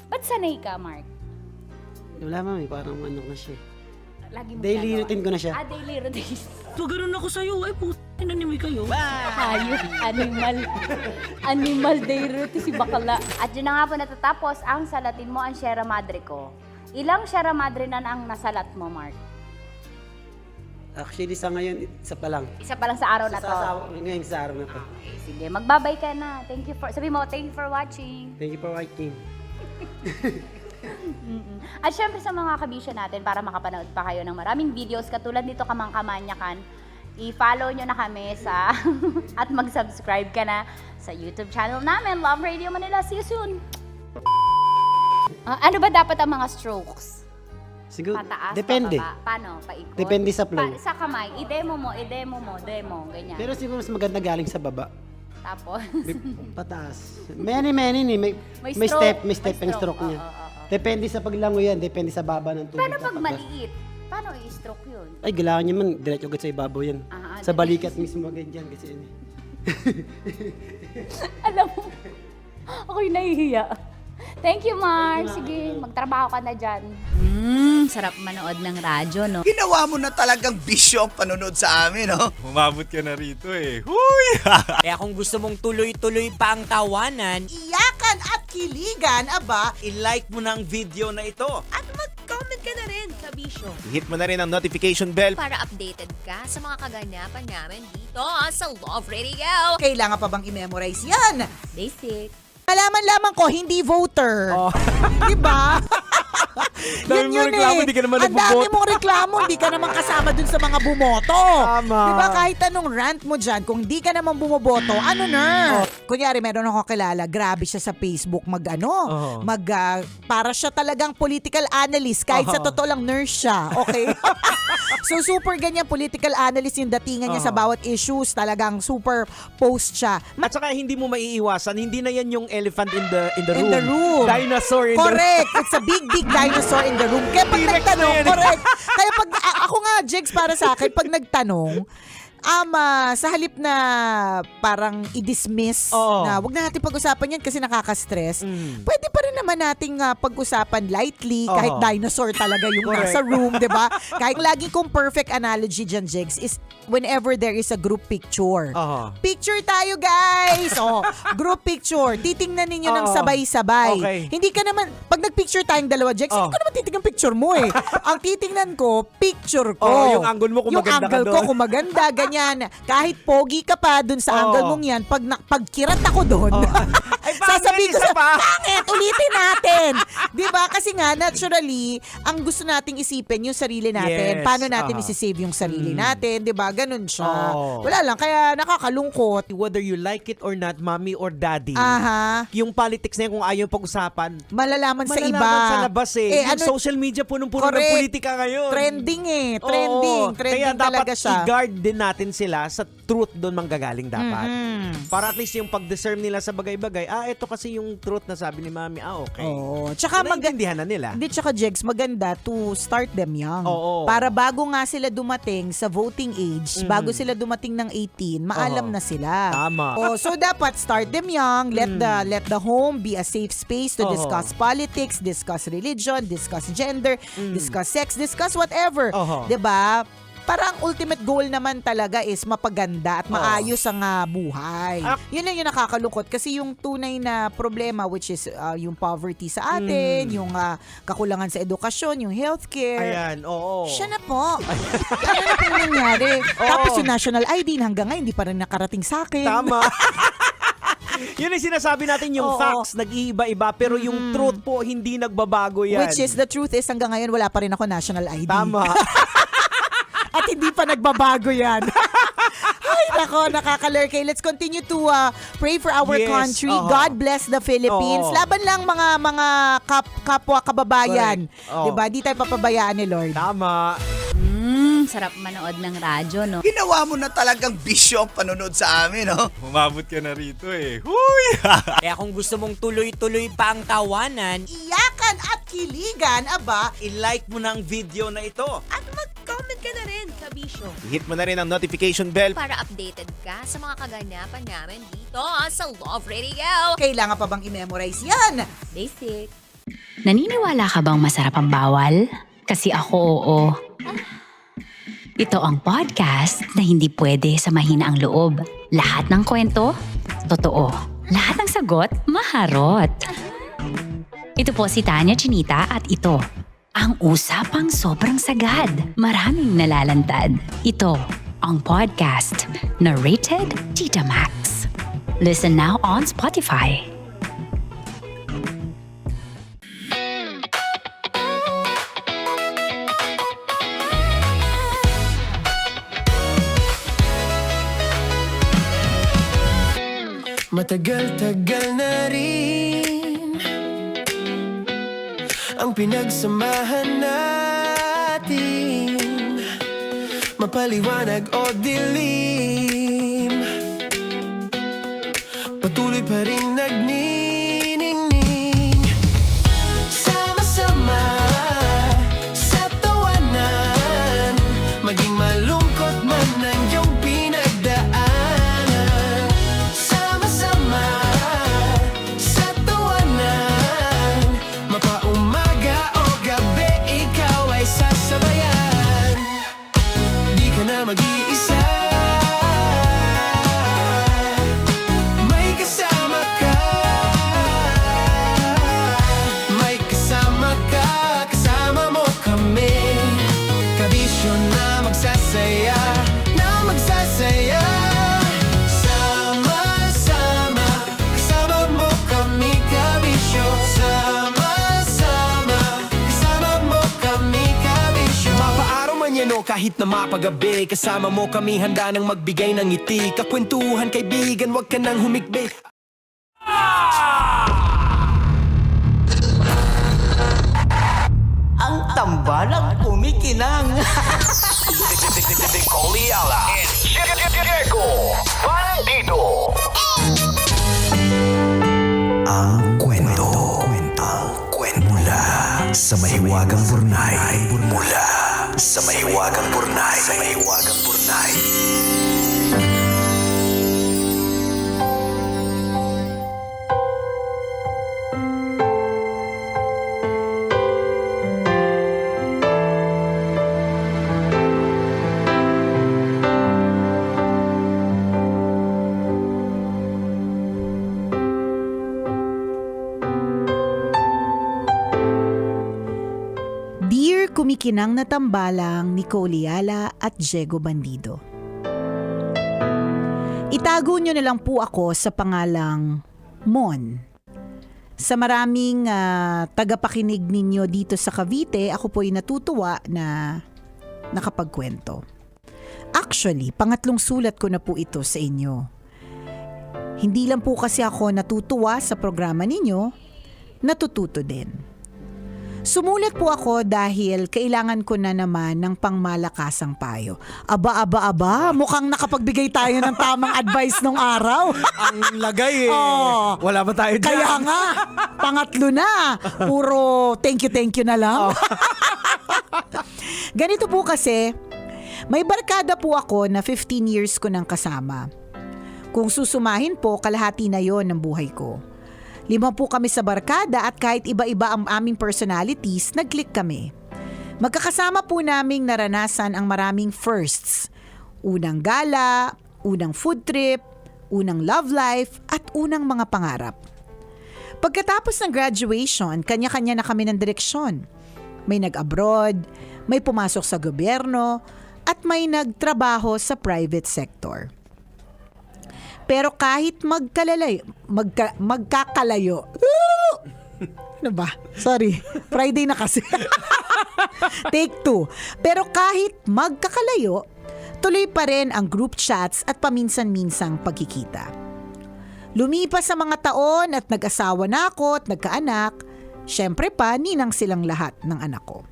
Ba't sanay ka, Mark? Wala, ma'am. Parang ano na siya. Lagi mo Daily ginagawa. routine ko na siya. Daily routine. So, ganun ako sa'yo. Ay, puto. Nanimay kayo. Hayop, animal day routine si bakla. At yun na nga po natatapos ang salatin mo ang Sierra Madre ko. Ilang Sierra Madre na ang nasalat mo, Mark? Actually, sa ngayon, isa pa lang. Isa pa lang sa araw na to. Ngayon sa araw na to. Okay, sige, magbabay ka na. Sabi mo, thank you for watching. Thank you for watching. At syempre sa mga kabisyo natin, para makapanood pa kayo ng maraming videos katulad nito Kamangkamanyakan, i-follow nyo na kami sa at mag-subscribe ka na sa YouTube channel namin, Love Radio Manila. See you soon! Ano ba dapat ang mga strokes? Siguro, Pataas, depende. pababa? Paano? Paikot? Depende sa flow. Sa kamay, i-demo mo, demo, ganyan. Pero siguro mas maganda galing sa baba. Tapos? Pataas. Many ni. May stepping stroke niya. Depende sa paglango yan. Depende sa baba ng tubig. Paano pag maliit? Paano i-stroke yun? Ay, kailangan niya man. Diretso agad sa ibabaw yan. Sa balikat mismo ganyan. Kasi yun. Alam mo, ako'y nahihiya. Thank you, Mar. Sige, magtrabaho ka na dyan. Sarap manood ng radyo, no? Ginawa mo na talagang bisyo ang panonood sa amin, no? Umabot ka na rito eh. Huy! Kaya kung gusto mong tuloy-tuloy pa ang tawanan, Iyakan at kiligan, aba, i-like mo na ang video na ito. At mag-comment ka na rin, Kabisyo. Hit mo na rin ang notification bell. Para updated ka sa mga kaganapan namin dito sa Love Radio. kailangan pa bang i-memorize yan? Basic. Malaman lamang ko, hindi voter. Diba? Dami mo reklamo, hindi ka naman Ang dami nagboboto. mong reklamo, hindi ka naman kasama dun sa mga bumoto. Tama. Diba kahit anong rant mo dyan, kung hindi ka naman bumoboto, ano na? Kunyari, meron ako kilala, grabe siya sa Facebook para siya talagang political analyst, kahit sa totoo lang nurse siya, okay? So super ganyan political analyst yung datingan niya sa bawat issues, talagang super post siya. At saka hindi mo maiiwasan, hindi na yan yung elephant in the In the room. Dinosaur in Correct. It's a big dinosaur in the room. Kaya pag T-Rex nagtanong, na yan. correct. Kaya pag, ako nga, Jigs, para sa akin, pag nagtanong, sa halip na parang i-dismiss na wag na natin pag-usapan yan kasi nakaka-stress, pwede pa rin naman nating pag-usapan lightly kahit dinosaur talaga yung nasa room, di ba? Kahit lagi kong perfect analogy dyan, Jigs, is whenever there is a group picture. Picture tayo, guys! Group picture. Titingnan ninyo ng sabay-sabay. Okay. Hindi ka naman, pag nag-picture tayong dalawa, Jigs, hindi ko naman titingnan picture mo eh. Ang titingnan ko, picture ko. Yung angle mo kung maganda ka Yung angle ko doon. kung maganda, ganyan. Kahit pogi ka pa dun sa angle mong yan, pag kirat ako doon, sasabihin ko sa pangit, ulitin natin. Diba? Kasi nga, naturally, ang gusto nating isipin yung sarili natin. Yes. Paano natin isi-save yung sarili natin. Diba? Ganun siya. Wala lang. Kaya nakakalungkot. Whether you like it or not, mommy or daddy, Yung politics na yan, kung ayaw pag-usapan, malalaman sa iba. sa labas eh. Yung ano, social media punong-puno ng correct. politika ngayon. Trending eh. Trending. Oo. Trending Kaya talaga dapat siya. i-guard din natin sila sa truth doon manggagaling dapat. Para at least yung pag-discern nila sa bagay-bagay, ito kasi yung truth na sabi ni mami, okay. Tsaka maintindihan na nila. Hindi, tsaka Jegs, maganda to start them young. Oo. Para bago nga sila dumating sa voting age, bago sila dumating ng 18, maalam na sila. Tama. So dapat start them young, let the home be a safe space to discuss politics, discuss religion, discuss gender, discuss sex, discuss whatever. 'Di ba? Parang ultimate goal naman talaga is mapaganda at maayos ang buhay. Yun lang yung nakakalungkot kasi yung tunay na problema, which is yung poverty sa atin, yung kakulangan sa edukasyon, yung healthcare. Ayan, oo. Siya na po. Ano na po nangyari? Tapos yung national ID hanggang ngayon hindi pa rin nakarating sa akin. Tama. Yun yung sinasabi natin, yung facts nag-iiba-iba, pero yung truth po hindi nagbabago yan. Which is, the truth is hanggang ngayon wala pa rin ako national ID. Tama. At hindi pa nagbabago yan. Ay, nako, nakakalurkay. Let's continue to pray for our country. God bless the Philippines. Laban lang mga kapwa kababayan. 'Di ba? Di tayo papabayaan ni Lord. Tama. Sarap manood ng radyo, no? Ginawa mo na talagang bisyo ang panonood sa amin, no? Umabot ka na rito eh. Huy! Kaya kung gusto mong tuloy-tuloy pa ang tawanan, Iyakan at kiligan, aba, I-like mo na ang video na ito. At mag-comment ka na rin, Kabisyo. Hit mo na rin ang notification bell. Para updated ka sa mga kaganapan namin dito sa Love Radio. kailangan pa bang i-memorize yan? Basic. Naniniwala ka bang masarap ang bawal? Kasi ako, oo. Ito ang podcast na hindi pwede sa mahina ang loob. Lahat ng kwento, totoo. Lahat ng sagot, maharot. Ito po si Tanya Chinita at ito, ang usapang sobrang sagad. Maraming nalalantad. Ito, ang podcast na Rated Tita Max. Listen now on Spotify. Matagal-tagal na rin ang pinagsamahan natin, mapaliwanag o dilim, patuloy pa rin nagniningning. Sama-sama sa tawanan, maging malungkot man ang iyong pinagdaanan. Sama-sama sa tawanan, mapaumaga o gabi, ikaw ay sasabayan. Di ka na mag-iisa, may kasama ka. May kasama ka, kasama mo kami. Kabisyo na magsasaya, na magsasaya. Sama-sama, kasama mo kami, kabisyo. Sama-sama, kahit na mapagabi. Kasama mo kami handa nang magbigay ng ngiti. Kakwentuhan kaibigan, wag ka nang humikbi. Ang tambalang kumikinang. Coliala and Diego Bandido. Ang kwento. Mula sa mahiwagang burnay. Mula sa mahiwagang burnay. Kumikinang na tambalang ni Coliala at Diego Bandido. Itago nyo na lang po ako sa pangalang Mon. Sa maraming tagapakinig ninyo dito sa Cavite, ako po'y natutuwa na nakapagkwento. Actually, pangatlong sulat ko na po ito sa inyo. Hindi lang po kasi ako natutuwa sa programa ninyo, natututo din. Sumulat po ako dahil kailangan ko na naman ng pangmalakasang payo. Aba, mukhang nakapagbigay tayo ng tamang advice nung araw. Ang lagay Wala ba tayo dyan? Kaya nga, pangatlo na. Puro thank you na lang. Ganito po kasi, may barkada po ako na 15 years ko nang kasama. Kung susumahin po, kalahati na yon ng buhay ko. 5 po kami sa barkada at kahit iba-iba ang aming personalities, nag-click kami. Magkakasama po naming naranasan ang maraming firsts. Unang gala, unang food trip, unang love life, at unang mga pangarap. Pagkatapos ng graduation, kanya-kanya na kami ng direksyon. May nag-abroad, may pumasok sa gobyerno, at may nagtrabaho sa private sector. Pero kahit magkakalayo. Ano ba? Sorry. Friday na kasi. Take 2. Pero kahit magkakalayo, tuloy pa rin ang group chats at paminsan-minsang pagkikita. Lumipas sa mga taon at nag-asawa na ako at nagkaanak, syempre pa, ninang silang lahat ng anak ko.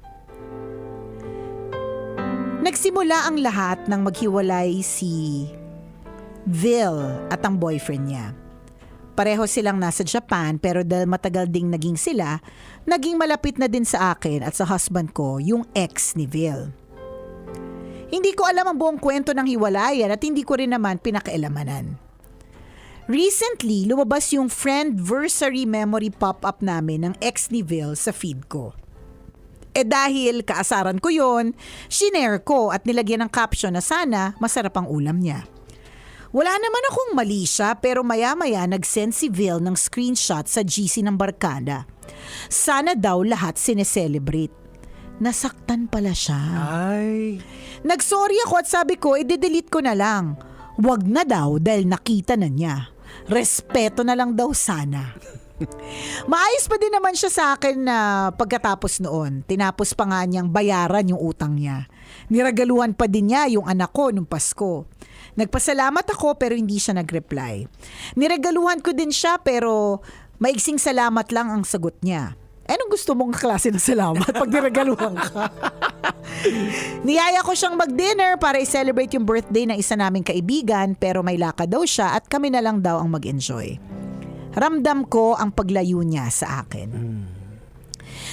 Nagsimula ang lahat nang maghiwalay si Vil at ang boyfriend niya. Pareho silang nasa Japan pero dahil matagal ding naging sila, naging malapit na din sa akin at sa husband ko yung ex ni Vil. Hindi ko alam ang buong kwento ng hiwalayan at hindi ko rin naman pinakailamanan. Recently, lumabas yung friendversary memory pop-up namin ng ex ni Vil sa feed ko. Dahil kaasaran ko yon, shinare ko at nilagyan ng caption na sana masarap ang ulam niya. Wala naman akong mali siya pero maya-maya nag-send si Vil ng screenshot sa GC ng barkada. Sana daw lahat sineselebrate. Nasaktan pala siya. Ay. Nagsorry ako at sabi ko, i-delete ko na lang. Wag na daw dahil nakita na niya. Respeto na lang daw sana. Maayos pa din naman siya sa akin na pagkatapos noon. Tinapos pa nga niyang bayaran yung utang niya. Niragaluhan pa din niya yung anak ko nung Pasko. Nagpasalamat ako pero hindi siya nag-reply. Niregaluhan ko din siya pero maiksing salamat lang ang sagot niya. Anong gusto mong klase ng salamat pag niregaluhan ka? Niyaya ko siyang mag-dinner para i-celebrate yung birthday ng isa naming kaibigan pero may lakad daw siya at kami na lang daw ang mag-enjoy. Ramdam ko ang paglayo niya sa akin.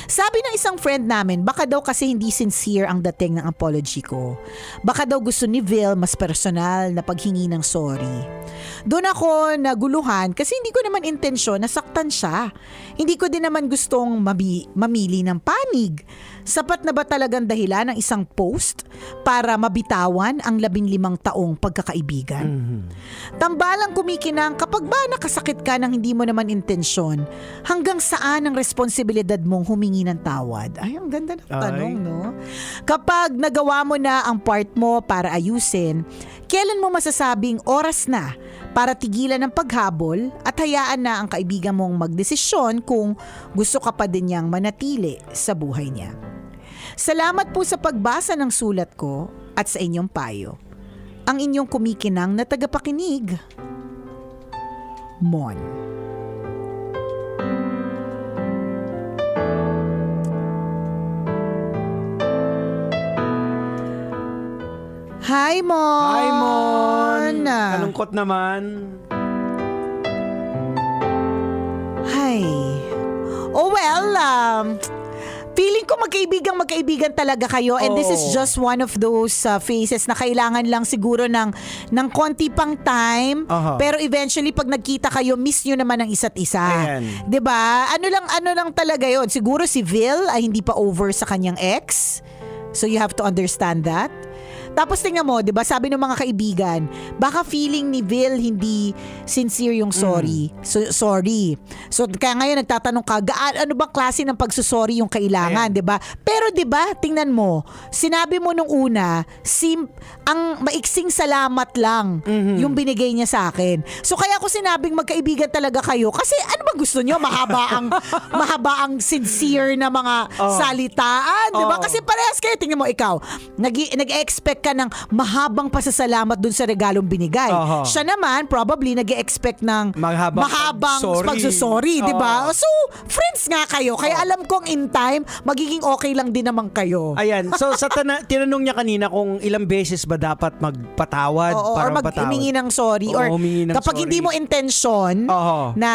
Sabi ng isang friend namin, baka daw kasi hindi sincere ang dating ng apology ko. Baka daw gusto ni Vil mas personal na paghingi ng sorry. Doon ako naguluhan kasi hindi ko naman intensyon na saktan siya. Hindi ko din naman gustong mamili ng panig. Sapat na ba talagang dahilan ng isang post para mabitawan ang 15 taong pagkakaibigan? Tambalang kumikinang kapag ba nakasakit ka ng hindi mo naman intensyon, hanggang saan ang responsibilidad mong humingi ng tawad? Ay, ang ganda ng tanong, no? Kapag nagawa mo na ang part mo para ayusin, kailan mo masasabing oras na para tigilan ang paghabol at hayaan na ang kaibigan mong magdesisyon kung gusto ka pa din niyang manatili sa buhay niya? Salamat po sa pagbasa ng sulat ko. at sa inyong payo. Ang inyong kumikinang na tagapakinig, Mon. Hi, Mon! Hi, Mon! Kalungkot naman. Hi. Oh, well, feeling ko magkaibigan talaga kayo, and this is just one of those phases na kailangan lang siguro ng konti pang time, pero eventually pag nagkita kayo, miss nyo naman ang isa't isa. Ayan. 'Di ba? Ano lang talaga 'yon. Siguro si Vil ay hindi pa over sa kanyang ex. So you have to understand that. Tapos tingnan mo, 'di ba? Sabi ng mga kaibigan, baka feeling ni Vil hindi sincere yung sorry. So sorry. So kaya ngayon nagtatanong ka, ano ba klase ng pagsusorry yung kailangan, 'di ba? Pero 'di ba, tingnan mo, sinabi mo nung una, ang maiksing salamat lang yung binigay niya sa akin. So kaya ko sinabing magkaibigan talaga kayo kasi ano ba gusto niyo? Mahaba ang sincere na mga salitaan, 'di ba? Kasi parehas kayo, tingnan mo ikaw. Nag-expect ka ng mahabang pasasalamat dun sa regalong binigay. Siya naman probably nag-expect ng mahabang pagsusorry, di ba? So, friends nga kayo. Kaya alam kong in time, magiging okay lang din naman kayo. Ayan. So, sa tinanong niya kanina kung ilang beses ba dapat magpatawad para humingi ng sorry. Or kapag hindi mo intensyon na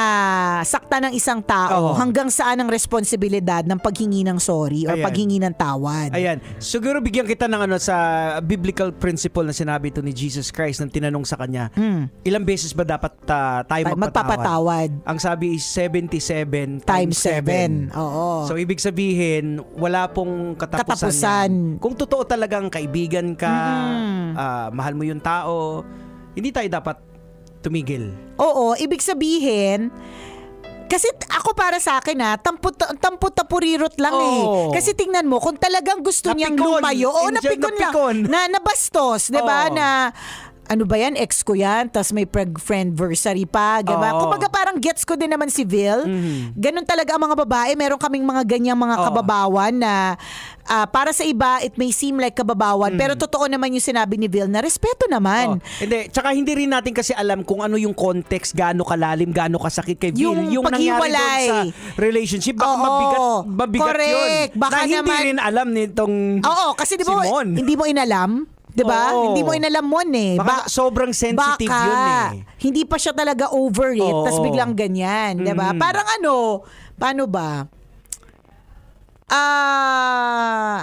sakta ng isang tao, hanggang saan ang responsibilidad ng paghingi ng sorry or paghingi ng tawad. Ayan. Siguro bigyan kita ng sa biblical principle na sinabi ito ni Jesus Christ nang tinanong sa kanya, ilang beses ba dapat tayo magpapatawad? Ang sabi is 77 times 7. Oo. So ibig sabihin, wala pong katapusan. Kung totoo talagang kaibigan ka, mahal mo yung tao, hindi tayo dapat tumigil. Oo, ibig sabihin, kasi ako para sa akin tampot-tapurirot lang Kasi tingnan mo, kung talagang gusto niyang lumayo, napikon lang, nabastos, 'di ba? Na ano ba yan, ex ko yan, tas may friendversary pa, diba? Kumbaga parang gets ko din naman si Vil. Ganun talaga ang mga babae, meron kaming mga ganyang mga kababawan na para sa iba, it may seem like kababawan, pero totoo naman yung sinabi ni Vil na respeto naman. Hindi, tsaka hindi rin natin kasi alam kung ano yung context, gaano kalalim, gaano kasakit kay Vil. Yung nangyari doon sa relationship, baka mabigat correct. Yun. Baka na hindi rin alam nitong kasi di ba, hindi mo inalam? 'Di ba? Hindi mo inalam mo Baka sobrang sensitive yun Hindi pa siya talaga over it, tas biglang ganyan, 'di ba? Parang paano ba?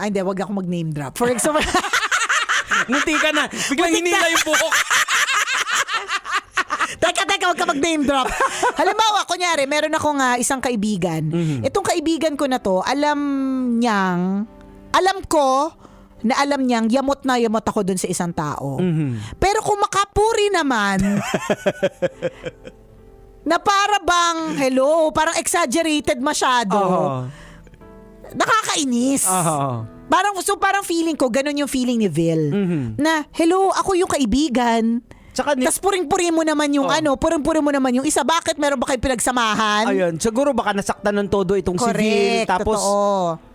Hindi, wag ako mag-name drop. For example, Munti ka na. Biglang hinila yung buhok. Teka, wag ka mag-name drop. Halimbawa, kunyari, meron akong isang kaibigan. Itong kaibigan ko na to, alam ko na alam niyang yamot ako dun sa isang tao. Pero kung makapuri naman, na para bang, parang exaggerated masyado, nakakainis. Parang feeling ko, ganun yung feeling ni Vil. Na, ako yung kaibigan. Tapos puring-puri mo naman yung puring-puri mo naman yung isa. Bakit? Meron ba kayo pinagsamahan? Ayun, siguro baka nasaktan ng todo itong si Vil. Tapos,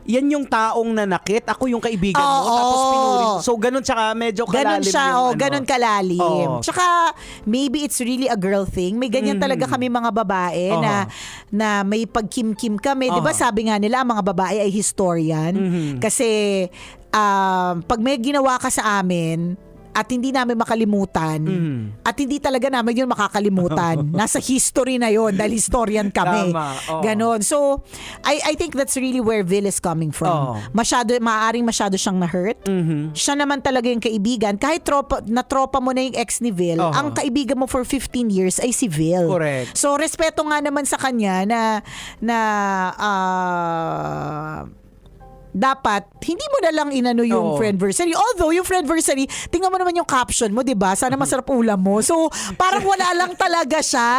yan yung taong nanakit, ako yung kaibigan mo, tapos pinuri. So, ganun, tsaka medyo kalalim. Ganun siya, ganun kalalim. Tsaka, maybe it's really a girl thing. May ganyan talaga kami mga babae na may pagkim-kim kami. Di ba sabi nga nila, ang mga babae ay historian. Kasi, pag may ginawa ka sa amin, at hindi namin makalimutan, at hindi talaga namin yun makakalimutan. Nasa history na yun, dahil historian kami. Ganon. So, I think that's really where Vil is coming from. Maaaring masyado siyang na-hurt. Siya naman talaga yung kaibigan. Kahit tropa mo na yung ex ni Vil, ang kaibigan mo for 15 years ay si Vil. Correct. So, respeto nga naman sa kanya na dapat, hindi mo na lang inano yung friendversary. Although, yung friendversary, tingnan mo naman yung caption mo, diba? Sana masarap ulam mo. So, parang wala lang talaga siya.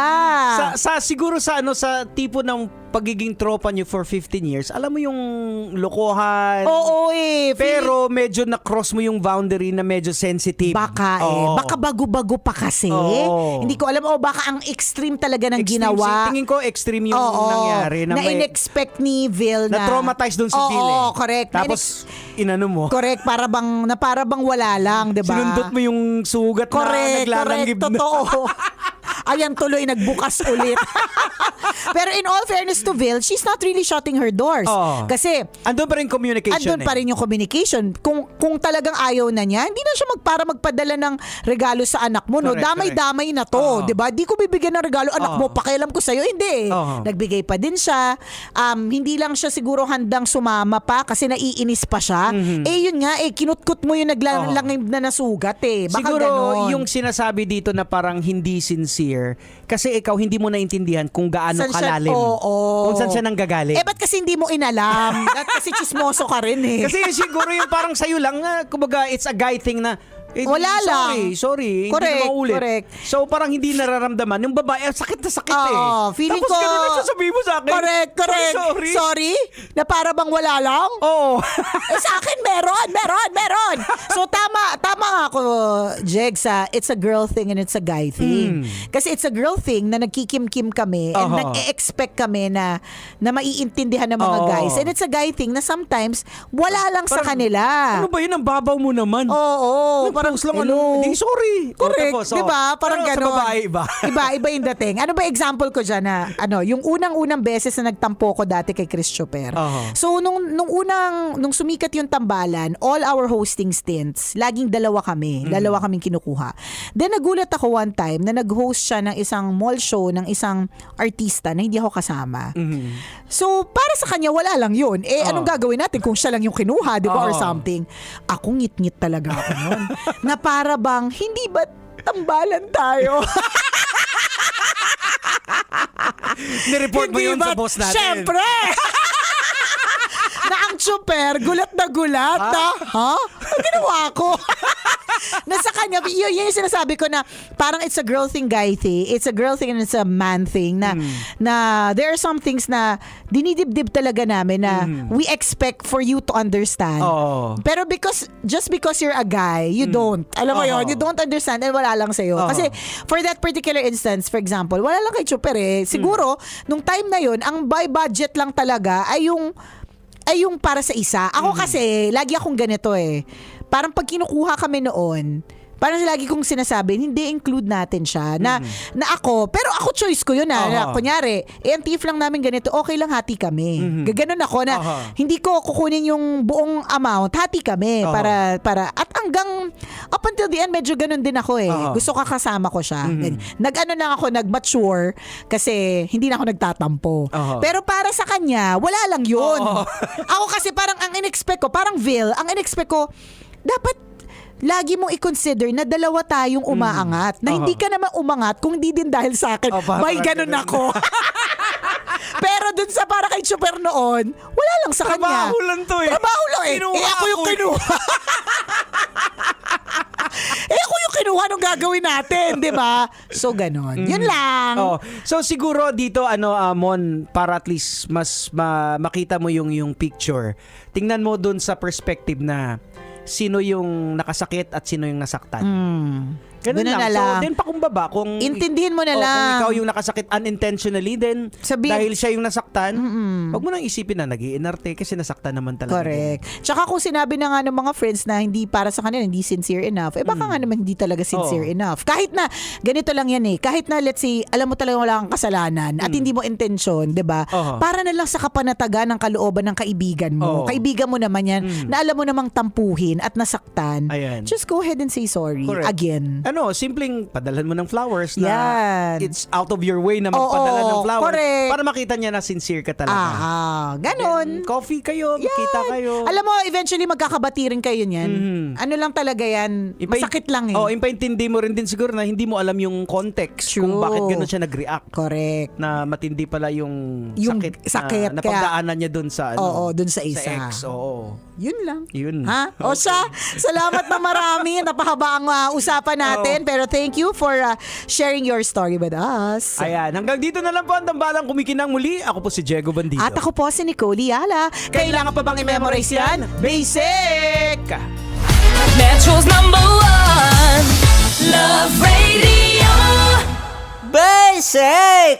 Siguro sa tipo ng pagiging tropa nyo for 15 years, alam mo yung lokohan. Oo Pero medyo na-cross mo yung boundary na medyo sensitive. Baka baka bago-bago pa kasi. Hindi ko alam. O baka ang extreme talaga ng ginawa. Tingin ko extreme yung nangyari. Na in-expect ni Vil na na-traumatize doon si Vil eh. Oo, correct. Tapos, inano mo. Correct, para bang wala lang, di ba? Sinundot mo yung sugat na naglalanggib na. Totoo. Ayan tuloy, nagbukas ulit. Pero in all fairness to Vil, she's not really shutting her doors. Kasi, andun pa rin communication. Andun pa rin yung communication. Kung talagang ayaw na niya, hindi na siya magpadala ng regalo sa anak mo. No? Damay-damay na to. Diba? Di ko bibigyan ng regalo anak mo, pakialam ko sa'yo. Hindi. Nagbigay pa din siya. Hindi lang siya siguro handang sumama pa kasi naiinis pa siya. Yun nga, kinutkot mo yung naglalangib na nasugat Baka siguro ganon. yung sinasabi dito na parang hindi sincere kasi ikaw hindi mo naintindihan kung gaano kalalim. Kung saan siya nanggagaling. Ba't kasi hindi mo inalam? Kasi chismoso ka rin Kasi siguro yung parang sa'yo lang, kumbaga it's a guy thing na wala lang. Sorry. Correct, hindi na maulit. correct. So parang hindi nararamdaman. Yung babae, sakit na sakit feeling Tapos ko, ganun ang sasabihin mo sa akin. Correct. Sorry? Na para bang wala lang? Oo. Sa akin meron. So tama nga ako, Jeg, sa it's a girl thing and it's a guy thing. Kasi it's a girl thing na nagkikim-kim kami and nag-expect kami na maiintindihan ng mga guys. And it's a guy thing na sometimes wala lang sa kanila. Ano ba yun? Ang babaw mo naman. Oo. Parang lang hindi, sorry. Correct, Tapos, diba? Parang pero gano'n. sa babae, iba. iba yung dating. Ano ba example ko dyan na, yung unang beses na nagtampo ko dati kay Chris Choper. So, nung sumikat yung tambalan, all our hosting stints, laging dalawa kaming kinukuha. Then, nagulat ako one time na nag-host siya ng isang mall show ng isang artista na hindi ako kasama. So, para sa kanya, wala lang yun. Anong gagawin natin kung siya lang yung kinuha, di ba, or something? Ako ngit-ngit talaga ako nun. Na para bang, hindi ba tambalan tayo? Nireport mo yun sa boss natin. Siyempre! Na ang Choper, gulat na gulat. Ang ginawa ko? Nasa kanya, yun yung sinasabi ko na parang it's a girl thing, guy thing. It's a girl thing and it's a man thing na there are some things na dinidibdib talaga namin na we expect for you to understand. Pero just because you're a guy, you don't. Alam mo yun, you don't understand and wala lang sa'yo. Kasi for that particular instance, for example, wala lang kay Choper Siguro, nung time na yun, ang by budget lang talaga ay yung para sa isa. Ako kasi, lagi akong ganito Parang pag kinukuha kami noon, parang lagi kong sinasabi, hindi include natin siya. Na ako, pero ako choice ko yun na kunyari, ang TIF lang namin ganito, okay lang hati kami. Gaganon ako na hindi ko kukunin yung buong amount, hati kami. Para at hanggang up until the end, medyo ganon din ako Gusto ko kasama ko siya. Nag-mature kasi hindi na ako nagtatampo. Pero para sa kanya, wala lang yun. Ako kasi parang ang in-expect ko, parang Vil, ang in-expect ko, dapat lagi mong i-consider na dalawa tayong umaangat. Na hindi ka naman umangat kung hindi din dahil sa akin. May ganun ako. Pero dun sa para kay Choper noon, wala lang sa kanya. Trabaho lang to Trabaho lang ako yung kinuha. Ako yung kinuha nung gagawin natin, di ba? So, ganon. Yun lang. So, siguro dito, Mon, para at least mas makita mo yung picture, tingnan mo dun sa perspective na sino yung nakasakit at sino yung nasaktan. Ganun lang. Na lang. So, then pakumbaba, kung intindihin mo na lang. Kung ikaw yung nakasakit unintentionally, then dahil siya yung nasaktan, wag mo nang isipin na nag-iinarte kasi nasaktan naman talaga. Correct. Tsaka kung sinabi na nga ng mga friends na hindi para sa kanila, hindi sincere enough, baka nga naman hindi talaga sincere enough. Kahit na, ganito lang yan kahit na let's say, alam mo talaga wala kang kasalanan at hindi mo intention, di ba? Para na lang sa kapanatagan ng kalooban ng kaibigan mo. Kaibigan mo naman yan, na alam mo namang tampuhin at nasaktan. Just go ahead and say sorry. Correct. Again. Simpleng padalhan mo ng flowers na it's out of your way na magpadala ng flowers. Correct. Para makita niya na sincere ka talaga. Ganon. Coffee kayo, makita kayo. Alam mo, eventually magkakabati rin kayo niyan. Ano lang talaga yan, masakit lang impaintindi mo rin din siguro na hindi mo alam yung context kung bakit gano'n siya nag-react. Correct. Na matindi pala yung sakit na pagdaanan niya dun sa dun sa isa. Sa ex. Yun lang. Yun. Ha? O siya, salamat na marami. Napahaba ang usapan natin. natin. Pero thank you for sharing your story with us. Ayan, hanggang dito na lang po ang tambalang kumikinang muli. Ako po si Diego Bandido. At ako po si Nicole Yala. Kailangan pa bang i-memorize yan? Basic! Metro's #1 Love Radio. Basic!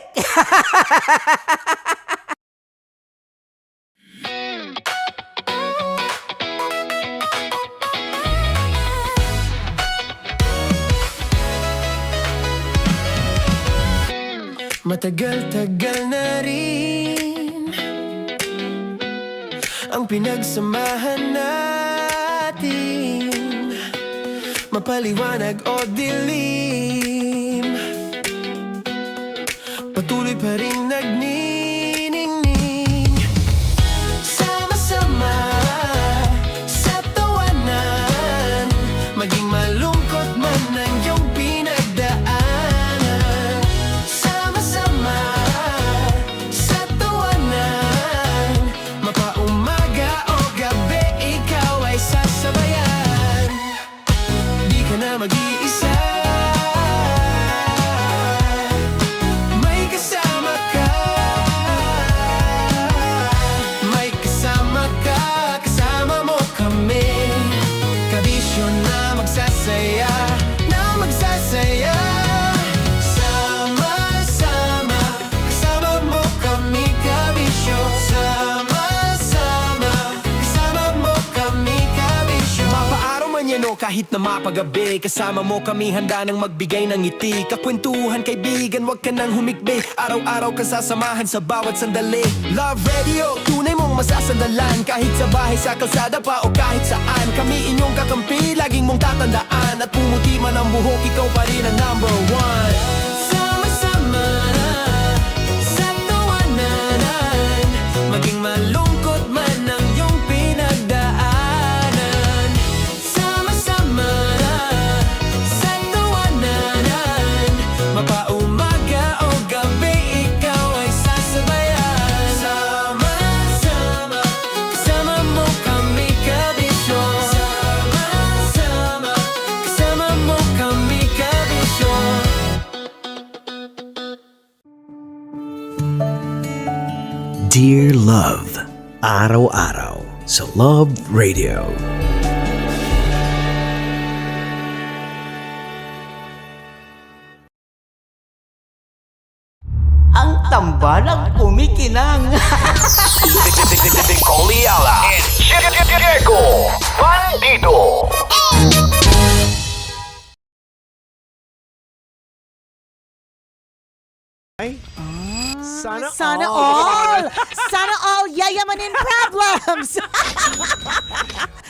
Matagal-tagal na rin ang pinagsamahan natin, mapaliwanag o dilim, patuloy pa rin nagniningning. Sama-sama sa tawanan, maging malungkot man ang iyong pinagdaanan. Sama-sama sa tawanan, mapaumaga o gabi, ikaw ay sasabayan. Di ka na mag-iisa, may kasama ka. May kasama ka, kasama mo kami. Kabisyo na magsasaya, na magsasaya. Sama-sama, kasama mo kami, kabisyo. Sama-sama, kasama mo kami, kabisyo. Mapaaraw man yan o kahit na mapagabi, kasama mo kami, handa nang magbigay ng ngiti. Kakwentuhan, kaibigan, wag ka nang humikbi. Araw-araw ka sasamahan sa bawat sandali. Love Radio, tunay mong masasandalan. Kahit sa bahay, sa kalsada pa o kahit saan, kami inyong kakampi, laging mong tatandaan. At pumuti man ang buhok, ikaw pa rin ang #1. Sama-sama sa tawanan, maging malungkot man ang iyong pinagdaanan. Sama-sama sa tawanan, mapaumaga o gabi, ikaw ay sasabayan. Sama-sama, kasama mo kami, kabisyo. Sama-sama, kasama mo kami, kabisyo. Dear Love, araw-araw sa Love Radio. Ang tambalang kumikinang. Nicole Yala and Diego Bandido. Sana all! Sana all yayamanin problems!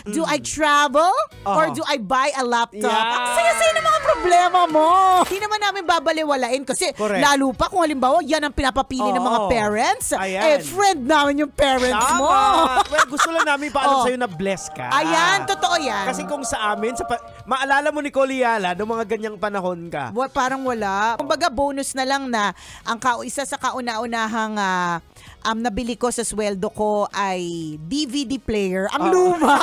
Do I travel? Or do I buy a laptop? Yeah. Ang saya-saya ng mga problema mo! Hindi naman namin babaliwalain kasi Correct. lalo pa kung halimbawa yan ang pinapapili ng mga Oo. parents. Ayan. Friend namin yung parents mo. Well, gusto lang namin paalam Oh. sa'yo na bless ka. Ayan, totoo yan. Kasi kung sa amin, maalala mo Nicole Yala, noong mga ganyang panahon ka. Parang wala. Kumbaga bonus na lang na ang isa sa kauna-unahang nabili ko sa sweldo ko ay DVD player. Ang luma.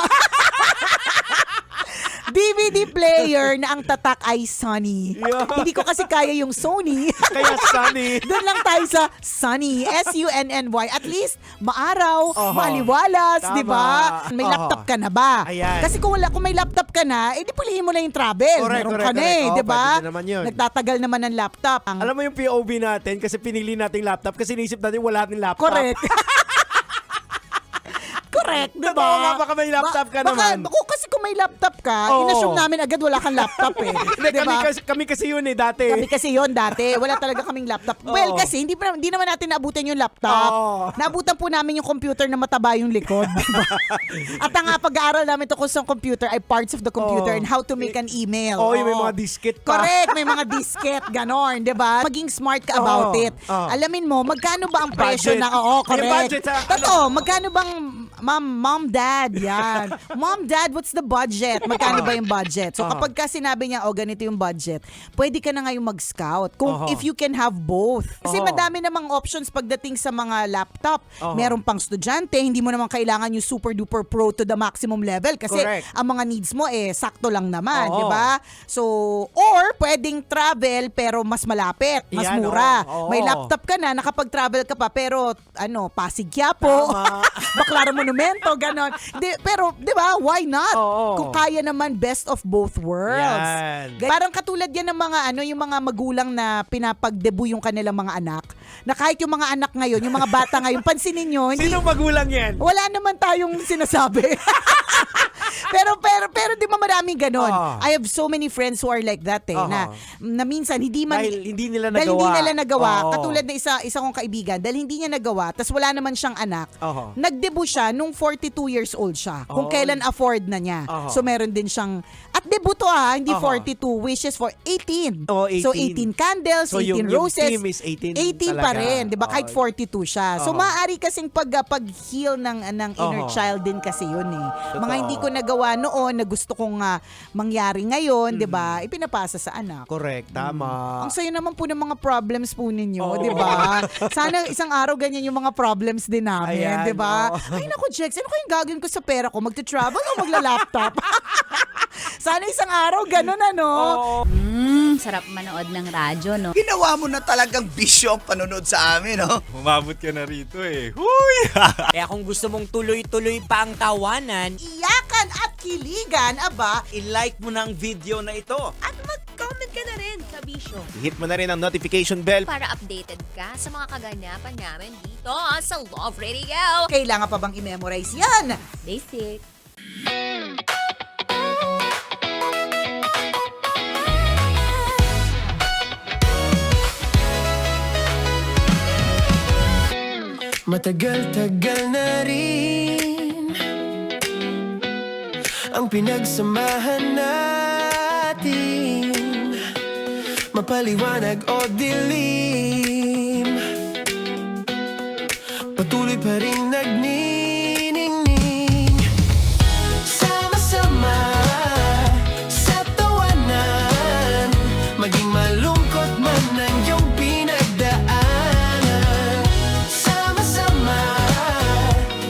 DVD player na ang tatak ay Sony. Yeah. Hindi ko kasi kaya yung Sony. Kaya Sony. Doon lang tayo sa Sunny. S-U-N-N-Y. At least, maaraw, maliwalas, Tama. di ba? May laptop ka na ba? Ayan. Kasi kung may laptop ka na, edi pulihin mo na yung travel. Correct, Meron correct, ka na correct. di ba? Pwede na naman yun. Nagtatagal naman ng laptop. Alam mo yung POV natin kasi pinili nating laptop kasi naisip natin wala nating laptop. Correct. Correct, di ba? Totoo nga, baka may laptop ka naman. Kasi kung may laptop ka, Oo. inassume namin agad wala kang laptop eh. Hindi, Di ba? kami kasi yun dati. Kami kasi yon dati. Wala talaga kaming laptop. Well, kasi hindi naman natin naabutan yung laptop. Oo. Naabutan po namin yung computer na mataba yung likod. Diba? At ang pag-aaral namin tungkol sa computer ay parts of the computer and how to make an email. Oo, yung may mga disket pa. Correct, may mga disket, ganon, di ba? Maging smart ka about Oo. it. Oo. Alamin mo, magkano ba ang presyo Budget. na, oo, May correct. budget sa- Totoo, magkano bang mom, dad, yan. Mom, dad, what's the budget? Magkano ba yung budget? So kapag ka sinabi niya, ganito yung budget, pwede ka na ngayon mag-scout. Kung if you can have both. Kasi madami namang options pagdating sa mga laptop. Meron pang estudyante, hindi mo naman kailangan yung super duper pro to the maximum level kasi ang mga needs mo sakto lang naman, di ba? So, or pwedeng travel pero mas malapit, mas mura. May laptop ka na, nakapag-travel ka pa pero Pasig Quiapo, Baclaran Monumento, ganon. Pero, di ba, why not? Kung kaya naman, best of both worlds. Parang katulad yan ng mga yung mga magulang na pinapag-debut yung kanilang mga anak. Na kahit yung mga anak ngayon, yung mga bata ngayon, pansinin nyo. Sinong magulang yan? Wala naman tayong sinasabi. pero di ba maraming ganon? I have so many friends who are like that na minsan dahil hindi nila nagawa. Katulad na isa kong kaibigan, dahil hindi niya nagawa, tas wala naman siyang anak. Nag-debut siya nung 42 years old siya. Kung kailan afford na niya. So meron din siyang, at debuto hindi 42 wishes for 18. So 18 candles, So 18 yung roses. team is 18 18 pa rin, 'di ba? Kahit 42 siya. So maaari kasing pag-heal ng inner child din kasi 'yun Mga hindi ko nagawa noon na gusto kong mangyari ngayon, 'di ba? Ipinapasa sa anak. Correct, tama. Ang sayo naman po ng mga problems po ninyo, 'di ba? Sana isang araw ganyan yung mga problems din namin, 'di ba? Ay naku, Jex, ano kayong gagawin ko sa pera ko? Magte-travel o magla-laptop? Sana isang araw ganun Sarap manood ng radyo, no? Ginawa mo na talagang bisyo ang panonood sa amin, no? Umabot ka na rito Huy! Kaya kung gusto mong tuloy-tuloy pa ang tawanan, iyakan at kiligan, I-like mo na ang video na ito. At mag-comment ka na rin, Kabisyo. Hit mo na rin ang notification bell Para updated ka sa mga kaganapan namin dito sa Love Radio. Kailangan pa bang i-memorize yan? Basic. Matagal-tagal na rin ang pinagsamahan natin, mapaliwanag o dilim, patuloy pa rin nagniningning. Sama-sama sa tawanan, maging malungkot man ang iyong pinagdaanan. Sama-sama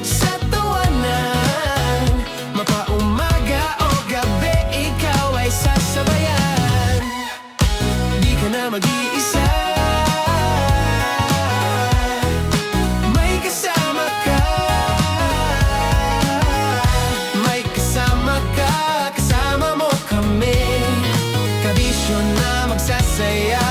sa tawanan, mapaumaga o gabi, ikaw ay sasabayan. Di ka na mag-iisa, may kasama ka. May kasama ka, kasama mo kami. Kabisyo na magsasaya,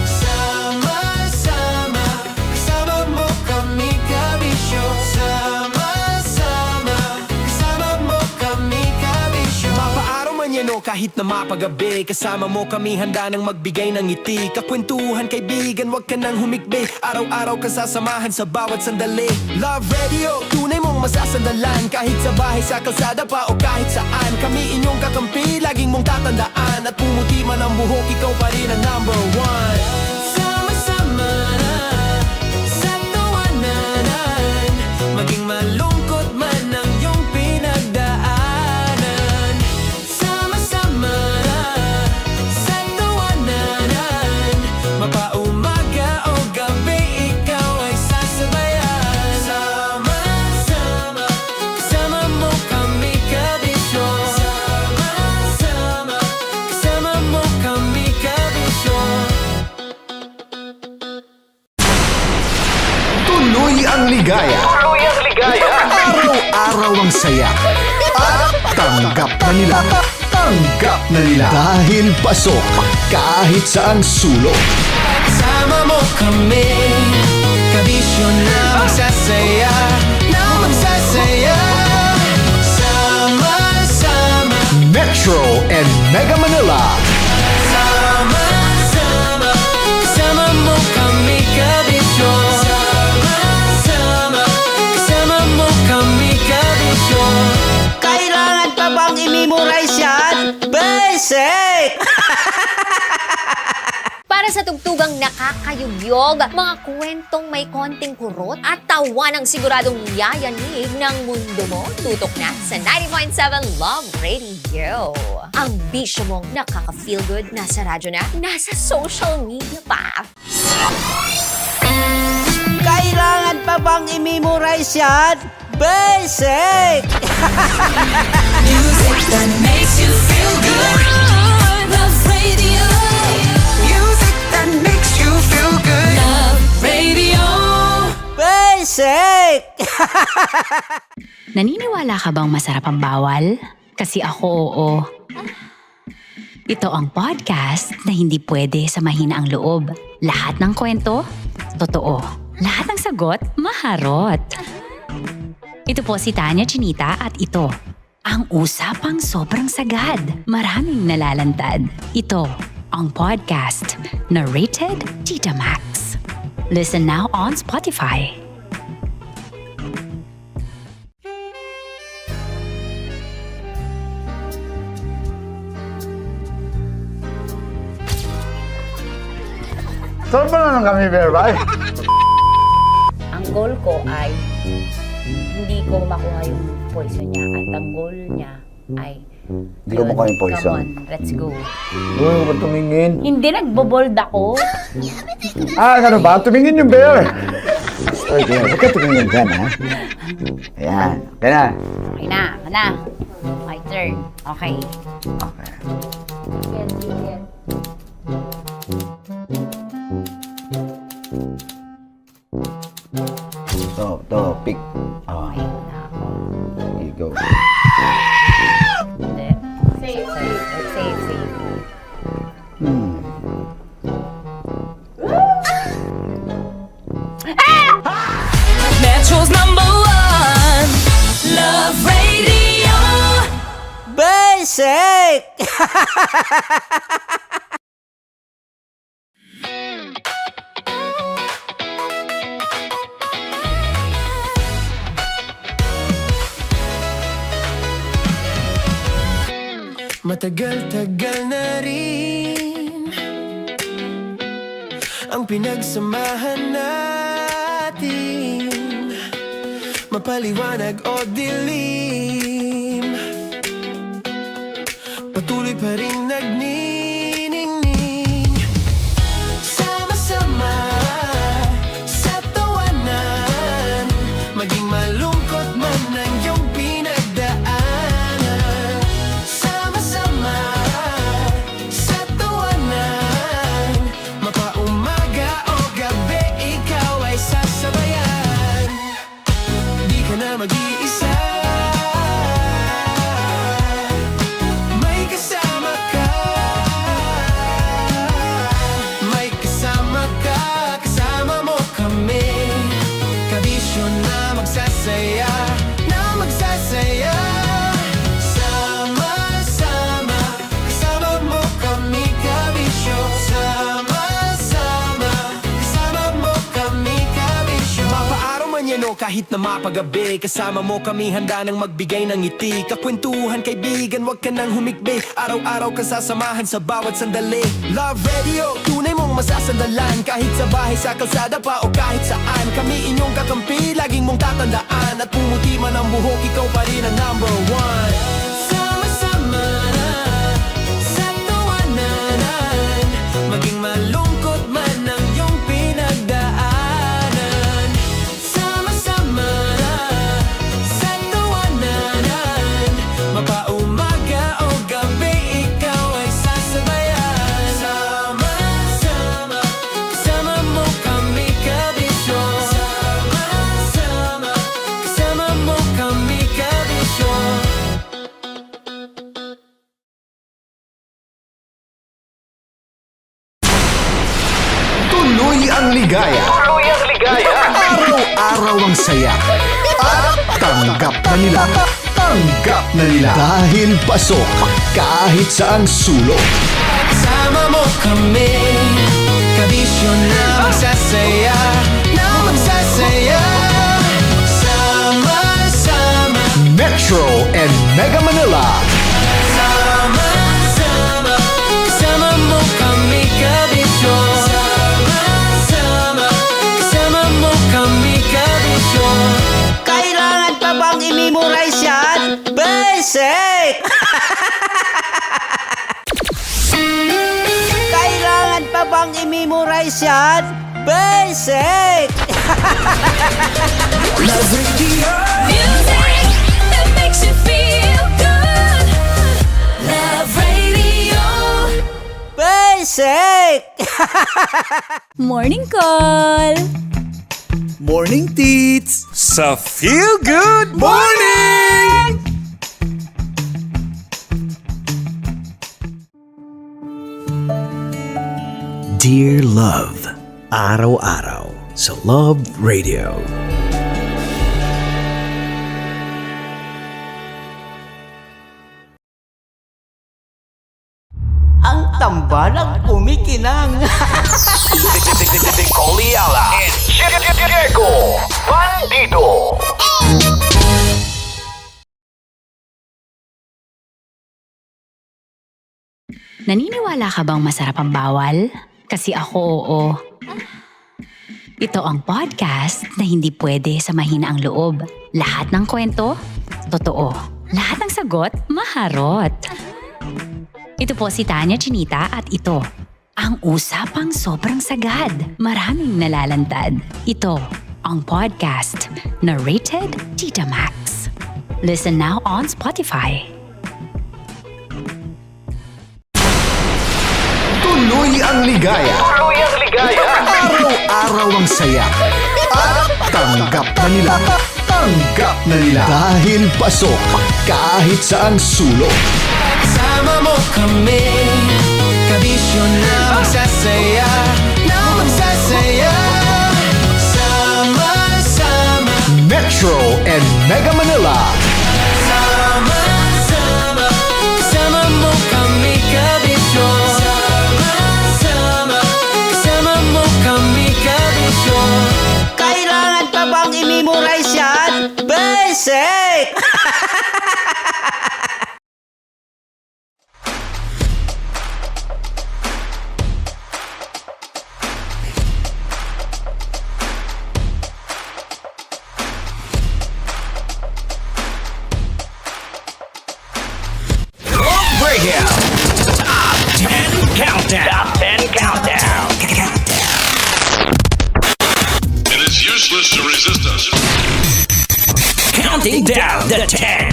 sama-sama, kasama mo kami, kabisyo. Sama-sama, kasama mo kami, kabisyo. Mapaaraw man yan o kahit na mapagabi, kasama mo kami, handa nang magbigay ng ngiti. Kakwentuhan, kaibigan, wag ka nang humikbi. Araw-araw ka sasamahan sa bawat sandali. Love Radio, tunay mong masasandalan. Kahit sa bahay, sa kalsada pa o kahit saan, kami inyong kakampi, laging mong tatandaan. At pumuti man ang buhok, ikaw pa rin ang number one. Sama-sama sa tawanan, maging malungkot man ang iyong pinagdaanan. Sama-sama sa tawanan, mapaumaga o gabi, ikaw ay sasabayan. Sama-sama, kasama mo kami, kabisyo. Sama-sama, kasama mo kami, kabisyo. Tuloy ang ligaya. Araw-araw ang saya. At tanggap na nila. Tanggap na nila. Dahil pasok kahit saan sulok. Kasama mo kami, kabisyo na magsasaya, sama-sama. Metro and Mega Manila. Sama-sama, kasama mo kami, kabisyo. Sama-sama, kasama mo kami, kabisyo. Kailangan pa bang i-memorize yan? Basic! Para sa tugtugang nakakayugyog, mga kwentong may konting kurot at tawa ng siguradong yayanig ng mundo mo. Tutok na sa 90.7 Love Radio. Ang bisyo mong nakaka-feel good, nasa radyo na, nasa social media pa. Kailangan pa bang i-memorize yan? Basic! Music that makes you feel good. Love Radio. Music that makes you feel good. Love Radio. Basic! Naniniwala ka bang masarap ang bawal? Kasi ako oo. Ito ang podcast na hindi pwede sa mahina ang loob. Lahat ng kwento, totoo. Lahat ng sagot, maharot. Ito po si Tanya Chinita at ito, ang usapang sobrang sagad. Maraming nalalantad. Ito, ang podcast na rated Tita Max. Listen now on Spotify. Saan ba naman kami, Berbay? Ang goal ko ay hindi ko makuha yung poison niya at ang goal niya ay Hindi ko makuha yung poison. Come on, let's go. Uy, huwag tumingin. Hindi, nagbobold ako. Ano ba? Tumingin yung bear. Oy, huwag ka tumingin dyan, ha? Ayan, okay na. Okay na, my turn. Okay. Okay. Yan. To, pick. Oh, Okay na ako. there you go. Hindi. Safe. Metro's #1 Love Radio. Basic! Matagal-tagal na rin ang pinagsamahan natin, mapaliwanag o dilim, patuloy pa rin nagniningning. Sama-sama sa tawanan, maging malungkot man ang iyong pinagdaanan. Sama-sama sa tawanan, mapaumaga o gabi, ikaw ay sasabayan. Di ka na mag-iisa, may kasama ka. May kasama ka, kasama mo kami. Kabisyo na magsasaya, na magsasaya. Sama-sama, kasama mo kami, kabisyo. Sama-sama, kasama mo kami, kabisyo. Mapaaraw man yan o kahit na mapagabi, kasama mo kami, handa nang magbigay ng ngiti. Kakwentuhan, kaibigan, wag ka nang humikbi. Araw-araw ka sasamahan sa bawat sandali. Love Radio, tunay mong masasandalan. Kahit sa bahay, sa kalsada pa o kahit saan, kami inyong kakampi, laging mong tatandaan. At pumuti man ang buhok, ikaw pa rin ang #1. Sama-sama sa tawanan, maging malungkot man ang iyong pinagdaanan. Sama-sama sa tawanan, mapaumaga o gabi, ikaw ay sasabayan. Sama-sama, kasama mo kami, kabisyo. Sama-sama, kasama mo kami, kabisyo. Tuloy ang ligaya. Araw-araw ang saya. At tanggap na nila. Tanggap na nila. Dahil pasok kahit saang sulok. Kasama mo kami, kabisyo na magsasaya, na magsasaya. Sama-sama, Metro and Mega Manila. sama-sama, kasama mo kami, kabisyo. Sama-sama, bang i-memorize yan? Basic! Love Radio. Music that makes you feel good. Love Radio. Basic! Morning call. Morning, Tits! Sa Feel Good Morning! Dear Love, araw-araw sa Love Radio. Ang tambalang kumikinang. Coliala and Diego Bandido. Naniniwala ka bang masarap ang bawal? Kasi ako oo. Ito ang podcast na hindi pwede sa mahina ang loob. Lahat ng kwento, totoo. Lahat ng sagot, maharot. Ito po si Tanya Chinita at ito, ang usapang sobrang sagad. Maraming nalalantad. Ito, ang podcast na Rated Tita Max. Listen now on Spotify. Tuloy ang ligaya. Araw-araw ang saya. At tanggap na nila. Tanggap na nila. Dahil pasok kahit saan sulok. Sama mo kami, kabisyo na magsasaya, sama-sama. Metro and Mega Manila. Sama-sama, kasama mo kami, kabisyo. Sama-sama, kasama mo kami, kabisyo. Kailangan pa bang i-memorize yan? Basic! Top 10 Countdown. It is useless to resist us. Counting down the 10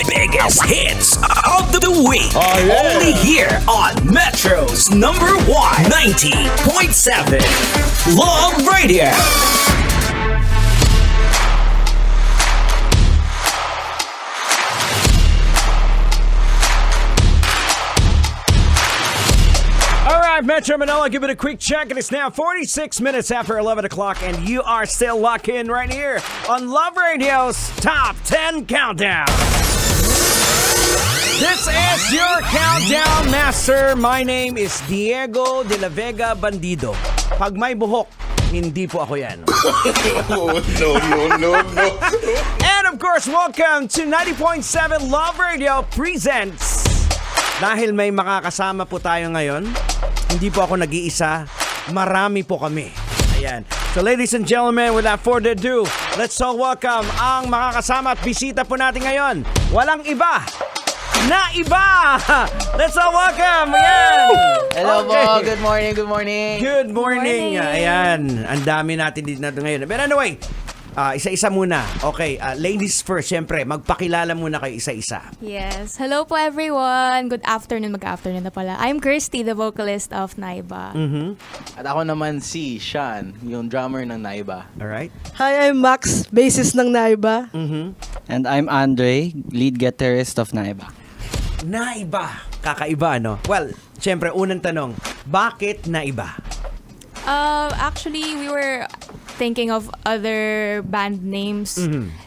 biggest hits of the week. Only here on Metro's number 1, 90.7 Love Radio. Metro Manila, give it a quick check, and it's now 46 minutes after 11 o'clock, and you are still locked in right here on Love Radio's Top 10 Countdown. This is your Countdown Master. My name is Diego de la Vega Bandido. Pag may buhok, hindi po ako yan. No. And of course, welcome to 90.7 Love Radio presents. Dahil may makakasama po tayo ngayon, hindi po ako nag-iisa, marami po kami. Ayan. So ladies and gentlemen, without further ado, let's all welcome ang makakasama at bisita po natin ngayon. Walang iba na iba! Let's all welcome! Ayan! Hello Okay. po, good morning. Good morning! Ayan, ang dami natin dito ngayon. But anyway, isa-isa muna. Okay, ladies first, syempre, magpakilala muna kayo isa-isa. Yes. Hello po everyone. Good afternoon, mag-afternoon na pala. I'm Kirsty, the vocalist of Naiba. At ako naman si Sean, yung drummer ng Naiba. Alright. Hi, I'm Max, bassist ng Naiba. And I'm Andre, lead guitarist of Naiba. Naiba. Kakaiba, no? Well, syempre, unang tanong, bakit Naiba? Actually, we were thinking of other band names.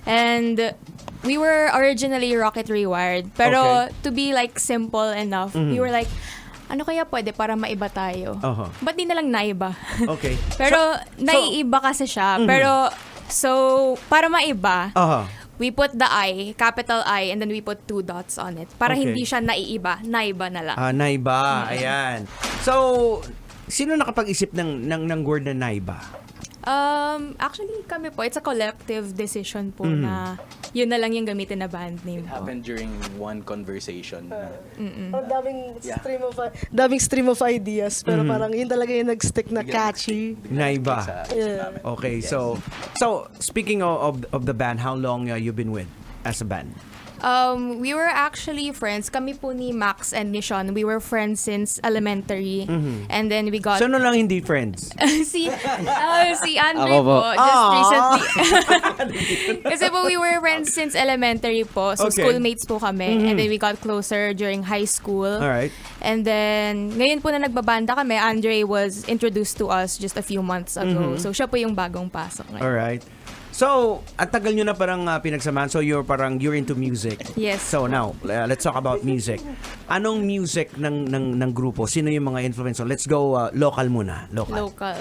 And we were originally Rocket Rewired. Pero to be like simple enough, we were like, ano kaya pwede para maiba tayo? Ba't di na lang Naiba? Okay. Pero naiiba kasi siya. Pero, so, para maiba, we put the I, capital I, and then we put 2 dots on it. Para hindi siya naiiba. Naiba na lang. Naiba. Ayan. So, sino nakapag-isip ng word na Naiba? Actually, kami po, it's a collective decision po na yun na lang yung gamitin na band name po. Happened during one conversation. Daming stream of ideas, pero parang yun talaga yung nag-stick na catchy. Naiba. Yeah. Okay, so speaking of the band, how long you've been with as a band? We were actually friends. Kami po ni Max and ni Sean, we were friends since elementary. And then we got... So, ano lang hindi friends? si Andre Ako po. po, just recently. Kasi po, we were friends since elementary po. So, Okay. schoolmates po kami. And then we got closer during high school. Alright. And then, ngayon po na nagbabanda kami, Andre was introduced to us just a few months ago. So, siya po yung bagong pasok ngayon. Alright. So, at tagal nyo na parang pinagsamahan. So, you're into music. Yes. So, now, let's talk about music. Anong music ng grupo? Sino yung mga influencer? Let's go local muna. Local.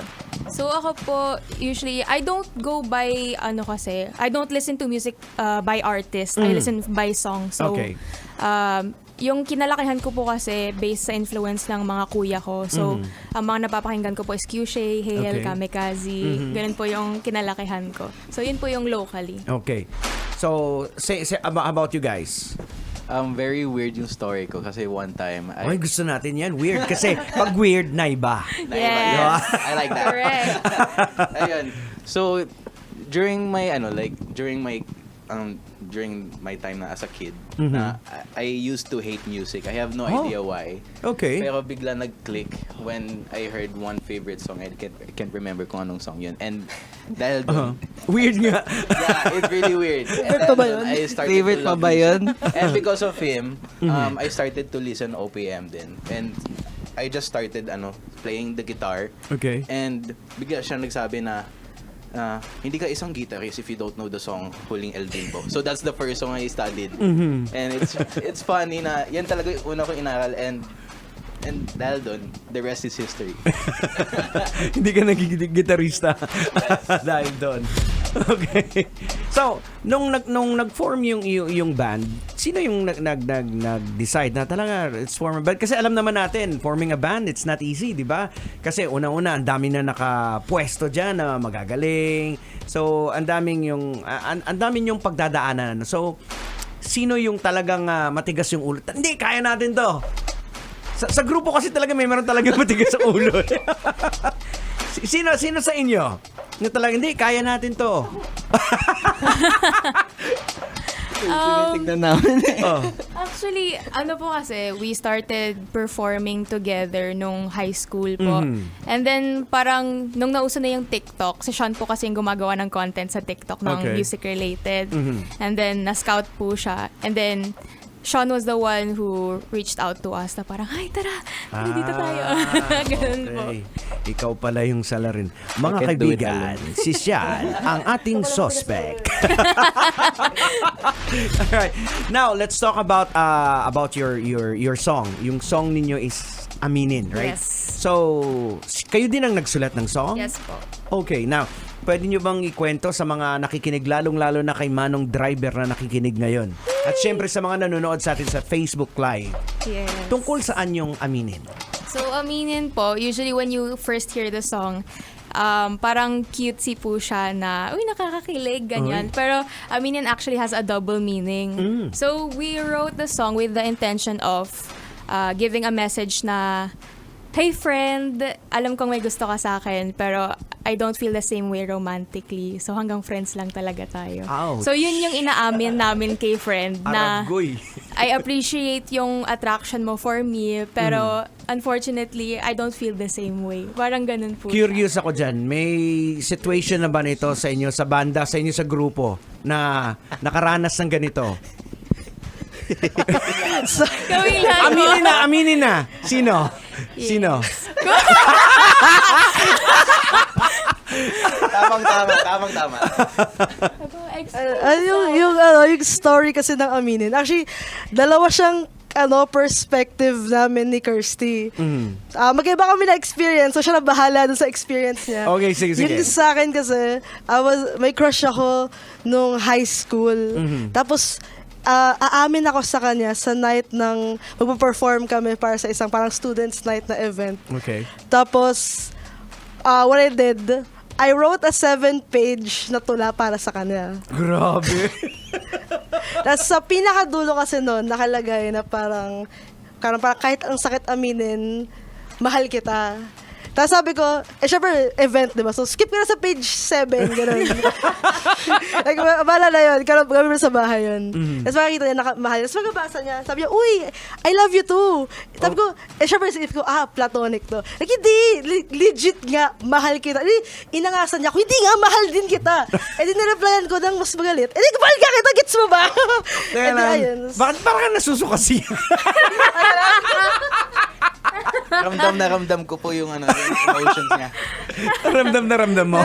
So, ako po, usually, I don't go by, I don't listen to music by artist. I listen by song. So, Okay. Yung kinalakihan ko po kasi based sa influence ng mga kuya ko. So, ang mga napapakinggan ko po is Kyushay, Hale, Okay. Kamikaze. Ganun po yung kinalakihan ko. So, yun po yung locally. Okay. So, say about you guys. Very weird yung story ko kasi one time... Ay, gusto natin yan. Weird. Kasi pag weird, naiba. Yes. I like that. Correct. Ayun. So, during my time na as a kid, I used to hate music. I have no idea why. Okay. Pero bigla nag-click when I heard one favorite song. I can't remember kung anong song yun. And dahil doon, Weird nga. yeah, it's really weird. And pa ba dahil yun? doon, I started Favorite to pa love ba music. yun? And because of him, I started to listen OPM din. And I just started playing the guitar. Okay. And bigla siya nagsabi na hindi ka isang guitarist if you don't know the song Huling El Bimbo. So that's the first song I studied. And it's funny na yan talaga yung una ko inaral and dahil doon, the rest is history. Hindi ka nagiging gitarista dahil doon. Okay. So, nung nag-form yung band, sino yung nag-decide na talaga it's form a band? Kasi alam naman natin, forming a band, it's not easy, di ba? Kasi una-una, ang dami na nakapwesto dyan na magagaling. So, ang daming yung pagdadaanan. So, sino yung talagang matigas yung ulo? Hindi, kaya natin to. Sa grupo kasi talaga meron talaga matigas sa ulo. Sino sa inyo? Na talaga, hindi, kaya natin to. Tinitignan namin Actually, po kasi, we started performing together nung high school po. And then, parang, nung nauso na yung TikTok, si Sean po kasi yung gumagawa ng content sa TikTok ng music-related. And then, na-scout po siya. And then, Sean was the one who reached out to us na parang, ay, tara, dito tayo. Ganun po. Ikaw pala yung salarin. Mga kaibigan, si Sean, ang ating suspect. Alright. Now, let's talk about your song. Yung song ninyo is Aminin, right? Yes. So, kayo din ang nagsulat ng song? Yes po. Okay, now, pwede nyo bang ikwento sa mga nakikinig, lalong-lalo na kay Manong Driver na nakikinig ngayon? At syempre sa mga nanonood sa atin sa Facebook Live. Yes. Tungkol saan yung Aminin? So, Aminin po, usually when you first hear the song, parang cutesy po siya na, uy, nakakakilig, ganyan. Pero Aminin actually has a double meaning. So, we wrote the song with the intention of giving a message na, hey friend, alam kong may gusto ka sa akin, pero I don't feel the same way romantically. So hanggang friends lang talaga tayo. Ouch. So yun yung inaamin namin kay friend na Aragoy. I appreciate yung attraction mo for me, pero unfortunately, I don't feel the same way. Parang ganun po. Curious ako dyan, may situation na ba nito sa inyo, sa banda, sa inyo sa grupo, na nakaranas ng ganito? Gawin lang po. Aminin na. Sino? Yes. Sino? Tamang-tama. Yung story kasi ng Aminin. Actually, dalawa siyang perspective namin ni Kirsty. Magkaiba kami na experience, so siya na bahala dun sa experience niya. Okay, sige. Yun kasi sa akin kasi, may crush ako nung high school. Tapos, aamin ako sa kanya sa night ng magpo-perform kami para sa isang parang students night na event. Okay. Tapos, what I did, I wrote a 7-page na tula para sa kanya. Grabe. Tapos sa pinakadulo kasi noon, nakalagay na parang kahit ang sakit aminin, mahal kita. Tapos sabi ko, syempre, event, di ba? So, skip ko na sa page 7, gano'n. Like, bahala na yun. Kami na sa bahay yun. Tapos makikita niya, mahal. Tapos magabasa niya, sabi niya, uy, I love you too. Sabi ko, syempre, isip ko, platonic to. Like, hindi, legit nga, mahal kita. Inangasan niya ako, hindi nga, mahal din kita. Di nireplyan ko ng mas magalit. Mahal ka kita, gets mo ba? Bakit parang nasusuka siya? Ramdam ko po yung emotions niya. Ramdam na ramdam mo.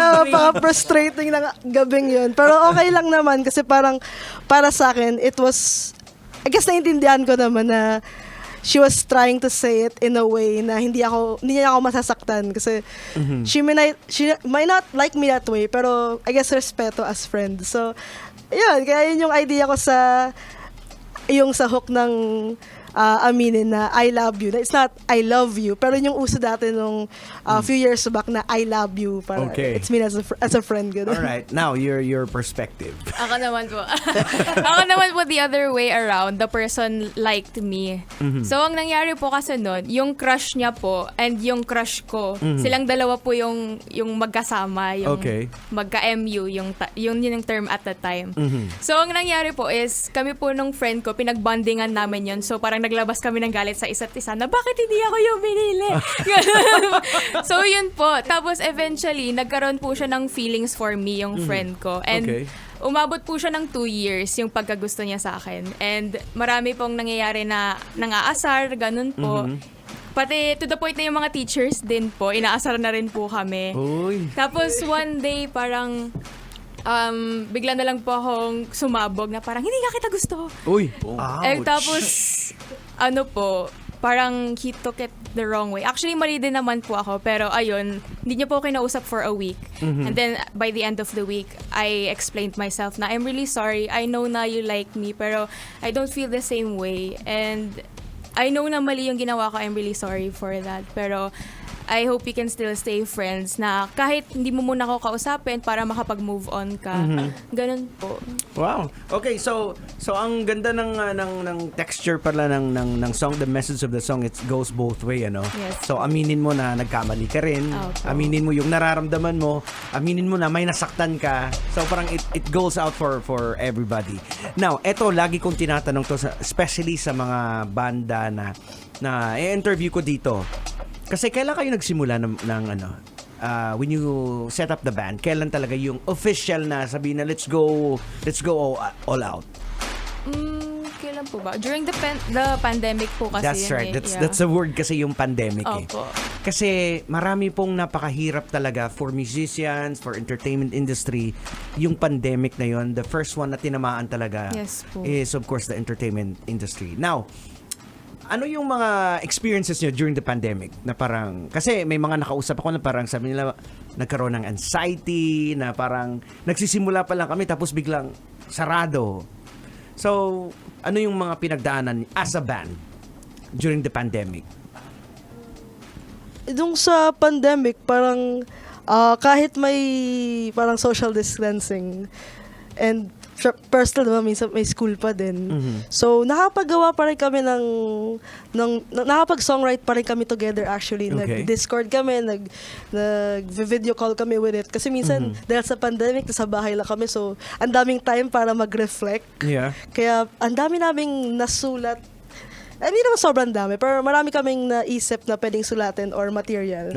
Frustrating ng gabing yun. Pero okay lang naman kasi parang para sa akin, it was, I guess naintindihan ko naman na she was trying to say it in a way na hindi niya ako masasaktan kasi she might not like me that way, pero I guess respeto as friend. So, yun, kaya yun yung idea ko sa hook ng aminin na I love you. It's not I love you, pero yung uso dati nung few years back na I love you. Para it's mean as a friend. Good. Alright, now your perspective. Ako naman po. Ako naman po the other way around. The person liked me. So, ang nangyari po kasi nun, yung crush niya po and yung crush ko, silang dalawa po yung magkasama, yung magka-MU, yun yung term at the time. So, ang nangyari po is, kami po nung friend ko, pinagbondingan namin yun. So, parang naglabas kami ng galit sa isa't isa na bakit hindi ako yung binili? So, yun po. Tapos, eventually, nagkaroon po siya ng feelings for me, yung friend ko. And umabot po siya ng 2 years yung pagkagusto niya sa akin. And marami pong nangyayari na nang-aasar, ganun po. Pati to the point na yung mga teachers din po, inaasar na rin po kami. Tapos, one day, parang bigla na lang po akong sumabog na parang, hindi nga kita gusto. Tapos, parang he took it the wrong way. Actually, mali din naman po ako, pero ayun, hindi niya po kinausap for a week. And then, by the end of the week, I explained myself na, I'm really sorry, I know na you like me, pero I don't feel the same way. And I know na mali yung ginawa ko, I'm really sorry for that. Pero, I hope you can still stay friends na kahit hindi mo muna ako kausapin para makapag-move on ka. Ganun po. Wow. Okay, so ang ganda ng texture pala ng song, the message of the song, it goes both way, ano? Yes. So aminin mo na nagkamali ka rin. Aminin mo yung nararamdaman mo. Aminin mo na may nasaktan ka. So parang it goes out for everybody. Now, eto lagi kong tinatanong to especially sa mga banda na i-interview ko dito. Kasi kailan kayo nagsimula ng when you set up the band, kailan talaga yung official na sabihin na let's go all out? Kailan po ba? During the pandemic po kasi. That's right. That's the word kasi yung pandemic Kasi marami pong napakahirap talaga for musicians, for entertainment industry, yung pandemic na yon. The first one na tinamaan talaga is of course the entertainment industry. Now, ano yung mga experiences nyo during the pandemic na parang, kasi may mga nakausap ako na parang sabi nila nagkaroon ng anxiety, na parang nagsisimula pa lang kami tapos biglang sarado. So, ano yung mga pinagdaanan as a band during the pandemic? Dung sa pandemic, parang kahit may parang social distancing and personal, diba, minsan may school pa din. So, nakapagawa pa rin kami nakapag-songwrite pa rin kami together actually. Nag-Discord kami, nag-video call kami with it. Kasi minsan, dahil sa pandemic, sa bahay lang kami. So, ang daming time para mag-reflect. Kaya, ang dami naming nasulat. Hindi naman sobrang dami, pero marami kaming naisip na pwedeng sulatin or material.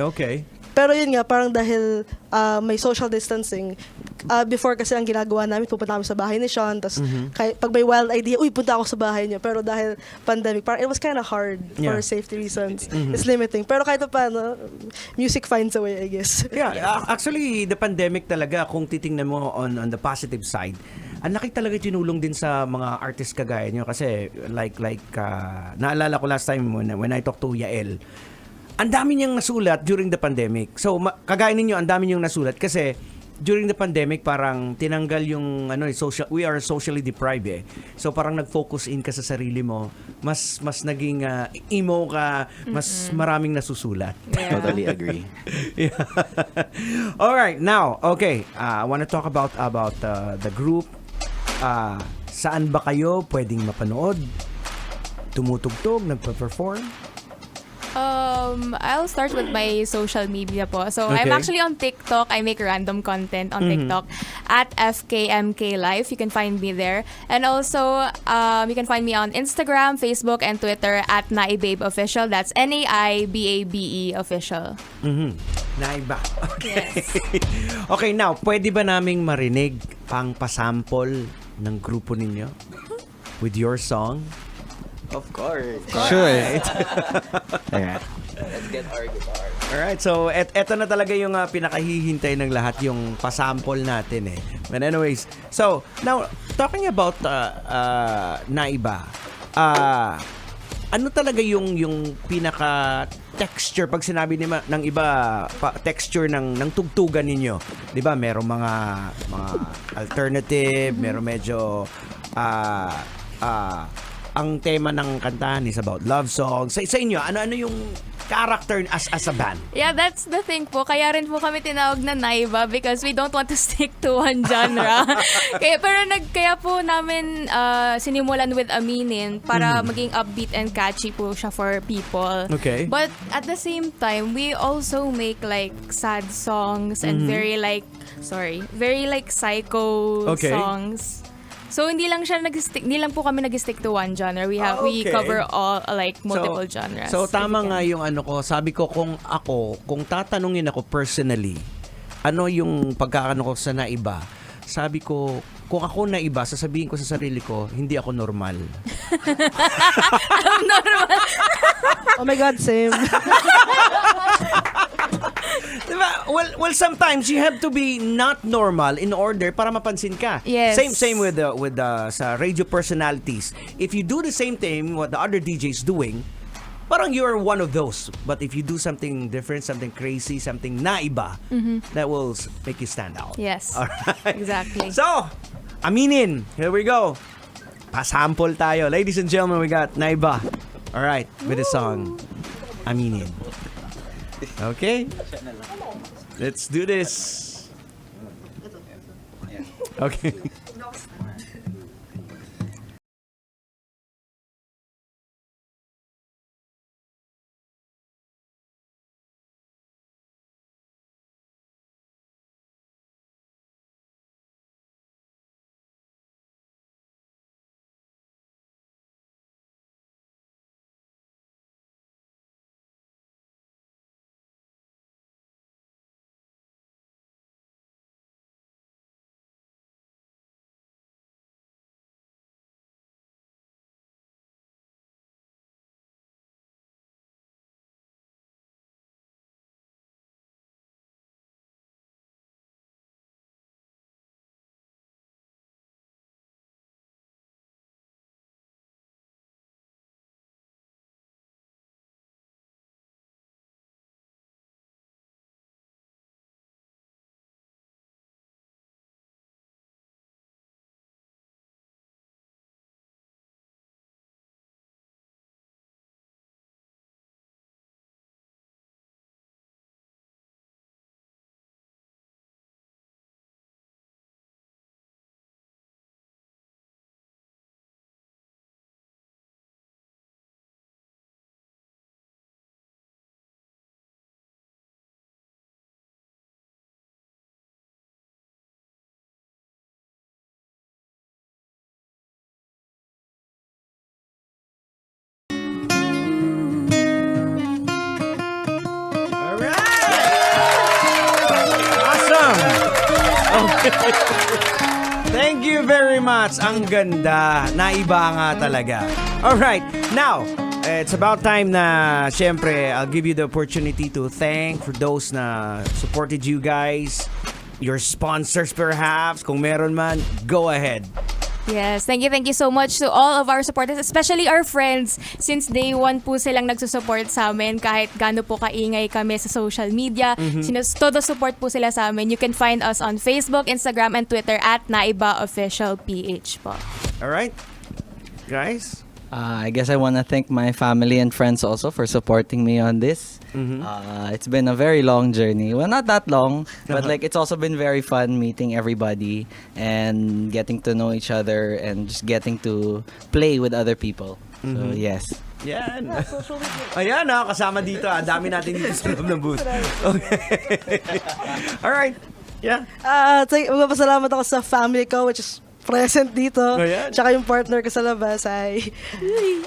Pero yun nga, parang dahil may social distancing, before kasi ang ginagawa namin, pupunta kami sa bahay ni Sean, tapos pag may wild idea, punta ako sa bahay niya. Pero dahil pandemic, parang it was kind of hard for safety reasons. It's limiting. Pero kahit pa paano, music finds a way, I guess. Actually, the pandemic talaga, kung titingnan mo on the positive side, ang laki talaga tinulong din sa mga artist kagaya nyo. Kasi like naalala ko last time when I talked to Yael, ang dami niyang nasulat during the pandemic. So, kagaya ninyo, ang dami niyang nasulat kasi during the pandemic parang tinanggal yung we are socially deprived eh. So parang nag-focus in ka sa sarili mo, mas naging emo ka, mas maraming nasusulat. Yeah. Totally agree. Yeah. All right, now, okay. I want to talk about the group. Saan ba kayo pwedeng mapanood? Tumutugtog, nagpa-perform? I'll start with my social media po. So, I'm actually on TikTok. I make random content on TikTok at FKMK Life. You can find me there. And also, you can find me on Instagram, Facebook, and Twitter at Naibabe Official. That's Naibabe Official. Naiba. Okay. Yes. Okay, now, pwede ba naming marinig ang pasample ng grupo ninyo with your song? Of course. Sure. Alright. Let's get our guitar. Alright, so eto na talaga yung pinakahihintay ng lahat, yung pasample natin eh. But anyways, so now talking about Naiba, ano talaga yung pinaka texture pag sinabi ng iba texture ng tugtugan ninyo? 'Di ba? Merong mga alternative, merong medyo ang tema ng kantahan is about love songs. Sa inyo, ano yung character as a band? Yeah, that's the thing po. Kaya rin po kami tinawag na Naiba because we don't want to stick to one genre. Kaya po namin sinimulan with Aminin para maging upbeat and catchy po siya for people. Okay. But at the same time, we also make like sad songs and very like psycho songs. So hindi lang po kami nag-stick to one genre. We cover all like multiple genres. So tama nga yung sabi ko kung tatanungin ako personally, ano yung pagkakano ko sa Naiba? Sabi ko, kung ako Naiba, sasabihin ko sa sarili ko, hindi ako normal. I'm normal. Oh my God, same. Diba? Well, sometimes you have to be not normal in order para mapansin ka. Yes. Same with sa radio personalities. If you do the same thing what the other DJs doing, parang you're one of those. But if you do something different, something crazy, something naiba, that will make you stand out. Yes. Alright. Exactly. So, Aminin. Here we go. Pasample tayo. Ladies and gentlemen, we got Naiba. Alright, with the song Aminin. Okay? Let's do this. Okay. Thank you very much. Ang ganda. Naiba nga talaga. Alright, now, it's about time na, syempre, I'll give you the opportunity to thank for those na supported you guys, your sponsors perhaps. Kung meron man, go ahead. Yes, thank you so much to all of our supporters, especially our friends. Since day one po silang nagsusupport sa amin kahit gaano po kaingay kami sa social media. Todo support po sila sa amin. You can find us on Facebook, Instagram, and Twitter at Naiba Official PH po. Alright. Guys? I guess I want to thank my family and friends also for supporting me on this. It's been a very long journey. Well, not that long, but like it's also been very fun meeting everybody and getting to know each other and just getting to play with other people. So yes. Yan. Ayan kasama dito. Dami natin dito sa loob ng booth. Okay. Alright. Yeah. Magpapasalamat ako sa family ko, which is present dito. Ayan. Tsaka yung partner ko sa labas ay...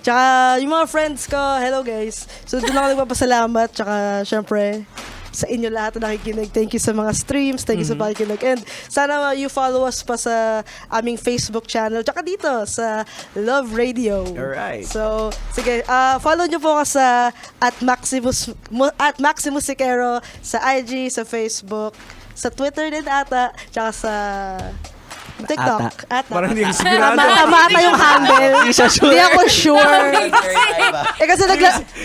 Tsaka yung mga friends ko, hello guys. So doon ako nagpapasalamat. Tsaka syempre, sa inyo lahat na nakikinig. Thank you sa mga streams. Thank you sa pakikinig. And sana you follow us pa sa aming Facebook channel. Tsaka dito sa Love Radio. Alright. So, sige. Follow nyo po ako sa Maximus Siquero sa IG, sa Facebook, sa Twitter din ata. Tsaka sa... TikTok. Parang hindi ko sigurado. Tama ata yung handle. Hindi ako sure. Kasi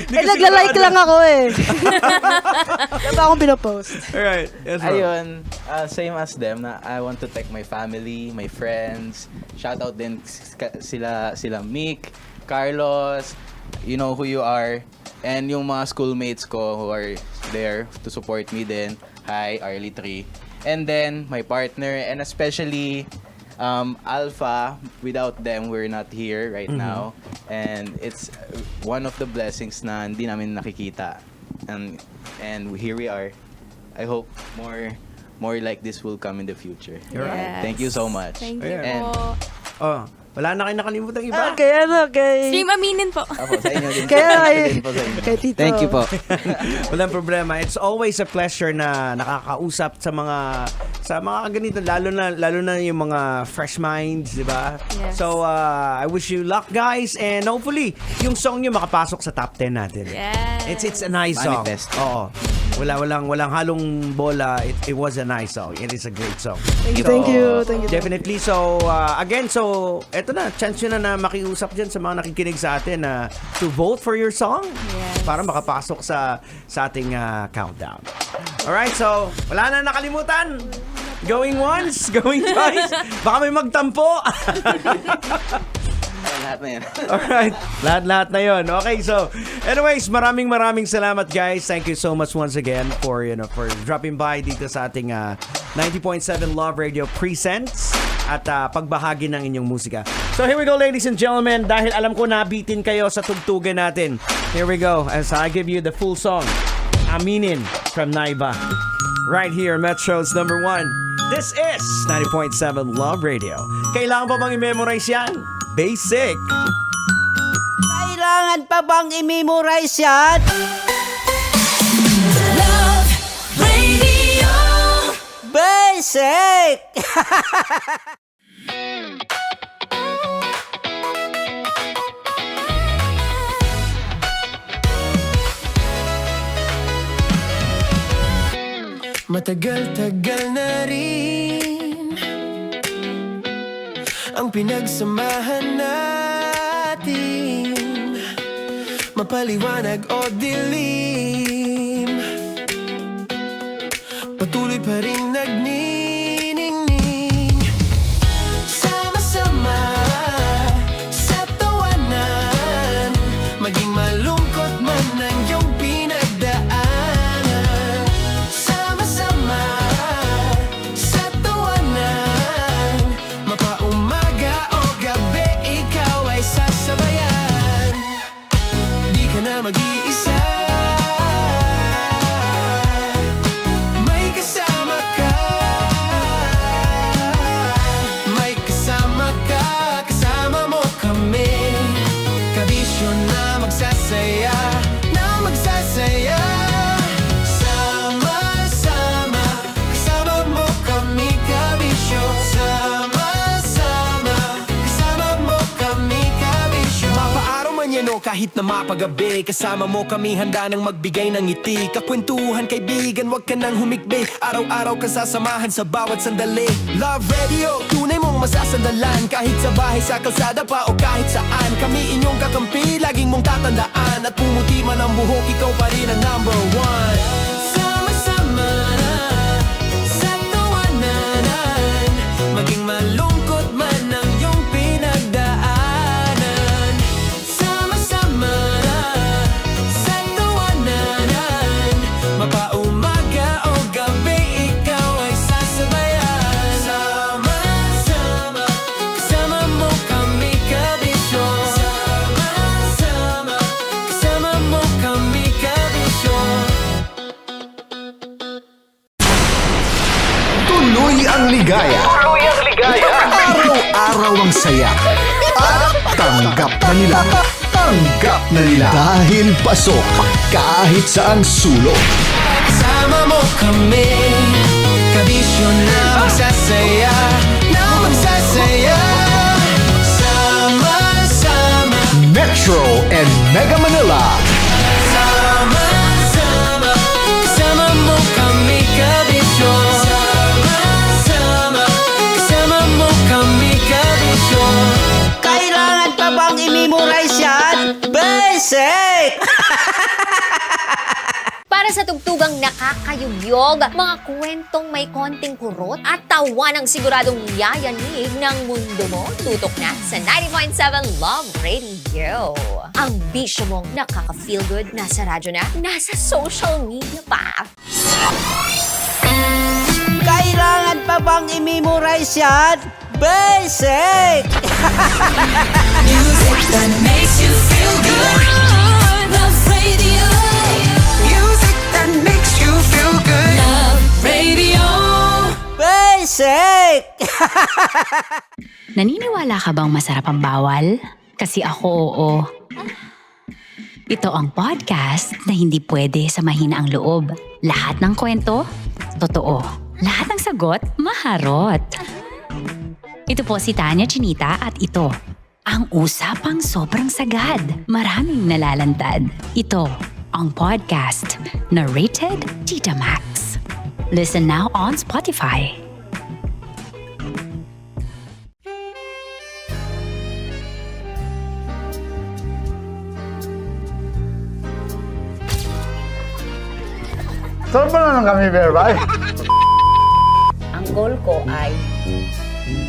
nagla-like lang ako Kaya pa akong pinopost. Alright. Yes, Ayun, same as them na I want to thank my family, my friends. Shout out din sila Mick, Carlos, you know who you are. And yung mga schoolmates ko who are there to support me din. Hi, Arlie 3. And then my partner and especially Alpha. Without them, we're not here right now. And it's one of the blessings na hindi namin nakikita. And here we are. I hope more like this will come in the future. Yes. Thank you so much. Thank you And, po. Wala na kayo nakalimutan iba. Kay... Stream aminin po. Ako, sa inyo din. Kay Tito. Thank you po. Walang problema. It's always a pleasure na nakakausap sa mga ganito, lalo na yung mga fresh minds, di ba? Yes. So, I wish you luck, guys, and hopefully, yung song nyo makapasok sa top 10 natin. Yes. It's a nice song. Manifest. Oo. Walang halong bola. It was a nice song. It is a great song. Thank you. Definitely. So, again, eto na, chance nyo na makiusap dyan sa mga nakikinig sa atin to vote for your song para makapasok sa ating countdown. Alright, so, wala na nakalimutan. Going once, going twice. Baka may magtampo. lahat na yan. Alright, lahat na yon. Okay, so, anyways, maraming salamat, guys. Thank you so much once again for dropping by dito sa ating 90.7 Love Radio Presents at pagbahagi ng inyong musika. So here we go, ladies and gentlemen. Dahil alam ko nabitin kayo sa tugtugan natin. Here we go as I give you the full song. Aminin from Naiba. Right here, Metro's number 1. This is 90.7 Love Radio. Kailangan pa bang i-memorize yan? Basic. Kailangan pa bang i-memorize yan? Love Radio. Basic! Matagal-tagal na rin ang pinagsamahan natin, mapaliwanag o dilim, patuloy pa rin nagniningning, sama-sama sa tawanan, maging malungkot man ang iyong pinagdaanan. Sama-sama sa tawanan, mapaumaga o gabi, ikaw ay sasabayan. Di ka na mag-iisa, may kasama ka. kahit na mapagabi. Kasama mo kami handa nang magbigay ng ngiti. Kakwentuhan kaibigan, wag ka nang humikbi. Araw-araw ka sasamahan sa bawat sandali. Love Radio, tunay mong masasandalan. Kahit sa bahay, sa kalsada pa o kahit saan. Kami inyong kakampi, laging mong tatandaan. At pumuti man ang buhok, ikaw pa rin ang number one. Sama-sama na sa tawanan, maging malungkot man ang iyong pinagdaanan. Sama-sama na sa tawanan, mapaumaga o gabi, ikaw ay sasabayan. Sama-sama, kasama mo kami kabisyo. Sama-sama, kasama mo kami kabisyo. Tuloy ang ligaya. Araw-araw ang saya. At tanggap na nila. Tanggap na nila. Dahil pasok kahit saang sulok. Sama mo kami, kabisyo na magsasaya, na magsasaya. Sama-sama, Metro and Mega Manila. sama-sama, kasama mo kami kabisyo. Sama-sama, kasama mo kami kabisyo. Kailangan pa bang i-memorize yan? Basic! Para sa tugtugang nakakayugyog, mga kwentong may konting kurot at tawa ng siguradong yayanig ng mundo mo, tutok na sa 90.7 Love Radio. Ang bisyo mong nakaka-feel good, nasa radyo na, nasa social media pa. Kailangan pa bang i-memorize yan? Basic! Music that makes you feel good. Love Radio. Music that makes you feel good. Love Radio. Basic! Naniniwala ka bang masarap ang bawal? Kasi ako oo. Ito ang podcast na hindi pwede sa mahina ang loob. Lahat ng kwento, totoo. Lahat ng sagot, maharot. Ito po si Tanya Chinita at ito, ang usapang sobrang sagad. Maraming nalalantad. Ito, ang podcast na Rated Tita Max. Listen now on Spotify. Saan ba na kami, Berbay? Ang goal ko ay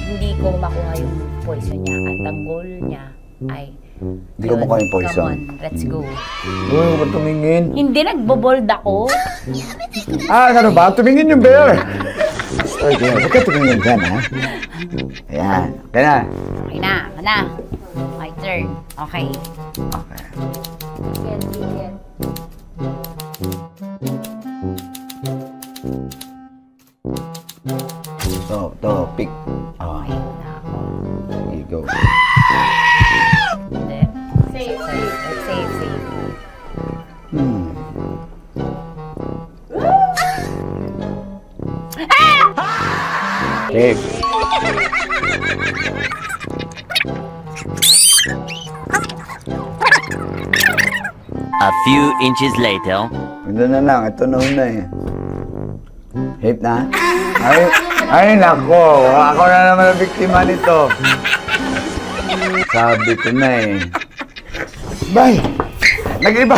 hindi ko makuha yung poison niya at ang goal niya ay Hindi ko makuha yung poison. Come on, let's go. Uy, huwag ka tumingin. Hindi, nagbobold ako. Ano ba? Tumingin yung bear. Okay, huwag ka tumingin dyan, ha? Ayan, okay na. Okay na, okay na. My turn. Okay. Okay. Get, get. To, pick. Oh. Here you go. Safe, safe. Let's save, save. Safe. A few inches later. Ito na lang, ito na una eh. Hip na? Ay nako, ako na naman ang biktima nito. Sabi ko na eh. Bay! Nag-iba!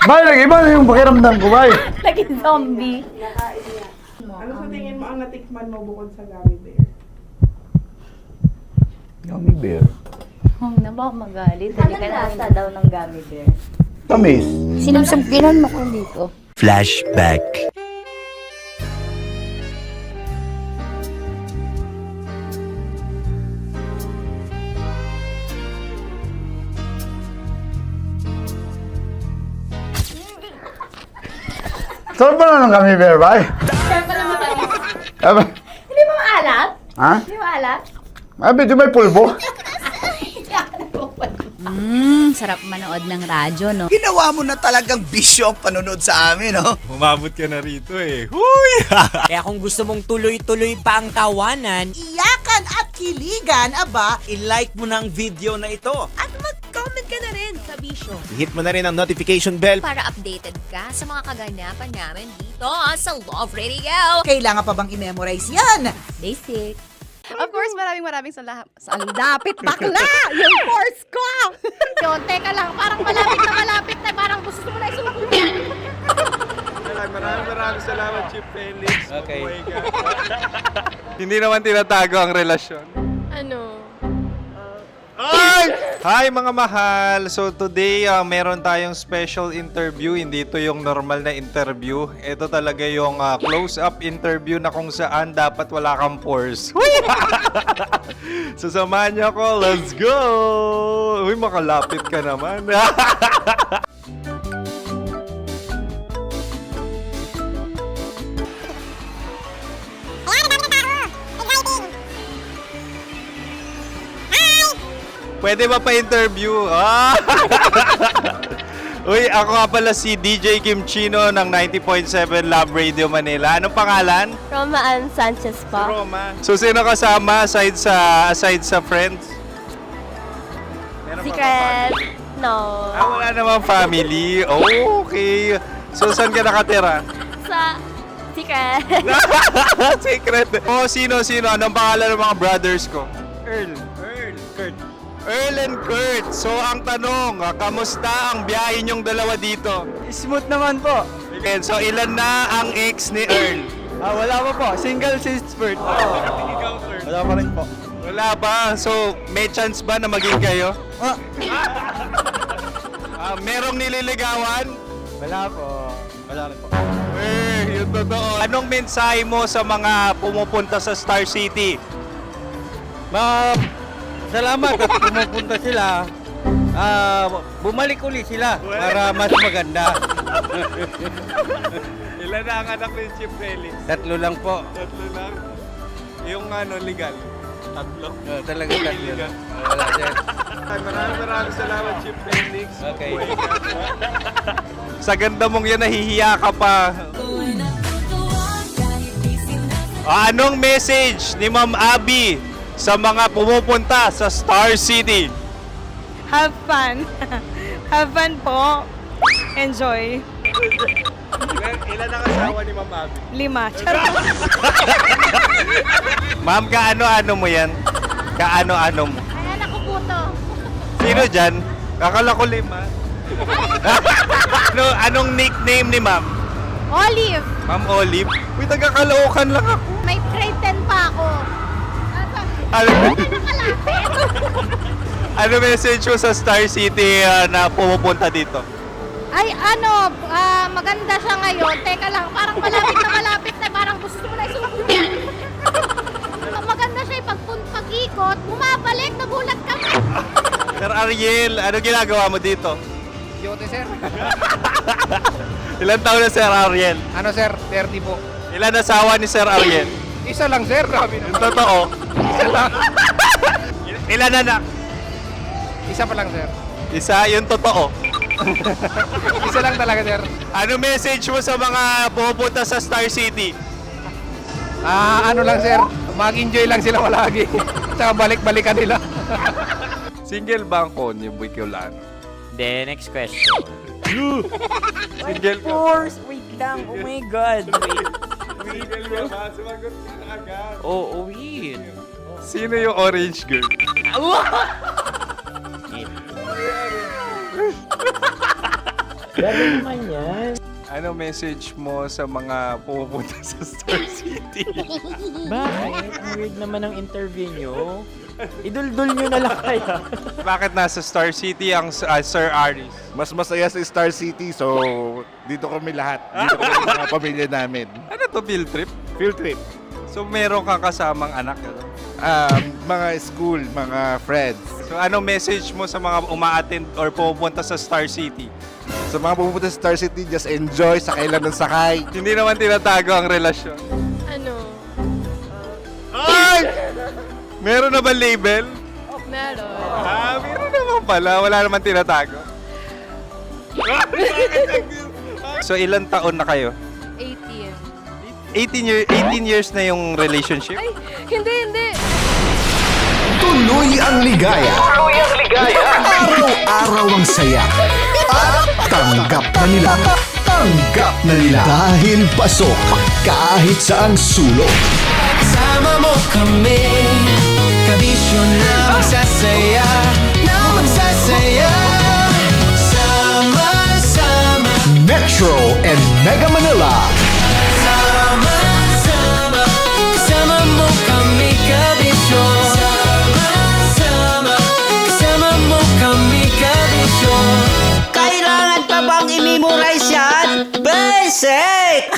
Bay, nag-iba na yung pakiramdam ko, Bay! Naging zombie. Ano sa tingin mo ang natikman mo bukod sa gummy bear? Gummy bear? Huwag na ba magalit? Hindi ka lasa daw ng gummy bear. Tamis. Sinamsampinan mo ko dito. Flashback. Saan ba na ng gummy bear, Bay? Saan pa naman tayo? Hindi ba maalat? Ha? Hindi maalat? Abi, di may pulbo? Sarap manood ng radyo, no? Ginawa mo na talagang bisyo ang panonood sa amin, no? Umabot ka na rito eh. Huy! Kaya kung gusto mong tuloy-tuloy pa ang tawanan, Iyakan kwentuhan at kiligan, aba, I-like mo na ang video na ito. At mag-comment ka na rin, Kabisyo. Hit mo na rin ang notification bell Para updated ka sa mga kaganapan namin dito sa Love Radio. kailangan pa bang i-memorize yan? Basic. Of course, maraming salamat. Lapit bakla! Yung course ko! Yun, teka lang, parang malapit na, parang gusto mo na isulat. Maraming salamat, Chief Felix. Okay. Oh my God. Hindi naman tinatago ang relasyon. Ano? Hi mga mahal! So today, meron tayong special interview. Hindi ito yung normal na interview. Ito talaga yung close-up interview na kung saan dapat wala kang pores. So samahan niyo ako. Let's go! Uy, makalapit ka naman. Pwede ba pa-interview? Uy, ako nga pala si DJ Kim Chino ng 90.7 Love Radio Manila. Anong pangalan? Roma Ann Sanchez po. Roma. So, sino kasama aside sa friends? Meron ba Secret. No. wala namang family. Oh, okay. So, saan ka nakatira? Sa Secret. Secret. Oh, sino? Anong pangalan ng mga brothers ko? Earl, Kurt. Earl and Kurt. So, ang tanong, kamusta ang biyahe niyong dalawa dito? Smooth naman po. Okay, so, ilan na ang ex ni Earl? Wala pa po. Single since birth. Wala pa rin po. Wala pa. So, may chance ba na maging kayo? Merong nililigawan? Wala po. Wala rin po. Yung totoo. Anong mensahe mo sa mga pumupunta sa Star City? Salamat at pumupunta sila. Bumalik uli sila para mas maganda. Ilan na ang anak ni Chief Felix? 3 lang po. 3 lang? Yung legal? 3? Talaga 3 lang. Wala sir. Maraming salamat, Chief Felix. Okay. Sa ganda mong yan, nahihiya ka pa. Anong message ni Ma'am Abby sa mga pumupunta sa Star City? Have fun. Have fun po. Enjoy. Ilan ang asawa ni Ma'am Abby? 5. Charot. Ma'am, kaano-ano mo yan? Kaano-ano mo? Ay, anak ko po to. Sino dyan? Kakala ko 5. Anong nickname ni Ma'am? Olive. Ma'am Olive? Uy, taga-Caloocan lang ako. May grade 10 pa ako. Ano message mo sa Star City na pumupunta dito? Ay, maganda siya ngayon. Teka lang, parang malapit na, parang gusto mo na isulat. Maganda siya pag-ikot, bumabalik, nagulat kami. Sir Ariel, ano ginagawa mo dito? Yote, sir. Ilan taon na Sir Ariel? Ano, sir? 30 po. Ilan asawa ni Sir Ariel? Isa lang, sir. Yung totoo. Isa lang. Ilan anak? Isa pa lang, sir. Isa, yung totoo. Isa lang talaga, sir. Ano message mo sa mga pupunta sa Star City? Ano lang, sir. Mag-enjoy lang sila palagi. Tsaka balik-balikan nila. Single ba ang Connie Bicolano? Then, next question. Single ka? Course, wait lang. Oh my God. Single ka ba? Sumagot ka na agad. Oh, wait. Sino yung orange girl? Gano'n naman yan. Ano message mo sa mga pumupunta sa Star City? Bakit? Ang weird naman ang interview nyo. Idul-dul nyo na lang kaya. Bakit nasa Star City ang Sir Aris? Mas masaya sa Star City, so dito kami lahat. Dito kami mga pamilya namin. Ano to, field trip? Field trip. So meron kang kasamang anak? Mga school, mga friends. So ano message mo sa mga uma-attend or pupunta sa Star City? Sa mga pupunta sa Star City, just enjoy, sakay lang ng sakay. Hindi naman tinatago ang relasyon. Ano? Ay! Meron na ba label? Meron. Meron naman pala. Wala naman tinatago. So ilang taon na kayo? 18. 18 years na yung relationship? Ay, hindi. Tuloy ang ligaya. Araw-araw ang saya. At tanggap na nila. Tanggap na nila. Dahil pasok kahit saan sulok. Sama mo kami, kabisyo na magsasaya, sama-sama. Metro and Mega Manila. Sama-sama, kasama mo kami, kabisyo. Sama-sama, kasama mo kami, kabisyo. Kailangan pa bang i-memorize yan? Basic!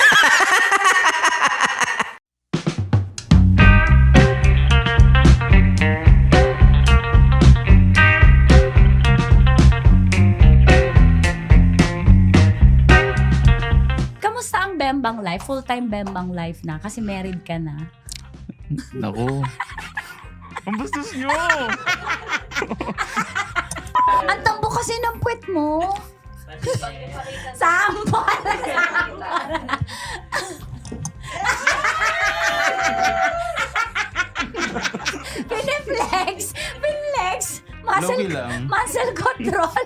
Kamusta ang Bembang life? Full-time Bembang life na kasi married ka na. Naku. Ang bastos nyo! Ang tambo kasi ng puwet mo. Sampol! Pineflex! Loki lang. Muscle control!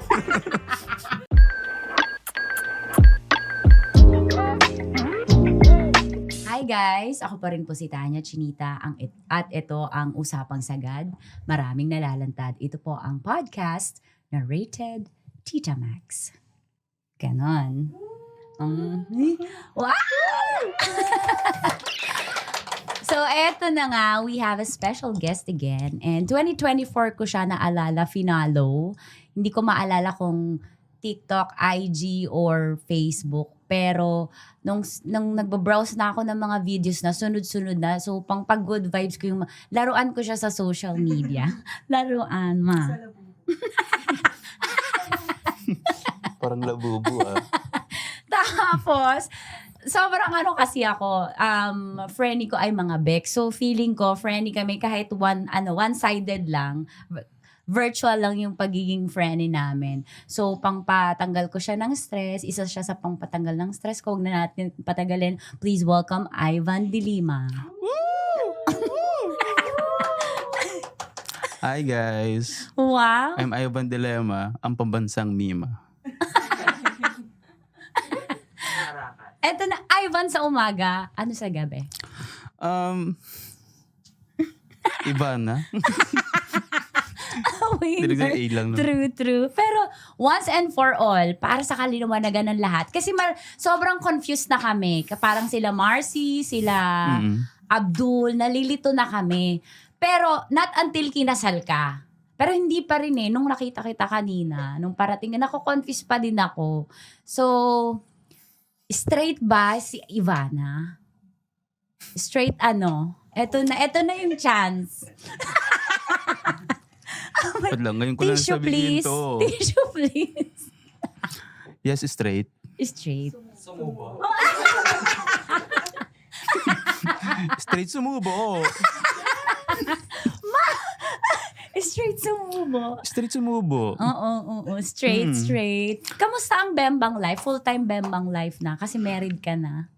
Hi guys! Ako pa rin po si Tanya Chinita at ito ang Usapang Sagad. Maraming nalalantad. Ito po ang podcast na rated Tita Max. Ganon. Wow! So, eto na nga, we have a special guest again. And 2024 ko siya naalala, finalo. Hindi ko maalala kung TikTok, IG, or Facebook. Pero, nung nagbabrowse na ako ng mga videos na sunod-sunod na, so, pang pag-good vibes ko yung, laruan ko siya sa social media. Laruan, ma. Parang labubu ah. Tapos, sobrang kasi ako, friendly ko ay mga Bex. So, feeling ko, friendly kami kahit one-sided lang. Virtual lang yung pagiging friendly namin. So, pangpatanggal ko siya ng stress. Isa siya sa pangpatanggal ng stress ko. Huwag na natin patagalin. Please welcome Ivan De Lima. Hi guys. Wow. I'm Ivan De Lima, ang pambansang Mima. Eto na, Ivan sa umaga. Ano sa gabi? Iba na. Wait, true. Pero once and for all, para sa kalinawagan ng lahat. Kasi sobrang confused na kami. Parang sila Marcy, sila Abdul, nalilito na kami. Pero not until kinasal ka. Pero hindi pa rin nung nakita kita kanina, nung parating, nako-confuse pa din ako. So, straight ba si Ivana? Straight Eto na yung chance. Ba't lang? Ngayon ko lang sabihin to. Tissue, please. Yes, straight. Straight. Sumubo. Straight sumubo. Straight sumubo. Straight sumubo. Oo. Straight. Kamusta ang Bembang life? Full-time Bembang life na kasi married ka na.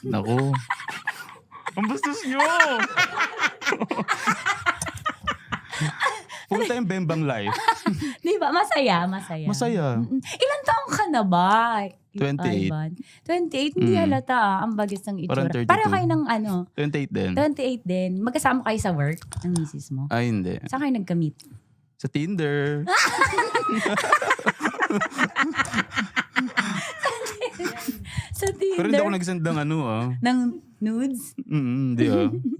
Naku. Ang bastos nyo! Full-time Bembang life. Di ba? Masaya. Ilan taong ka na ba? 28. 28? Hindi halata Ang bagis ng itsura. Parang 32. Pareho kayo ng 28 din. 28 din. Magkasama kayo sa work ng misis mo? Ay, hindi. Saan kayo nagka-meet? Sa Tinder. Sa Tinder? Pero hindi ako nagsend ng Ng nudes? Hindi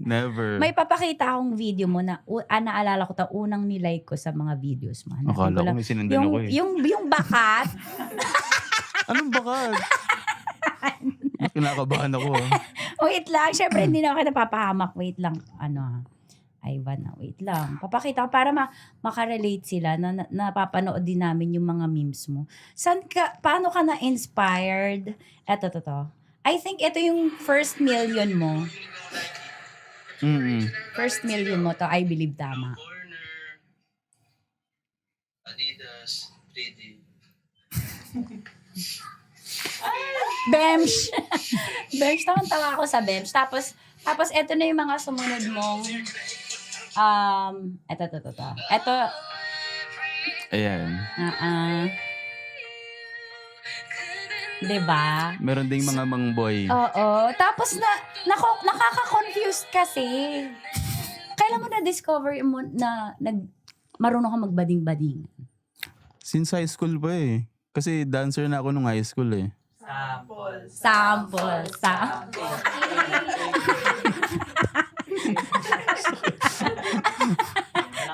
Never. May papakita akong video mo na naalala ko unang nilike ko sa mga videos mo. Akala ko may sinundan ako Yung bakat. Anong bakat? Kinakabahan ako. Wait lang. Siyempre, hindi na ako napapahamak. Wait lang. Ivan, wait lang. Papakita ko para makarelate sila na napapanood din namin yung mga memes mo. Paano ka na-inspired? Eto. I think ito yung first million mo. First million mo to, I believe tama. Adidas, 3D. Bems! Bems, tawa ako sa Bems. Tapos eto na yung mga sumunod mong Ito. Ito, Ayan. diba? Meron ding mga mangboy. Oo. Tapos nakaka-confused kasi. Kailan mo na-discover mo na marunong ka magbading-bading? Since high school pa eh. Kasi dancer na ako nung high school eh. Sample.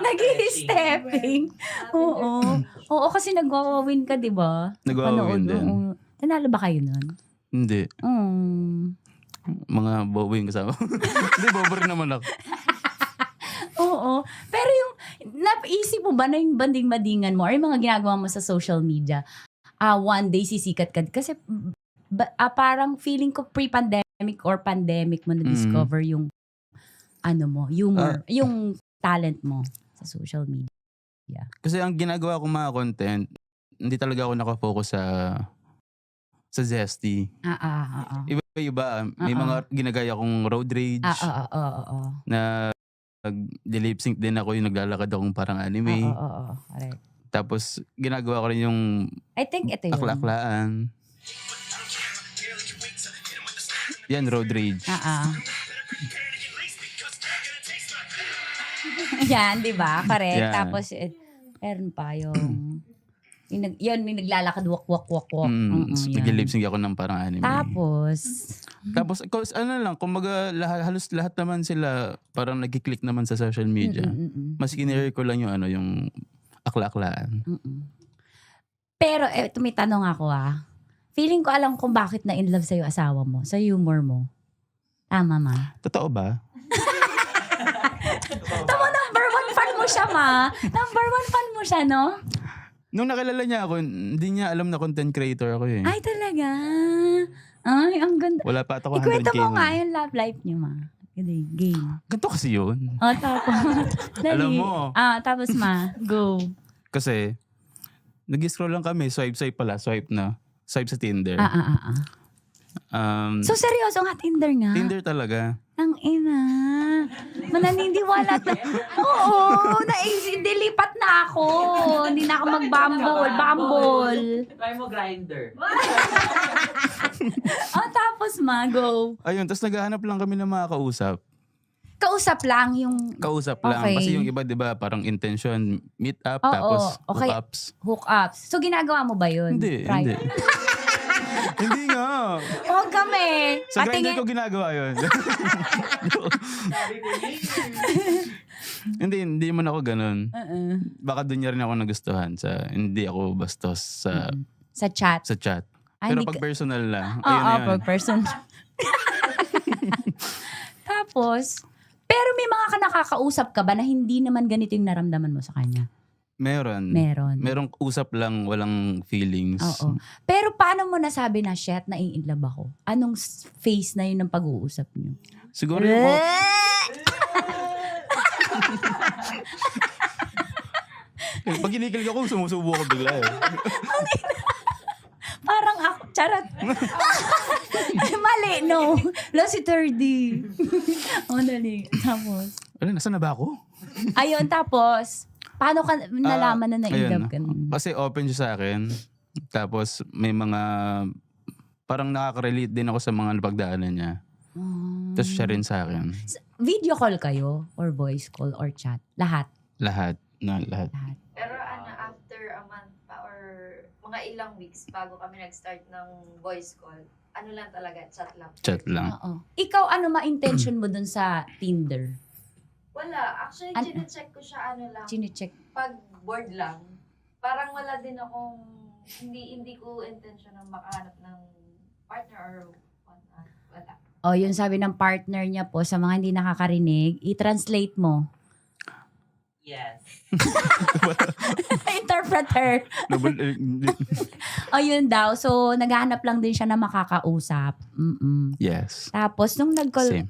Nag-i-stepping. Oo, kasi nag-win ka, di ba? Nag-win din. Nanalo ba kayo nun? Hindi. Mga bowing kasama. Hindi, bobo rin naman ako. Oo. Pero yung, naisip mo ba na yung banding-badingan mo or yung mga ginagawa mo sa social media, one day sisikat ka? Kasi parang feeling ko pre-pandemic or pandemic mo na-discover yung humor, yung talent mo sa social media. Kasi ang ginagawa ko mga content, hindi talaga ako nakafocus sa Zesty. Iba-iba. May mga ginagaya kong road rage. Na nag-lip sync din ako, yung naglalakad akong parang anime. Correct. Tapos ginagawa ko rin yung I think ito yun. akla-aklaan. Yan, road rage. Yan, di ba? Correct. Yeah. Tapos, meron pa yung naglalakad, wak. Nag-lip sync ako ng parang anime. Tapos, kumbaga halos lahat naman sila parang nag-click naman sa social media. Mas kinare ko lang yung akla-aklaan. Pero, may tanong ako Feeling ko alam kung bakit na in love sa'yo asawa mo, sa humor mo. Tama, ma? Totoo ba? Tama, number 1 fan mo siya, ma. Number 1 fan mo siya, no? Nung nakilala niya ako, hindi niya alam na content creator ako eh. Ay, talaga? Ay, ang ganda. Wala pa ako 100K. Ikwento mo nga yung love life niyo, ma. Game. Ganito kasi yun. Tapos. Alam mo. Tapos, ma. Go. Kasi, nag-scroll lang kami. Swipe pala. Swipe sa Tinder. So, seryoso nga, Tinder nga? Tinder talaga. Ang ina. Mananiniwala to. Oo, dilipat na ako. Hindi na ako mag-bumble. Try mo Grindr. Tapos go. Ayun, tapos naghahanap lang kami ng mga kausap. Kausap lang yung... Kausap lang. Okay. Kasi yung iba, di ba, parang intention, meet up, tapos hookups. Hookups. So, ginagawa mo ba yun? Hindi. Hindi nga. Huwag kami. Sa Grindr ko ginagawa yun. Hindi man ako ganun. Baka doon niya rin ako nagustuhan. Hindi ako bastos sa chat. Sa chat. Pero pag personal lang. Pag personal. Tapos, pero may mga nakakausap ka ba na hindi naman ganito yung naramdaman mo sa kanya? Meron. Merong usap lang, walang feelings. Oo. Pero paano mo nasabi na, shit, nai-inlove ako? Anong phase na yun ng pag-uusap niyo? Siguro yung... Pag kinikilig ako, sumusubo ako bigla eh. Parang ako, charot. Ay, mali, no. Wala si 30. Dali. Tapos? Nasaan na ba ako? Ayun, tapos, paano ka nalaman na na-inlove ka? Kasi open siya sa akin. Tapos, may mga, parang nakaka-relate din ako sa mga napagdaanan niya. Tapos siya rin sa akin. Video call kayo? Or voice call? Or chat? Lahat? Lahat. Pero after a month pa or mga ilang weeks bago kami nag-start ng voice call, lang talaga, chat lang. Chat lang. Oo. Ikaw, intention mo dun sa Tinder? Wala. Actually, chinecheck ko siya, lang. Chinecheck? Pag bored lang. Parang wala din akong, hindi ko intention na makahanap ng partner or wala. Yun sabi ng partner niya po, sa mga hindi nakakarinig, i-translate mo. Yes. Interpreter. Yun daw. So, naghahanap lang din siya na makakausap. Yes. Tapos, nung nag-call,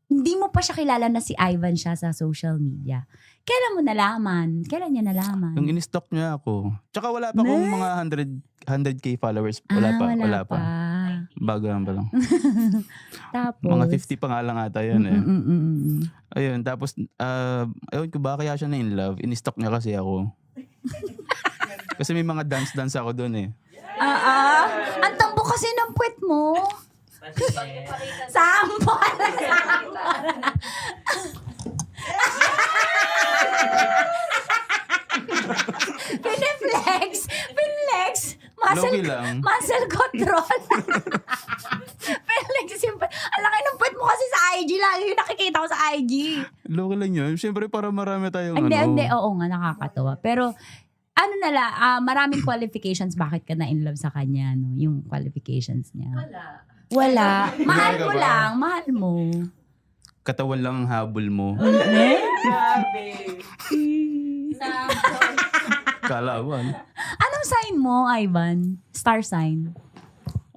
hindi mo pa siya kilala na si Ivan siya sa social media. Kailan mo nalaman? Kailan niya nalaman? Nung in-stalk niya ako. Tsaka wala pa akong mga 100K followers. Wala pa. Bagaan pa lang. Tapos? Mga 50 pa nga lang ata yun eh. Ayun, tapos, ayun ko ba kaya siya na in love? In-stalk niya kasi ako. Kasi may mga dance ako doon eh. Ang tambo kasi ng puwet mo. Sampol! Pinflex. Loki lang. Muscle control. Pinflex yung puwet. Ang laki ng puwet mo kasi sa IG. Lagi yung nakikita ko sa IG. Loki lang yun. Siyempre para marami tayong Hindi. Oo nga, nakakatawa. Pero, maraming qualifications bakit ka na in love sa kanya, no? Yung qualifications niya. Wala. Mahal mo lang. Mahal mo. Katawan lang ang habol mo. Grabe. Kalawan. Anong sign mo, Ivan? Star sign?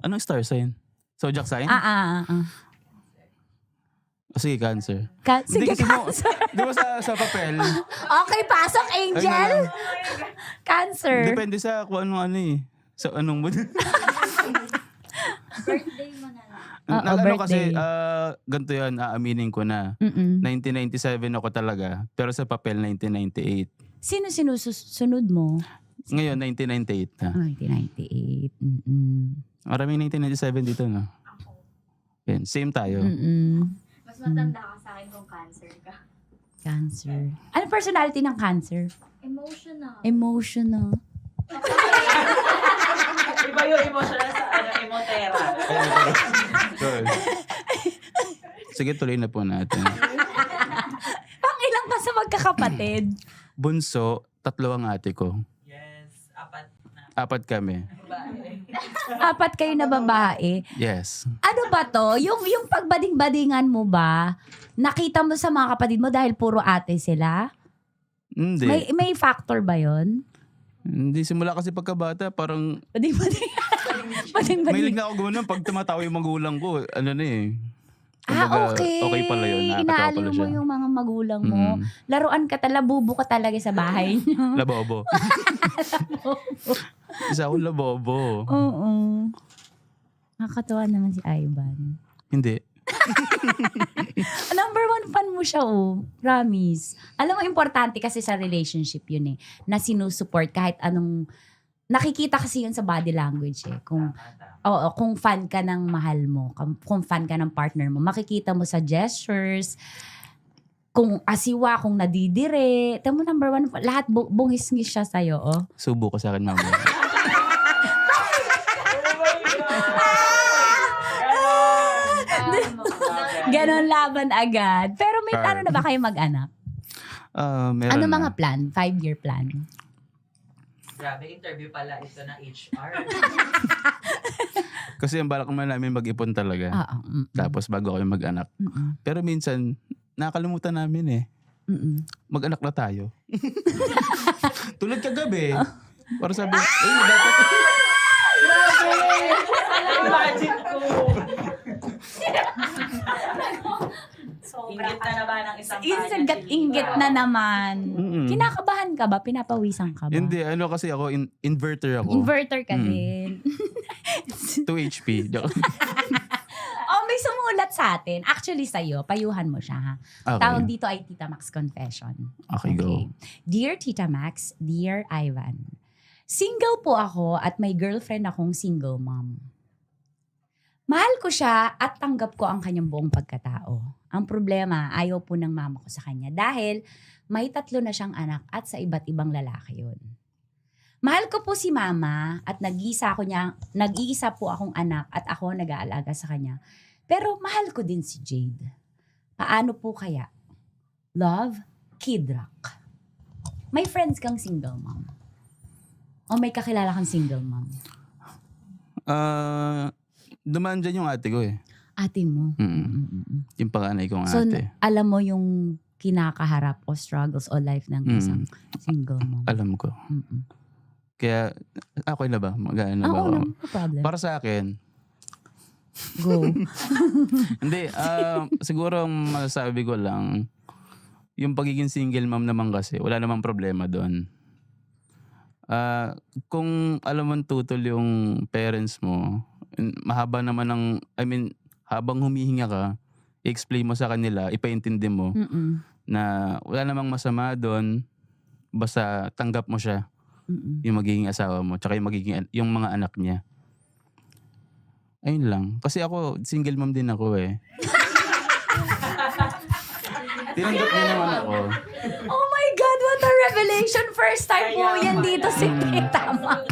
Anong star sign? Zodiac sign? Sige, Cancer. Sige, kasi Cancer. Di ba sa papel? Okay, pasok, Angel. Cancer. Depende sa kung ano eh. Sa anong mood. Birthday mo na lang. Kasi, ganito yan, aaminin ko na. 1997 ako talaga, pero sa papel, 1998. Sino sinusunod mo? Ngayon, 1998 na. 1998. Maraming 1997 dito, no? Yan, same tayo. Mas matanda ka sa akin kung cancer ka. Cancer. Ano personality ng Cancer? Emotional. Emotional. Iba yung emotional sa emotera. Good. Sige, tuloy na po natin. Pangilang ka sa magkakapatid? Bunso, 3 ang ate ko. Yes, 4 kami. 4 kayo na babae. Yes. Ano ba to? Yung pagbading-badingan mo ba, nakita mo sa mga kapatid mo dahil puro ate sila? Hindi. May factor ba yon? Hindi, simula kasi pagkabata, parang... Bading-bading. Mahilig na ako gumano pag tumatawa yung magulang ko. Ano na eh. Okay. Okay pala yun. Nakakatawa Inaaliw pala mo siya. yung mga magulang mo. Laruan ka labubo ka talaga sa bahay niyo. Labobo. Isa akong labobo. Oo. Nakakatawa naman si Ivan. Hindi. Number 1 fan mo siya, oh. Promise. Alam mo, importante kasi sa relationship yun eh. Na sinusupport kahit anong... Nakikita kasi yun sa body language eh. Kung fan ka ng mahal mo, kung fan ka ng partner mo, makikita mo sa gestures, kung asiwa, kung nadidire. Tama mo, number 1, lahat bungis-ngis siya sa'yo, oh. Subo ka sa akin, mama. Ganon laban agad. Pero may plano na ba kayo mag-anak? Meron Ano na. mga plan? 5-year plan? Grabe, interview pala ito ng HR. Kasi ang balak naman namin mag-ipon talaga. Tapos bago kami mag-anak. Pero minsan, nakakalimutan namin eh. Mag-anak na tayo. Tulad kagabi. Para sabi, dapat... Grabe! Alam, imagine ko. Inggit na naman ang isang Inggit na naman. Kinakabahan ka ba? Pinapawisan ka ba? Hindi, kasi ako, inverter ako. Inverter ka din. 2 HP. May sumulat sa atin. Actually, sa'yo. Payuhan mo siya, ha? Okay. Tawag dito ay Tita Max Confession. Okay, go. Dear Tita Max, Dear Ivan, single po ako at may girlfriend akong single mom. Mahal ko siya at tanggap ko ang kanyang buong pagkatao. Ang problema, ayaw po ng mama ko sa kanya dahil may 3 na siyang anak at sa iba't ibang lalaki yun. Mahal ko po si mama at nag-iisa po akong anak at ako nag-aalaga sa kanya. Pero mahal ko din si Jade. Paano po kaya? Love, Kid Rock. May friends kang single mom? O may kakilala kang single mom? Dumaan dyan yung ate ko eh. Ate mo? Yung panganay kong So, ate. alam mo yung kinakaharap o struggles o life ng isang single mom? Alam ko. Kaya, okay na ba? Mag-ano ba ako? No problem. Para sa akin, go. Hindi, siguro ang masasabi ko lang, yung pagiging single mom naman kasi, wala namang problema doon. Kung alam mo tutol yung parents mo, mahaba naman habang humihinga ka, i-explain mo sa kanila, ipaintindi mo na wala namang masama doon, basta tanggap mo siya, yung magiging asawa mo, tsaka yung mga anak niya. Ayun lang. Kasi ako, single mom din ako eh. Tinanggap niya naman ako. Oh my God, what a revelation. First time po yan dito si Tita Mac.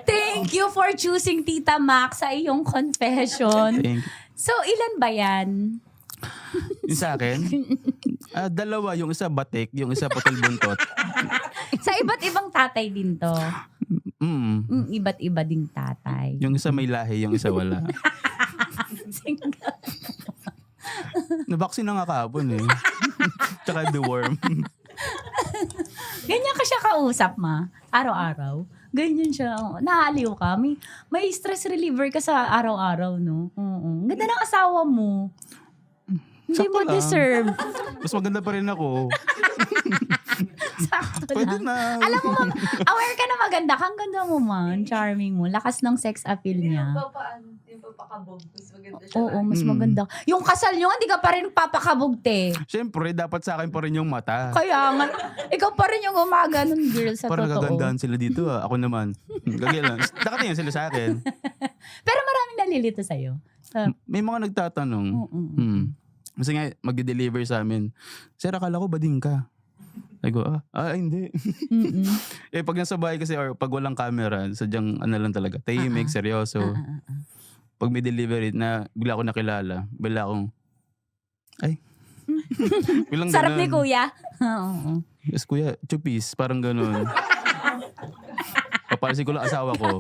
Thank you for choosing Tita Mac sa iyong confession. Thank you. So, ilan ba yan? Yung sa akin? Dalawa. Yung isa batik, yung isa putol buntot. Sa iba't ibang tatay din to. Iba't iba ding tatay. Yung isa may lahi, yung isa wala. Nabaksin na nga kahapon eh. Tsaka deworm. Ganyan ka siya kausap, ma? Araw-araw? Ganyan siya. Nahaliw ka. May stress reliever ka sa araw-araw, no? Ganda ng asawa mo. Hindi mo deserve. Mas maganda pa rin ako. Sakto Pwede lang. na. Alam mo, aware ka na maganda ka. Ang ganda mo, man. Charming mo. Lakas ng sex appeal niya. Yung papakabog, mas maganda siya. Oo, mas maganda. Yung kasal nyo, hindi ka pa rin papakabog, te. Siyempre, dapat sa akin pa rin yung mata. Kaya nga, ikaw pa rin yung umaganon, girl, sa Parang totoo. nagagandahan sila dito ah. Ako naman. Gagay lang. Nakatingin sila sa akin. Pero maraming nalilito sa'yo. May mga nagtatanong. Kasi nga, mag-deliver sa amin. Sir, akala ko bading ka. Ay ko, hindi. Pag nasa bahay kasi or pag walang camera, sadyang lang talaga. Tahimik, seryoso. Pag may delivery na bigla ako nakilala, bigla akong, bilang Sarap ganun. ni kuya. Oo. Yes, kuya, chupis. Parang ganun. Papalisin ko lang asawa ko.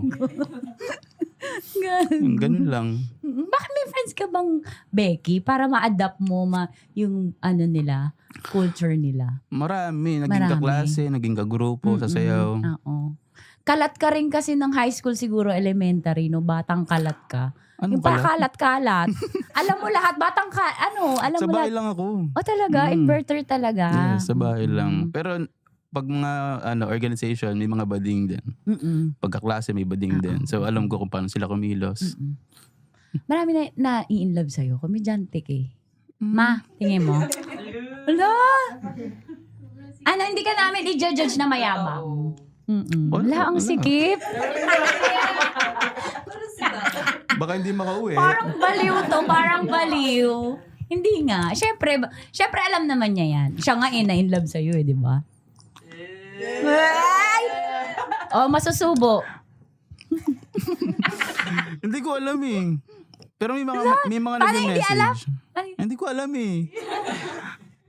Ganun lang. Bakit may friends ka bang, Becky, para ma-adapt mo yung nila, culture nila? Marami. Naging kaklase, naging kagrupo, sasayaw. Oo. Kalat ka rin kasi ng high school siguro, elementary, no? Batang kalat ka. Anong yung kalat-kalat. Alam mo lahat, batang alam sa mo bahay lahat. lang ako. Talaga? Inverter talaga? Yes, sa bahay lang. Pero pag mga organization, may mga bading din. Pagkaklase, may bading din. So alam ko kung paano sila kumilos. Marami na i-inlove sa'yo. Komedyante eh. Ma, tingin mo. Hala! Hindi ka namin i-judge na mayabang. Wala ang sikip. Baka hindi makauwi. Parang baliw to, parang baliw. Hindi nga. Siyempre alam naman niya yan. Siya nga na-inlove sa'yo di ba? Masusubo. Hindi ko alam eh. Pero may mga nag-message. Hindi ko alam eh.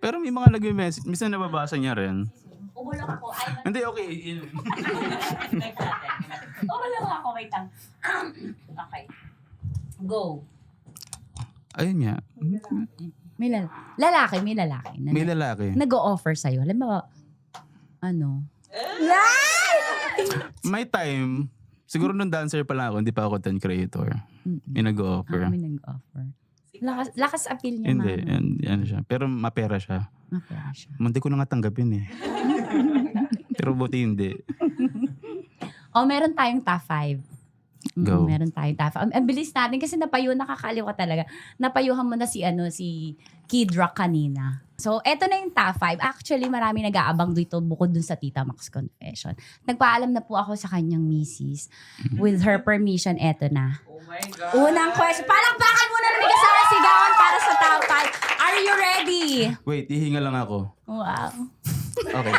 Pero may mga nag-message. Minsan nababasa niya rin. Umulong ako. Hindi, okay. Umulong ako. Wait lang. Okay. Go. Ayun nga. May lalaki. May lalaki. Nag-o-offer sa'yo. Alam mo, May time, siguro nung dancer pa lang ako, hindi pa ako content creator. May nag-o-offer. May nag-offer. Lakas appeal niya, Hindi, mama. siya. Pero mapera siya. Mapera siya. Hindi ko na nga tanggapin eh. Pero buti hindi. Meron tayong top 5. Go. Meron tayong top 5. Ang bilis natin kasi nakakaliw ka talaga. Napayuhan mo na si Kid Rock kanina. So, eto na yung top 5. Actually, marami nag-aabang dito bukod dun sa Tita Mac's Confession. Nagpaalam na po ako sa kanyang misis. With her permission, eto na. Oh my God. Unang question. Palakpakan muna namin kasama sigawan para sa top 5. Are you ready? Wait, ihinga lang ako. Wow. Okay.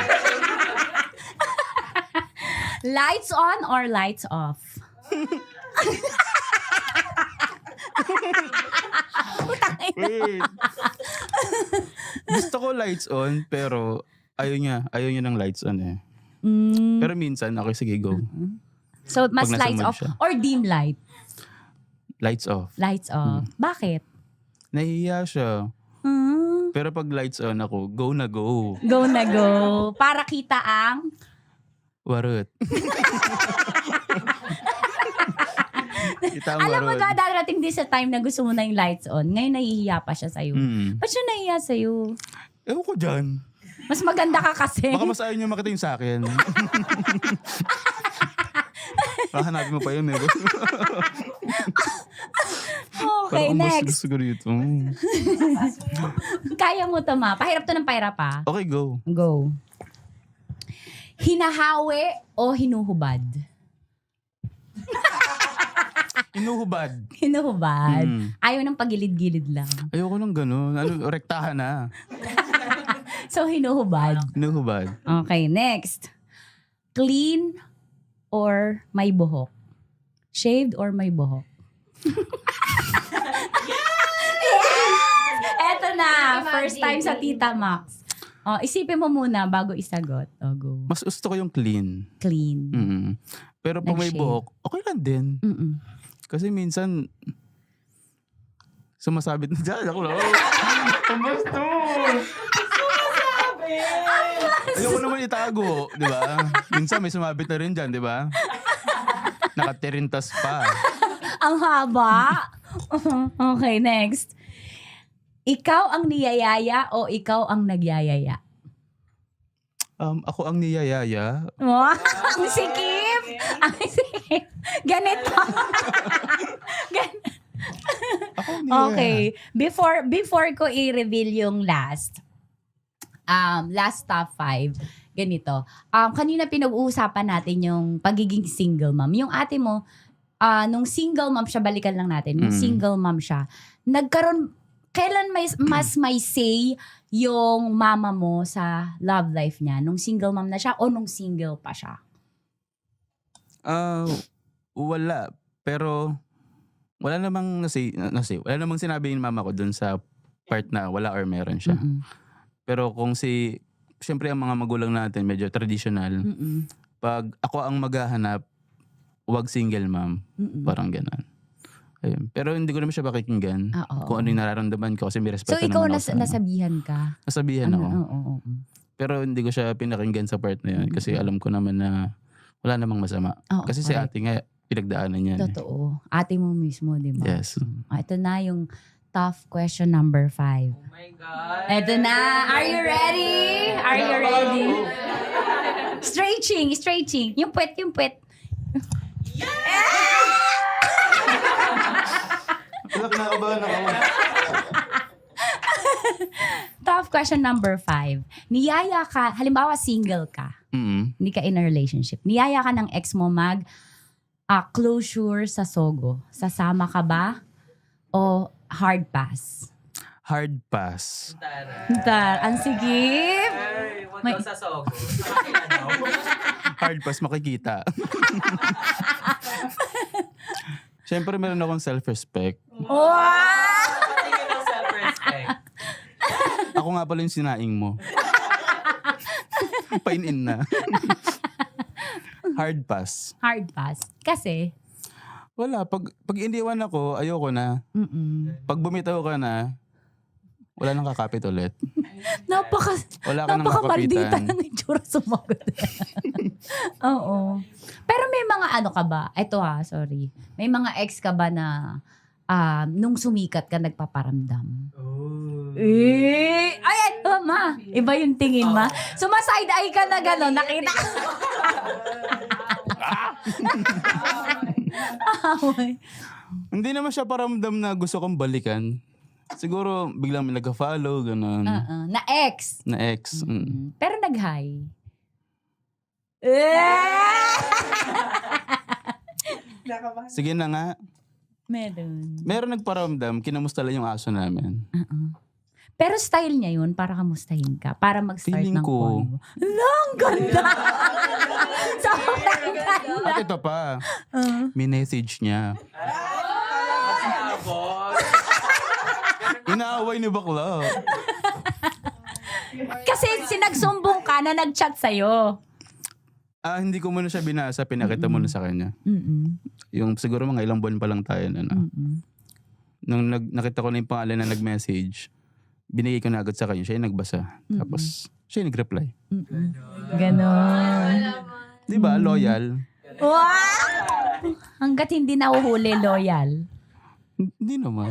Lights on or lights off? Wait. Gusto ko lights on, pero ayaw niya ng lights on eh. Pero minsan, okay, sige, go. So, mas Pag nasa lights mood off siya. or dim light? Lights off. Lights off. Bakit? Nahihiya siya. Pero pag lights on ako, go na go. Go na go. Para kita ang... Warot. Kita ang Alam mo, warot. darating din sa time na gusto mo na yung lights on. Ngayon, nahihiya pa siya sa'yo. Ba't siya nahihiya sa'yo? Ewan ko dyan. Mas maganda ka kasi. Baka mas ayaw niyo makita yung sa akin. Hahanapin mo pa yun eh. Okay, Parang mas next. gusto ko rito. Kaya mo to, ma. Pahirap to ng pahirap, ha? Okay, go. Go. Hinahawi o hinuhubad? Hinuhubad. Hinuhubad. Ayaw ng pagilid-gilid lang. Ayoko nang gano'n. Rektahan na. So, hinuhubad. Hinuhubad. Okay, next. Clean or may buhok? Shaved or may buhok? Yes! Eto na. First time sa Tita Max. Oh, isipin mo muna bago isagot. Oh, go. Mas gusto ko yung clean. Clean. Pero pag may Nag-shave. buhok, okay lang din. Kasi minsan, sumasabit na dyan. Ako lang, ang basto! Ayoko naman itago, di ba? Minsan may sumabit na rin dyan, di ba? Nakatirintas pa. Ang haba. Okay, next. Ikaw ang niyayaya o ikaw ang nagyayaya? Ako ang niyayaya. Wow, ang sikip! Ang sikip! Ganito. Okay. Before ko i-reveal yung last top 5, ganito. Kanina pinag-uusapan natin yung pagiging single mom. Yung ate mo, nung single mom siya, balikan lang natin. Nung single mom siya, kailan mas may say yung mama mo sa love life niya? Nung single mom na siya o nung single pa siya? Wala. Pero, wala namang wala namang sinabi yung mama ko dun sa part na wala or meron siya. Pero kung siyempre ang mga magulang natin, medyo traditional. Pag ako ang maghahanap, wag single mom. Parang ganun. Ayun. Pero hindi ko naman siya pakikinggan kung ano yung nararamdaman ko kasi may respeto So ikaw naman ako sa nasabihan ka? Nasabihan ako. Oo. Pero hindi ko siya pinakinggan sa part na yun kasi alam ko naman na wala namang masama. Kasi si ate nga, pinagdaanan niya. Totoo. Ate mo mismo, di ba? Yes. Ito na yung tough question number 5. Oh my God. Ito na. Are you ready? Are you ready? Stretching. Yung puwet. Kinakabahan ako. Tough question number 5. Niyaya ka, halimbawa single ka. Hindi ka in a relationship. Niyaya ka ng ex mo closure sa Sogo. Sasama ka ba? O hard pass? Hard pass. Ang sigip. Huwag sa Sogo. Hard pass makikita. Siyempre meron akong self-respect. Wow! Tingin ng self-respect. Ako nga pala yung sinaing mo. Pain-in na. Hard pass. Hard pass. Kasi? Wala. Pag iniwan ako, ayoko na. Pag bumitaw ka na, wala nang kakapit ulit. Wala ka nang Napaka-maldita makapitan. ng itsura sumagot. Oo. Pero may mga ano ka ba? Ito sorry. May mga ex ka ba na nung sumikat ka nagpaparamdam? Ay, ito ma. Iba yung tingin ma. Sumaside eye ka na gano'n. Nakita. Hindi naman siya paramdam na gusto kong balikan. Siguro biglang may nag-follow, gano'n. Na ex. Na ex. Pero nag-hi. Sige na nga. Meron nagparamdam, kinamusta lang yung aso namin. Pero style niya yun para kamustahin ka. Para mag-start Feeling ng ko. convo. Ang ganda! Sobrang ganda! At ito pa, minessage niya. Inaaway ni bakla. Kasi sinagsumbong ka na nag-chat sa'yo. Hindi ko muna siya binasa, pinakita muna sa kanya. Yung siguro mga ilang buwan pa lang tayo. Nung nakita ko na yung pangalan na nag-message, binigay ko na agad sa kanya, siya yung nagbasa. Tapos, siya yung nag-reply. Ganon. Di ba? Loyal. Wow! Hanggat hindi nahuhuli, loyal. Hindi naman.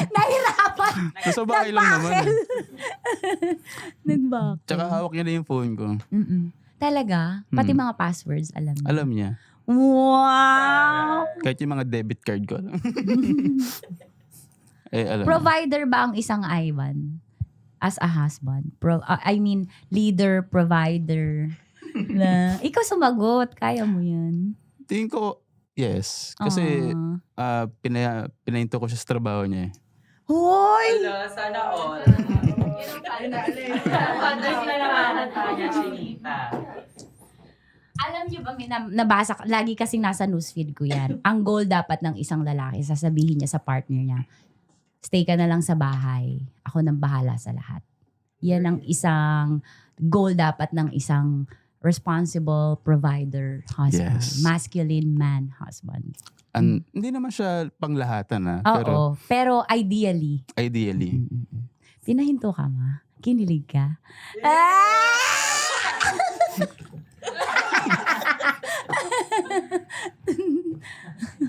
Nahirapan! Nasa bahay lang naman. Nagbakil. Tsaka hawak niya na yung phone ko. Talaga? Pati mga passwords, alam niya? Alam niya. Wow! Kahit yung mga debit card ko. Alam. Provider ba ang isang Ivan? As a husband? Leader, provider. Na, ikaw sumagot. Kaya mo yan. Tingin ko, yes. Kasi pinahinto ko siya sa trabaho niya. Hoy! Sana all. Alam niyo ba, may nabasa, lagi kasing nasa newsfeed ko yan. Ang goal dapat ng isang lalaki, sasabihin niya sa partner niya, stay ka na lang sa bahay. Ako nang bahala sa lahat. Yan ang isang goal dapat ng isang responsible provider husband. Yes. Masculine man husband. Hindi naman siya panglahatan Pero ideally. Ideally. Pinahinto ka ma? Kinilig ka?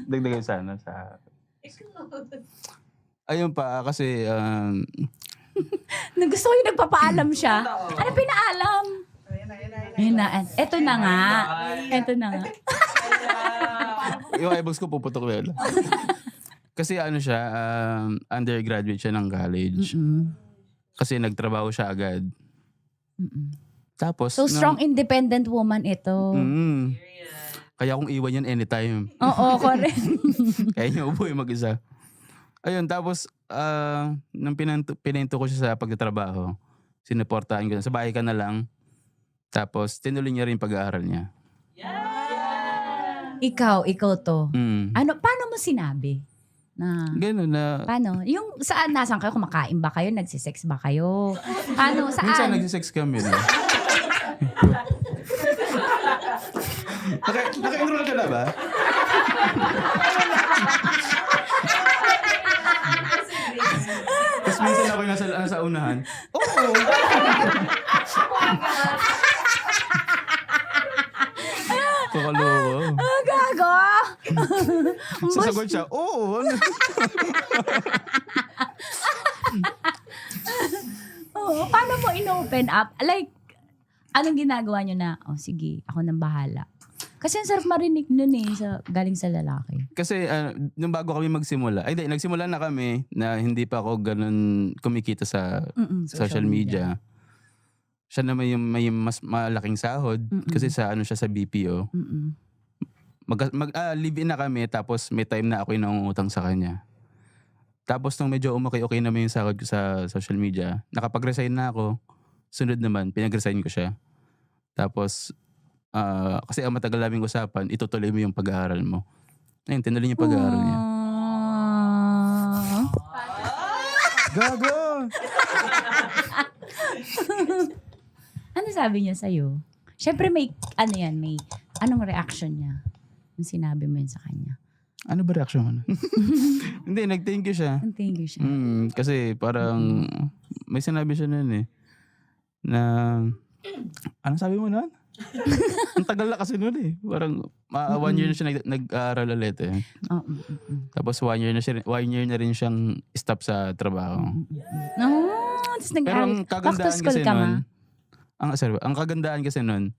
Dagdagan sana sa... Ayun pa, kasi... Gusto ko yung nagpapaalam siya. Ano pinaalam? Ayun na. Ito na nga. Yung eyeballs ko puputok na. Kasi ano siya, undergraduate siya ng college. Kasi nagtrabaho siya agad. Tapos... So strong independent woman ito. Kaya kung iwan yan anytime. Oo, correct. Kaya niya ubuhay mag-isa. Ayun, tapos nung pinento ko siya sa pagtatrabaho, sinuportahan ko na, sa bahay ka na lang. Tapos tinuloy niya rin pag-aaral niya. Ikaw to. Paano mo sinabi? Ganun na. Paano? Yung nasan kayo? Kumakain ba kayo? Nagsisex ba kayo? Paano? Saan? Minsan nagsisex kami. No? Naka-enroll ka na ba? Tapos minsan ako nasa unahan. Oo! Kakaloko. Gago! Sasagot siya, oo. Paano mo in-open up? Like, anong ginagawa nyo na, sige, ako nang bahala. Kasi ang sarap marinig nun galing sa lalaki. Kasi nung bago kami magsimula, nagsimula na kami na hindi pa ako ganun kumikita sa social media. Siya na may mas malaking sahod kasi sa siya sa BPO. Live-in na kami tapos may time na ako yung nangungutang sa kanya. Tapos nung medyo okay naman yung sahod ko sa social media, nakapag-resign na ako. Sunod naman, pinag-resign ko siya. Tapos kasi ang matagal naming usapan, itutuloy mo yung pag-aaral mo. Ayun, tinuloy yung pag-aaral niya. Gago! Ano sabi niya sa'yo? Siyempre may anong reaction niya nung sinabi mo yun sa kanya? Ano ba reaction mo? Hindi, nag-thank you siya. Thank you siya. Kasi parang may sinabi siya nun na ano sabi mo nun? Ang tagal na kasi nun Parang 1 year na siya nag-aaral ulit Tapos 1 year na rin siyang stop sa trabaho. Tapos pero ang kagandaan kasi nun, ang kagandaan kasi nun,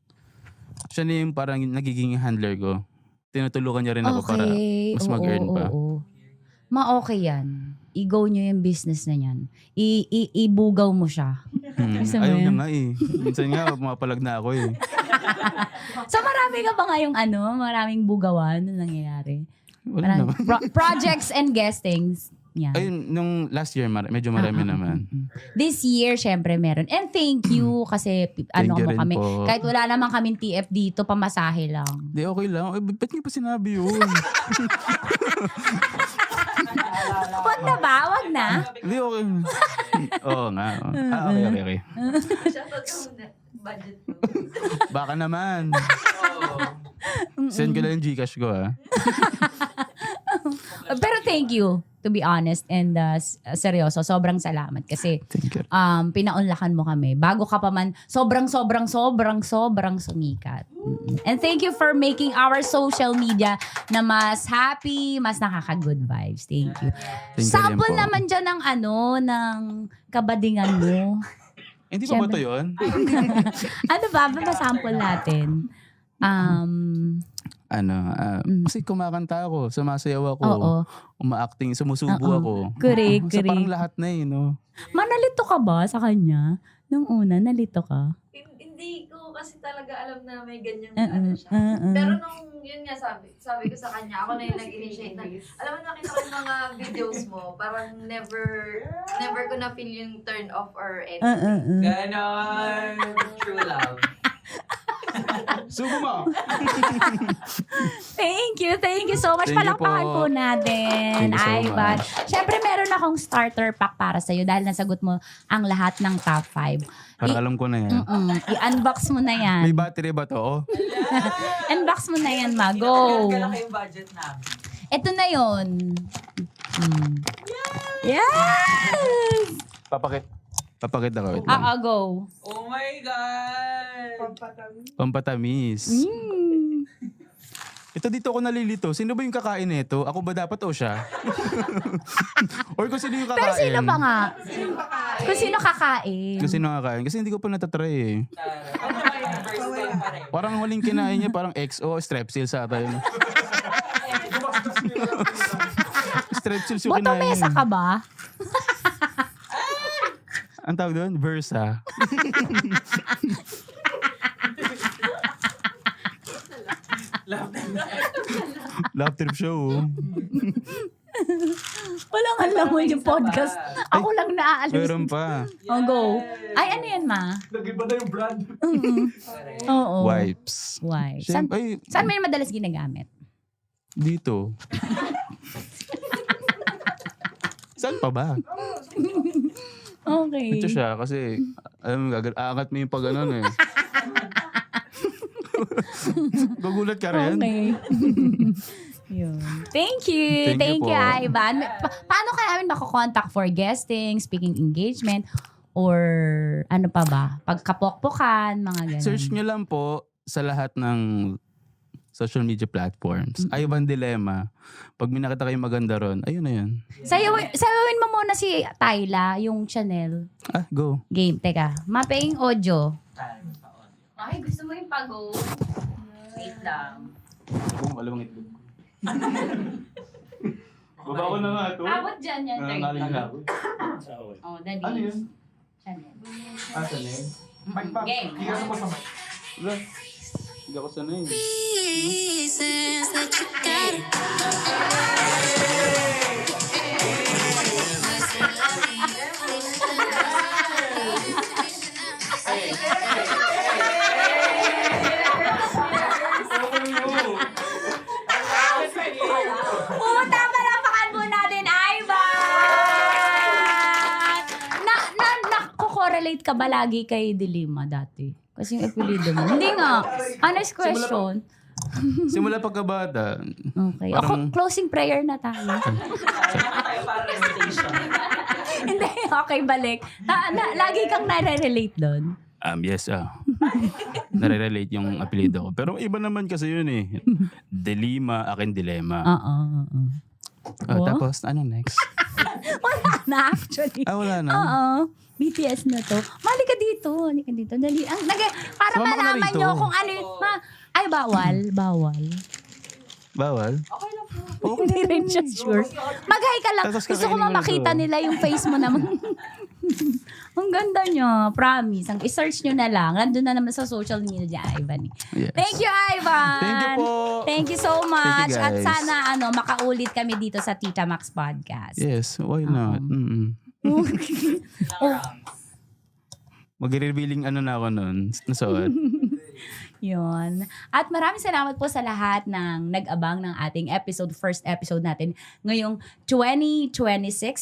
siya na yung parang nagiging handler ko. Tinutulungan niya rin ako para mas mag-earn pa. Ma-okay yan. I-go nyo yung business na yan. Ibugaw mo siya. Ayaw niya nga Minsan nga, mapalag na ako So marami ka ba ngayong maraming bugawan na nangyayari? Wala naman. Projects and guestings. Yan. Ayun, nung last year, medyo marami naman. This year, syempre meron. And thank you kasi Thank you rin kami. po. Kahit wala naman kaming TF dito, pamasahe lang. Di, okay lang. Ba't niyo pa sinabi yun? Wag na ba? Wag na? Hindi, okay. Oo nga. Okay. Budget mo. Baka naman. Send ko lang yung Gcash ko Pero thank you, to be honest, and seryoso, sobrang salamat kasi pinaunlakan mo kami. Bago ka pa man, sobrang sumikat. And thank you for making our social media na mas happy, mas nakaka-good vibes. Thank you. Sample naman dyan ng ng kabadingan mo. Hindi pa ba ito yun? Ano ba? Sample natin. Kasi kumakanta ako, sumasayaw ako, Oo. umaacting, sumusubo ako. Correct, So parang correct. lahat na no? Manalito ka ba sa kanya? Nung una, nalito ka? Hindi ko kasi talaga alam na may ganyang Uh-uh, siya. uh-uh. Pero nung yun nga sabi ko sa kanya, ako na yung nag-initiate na, alam mo nakita ko yung mga videos mo, parang never ko na feel yung turn off or anything. Ganon. True love. Subo mo! Thank you so much. Thank you Palakpakan po. po natin, Thank you so Ivan. much. Siyempre, meron akong starter pack para sa'yo dahil nasagot mo ang lahat ng top 5. Parang alam ko na yan. I-unbox mo na yan. May battery ba to? Oh. Unbox mo na yan, ma. Go. Kalaki yung budget namin. Ito na yun. Yes! Papakita ko. wait lang. Go. Oh my God! Pampatamis. Ito dito ako nalilito. Sino ba yung kakain nito? Ako ba dapat o siya? Or kung sino yung kakain? Pero sino ba nga? Kung sino kakain? Kung sino kakain. Kasi hindi ko pa natatry eh. Parang huling kinain niya parang XO, Strepsils ata yun. Strepsils yung kinain Botomesa niya. ka ba? Ang tawag doon? Versa. Love trip show. Walang alam mo yung podcast. Ako lang naaalis. Meron pa. Go. Ay, ano yan, ma? Nag-iba na yung brand. Oo. Wipes. Why? Siyempre, Saan mo yung madalas ginagamit? dito. Saan pa ba? Okay. Ito siya kasi alam mo, aangat mo yung pag ano eh. Gugulat ka rin. Okay. Yun. Thank you. Thank you po. Ivan. Paano kaya namin makakontakt for guesting, speaking engagement, or ano pa ba? Pagkapokpokan, mga ganun. Search nyo lang po sa lahat ng social media platforms. Ivan Dilemma. Pag may nakita kayong maganda ron, ayun na yun. Sayawin mo muna si Tyla, yung channel. Go. Game. Teka. Mapping audio. Ay, gusto mo yung pag-go? Wait lang. Malamang itlog. Baba ko na nga ito. Abot dyan yan. Nangaling na ako. Oh, dali. Ano yun? Channel. Sanay? Game. Wala. Hindi ako sanay. Pumunta pa lang pakalbo natin, Ivan! Nako-correlate ka ba lagi kay Dilima dati? Kasi yung apelido mo. Hindi nga. Honest question. Simula pagkabata. Okay. Ako, closing prayer na tayo. Hindi. Okay, balik. Lagi kang nare-relate doon. Yes, nare-relate yung apelido ko. Pero iba naman kasi yun eh. Dilima, akin dilema. Tapos, ano next? Wala na actually. Wala na? Oo. BTS na to. Mali ka dito. Dali. Para Sumama ka na malaman rito. nyo kung ano yung... Ay, bawal. Bawal? Hindi rin siya sure. Mag-hi ka lang. Tapos Gusto ko kakainin ko makita to. nila yung face mo naman. Ang ganda nyo. Promise. I-search nyo na lang. Nandun na naman sa social media, Ivan. Yes. Thank you, Ivan. Thank you po. Thank you so much. Thank you, guys. At sana makaulit kami dito sa Tita Max Podcast. Yes, why not? Mag-revealing ano na ako nun. Nasuot. Yun. At maraming salamat po sa lahat ng nag-abang ng ating first episode natin ngayong 2026.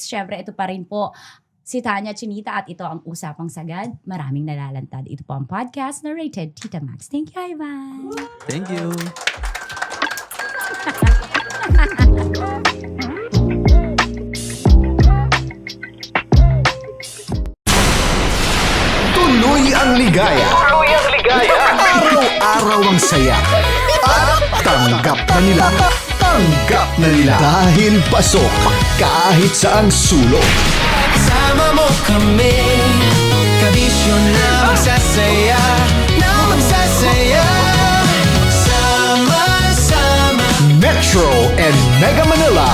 Syempre, ito pa rin po si Tanya Chinita at ito ang Usapang Sagad. Maraming nalalantad. Ito po ang podcast na rated Tita Max. Thank you, Ivan. Thank you. Tuloy ang ligaya. Araw-araw ang saya. At tanggap na nila. Tanggap na nila. Dahil pasok kahit saang sulok. Sama mo kami, kabisyo na magsasaya, sama-sama. Metro and Mega Manila.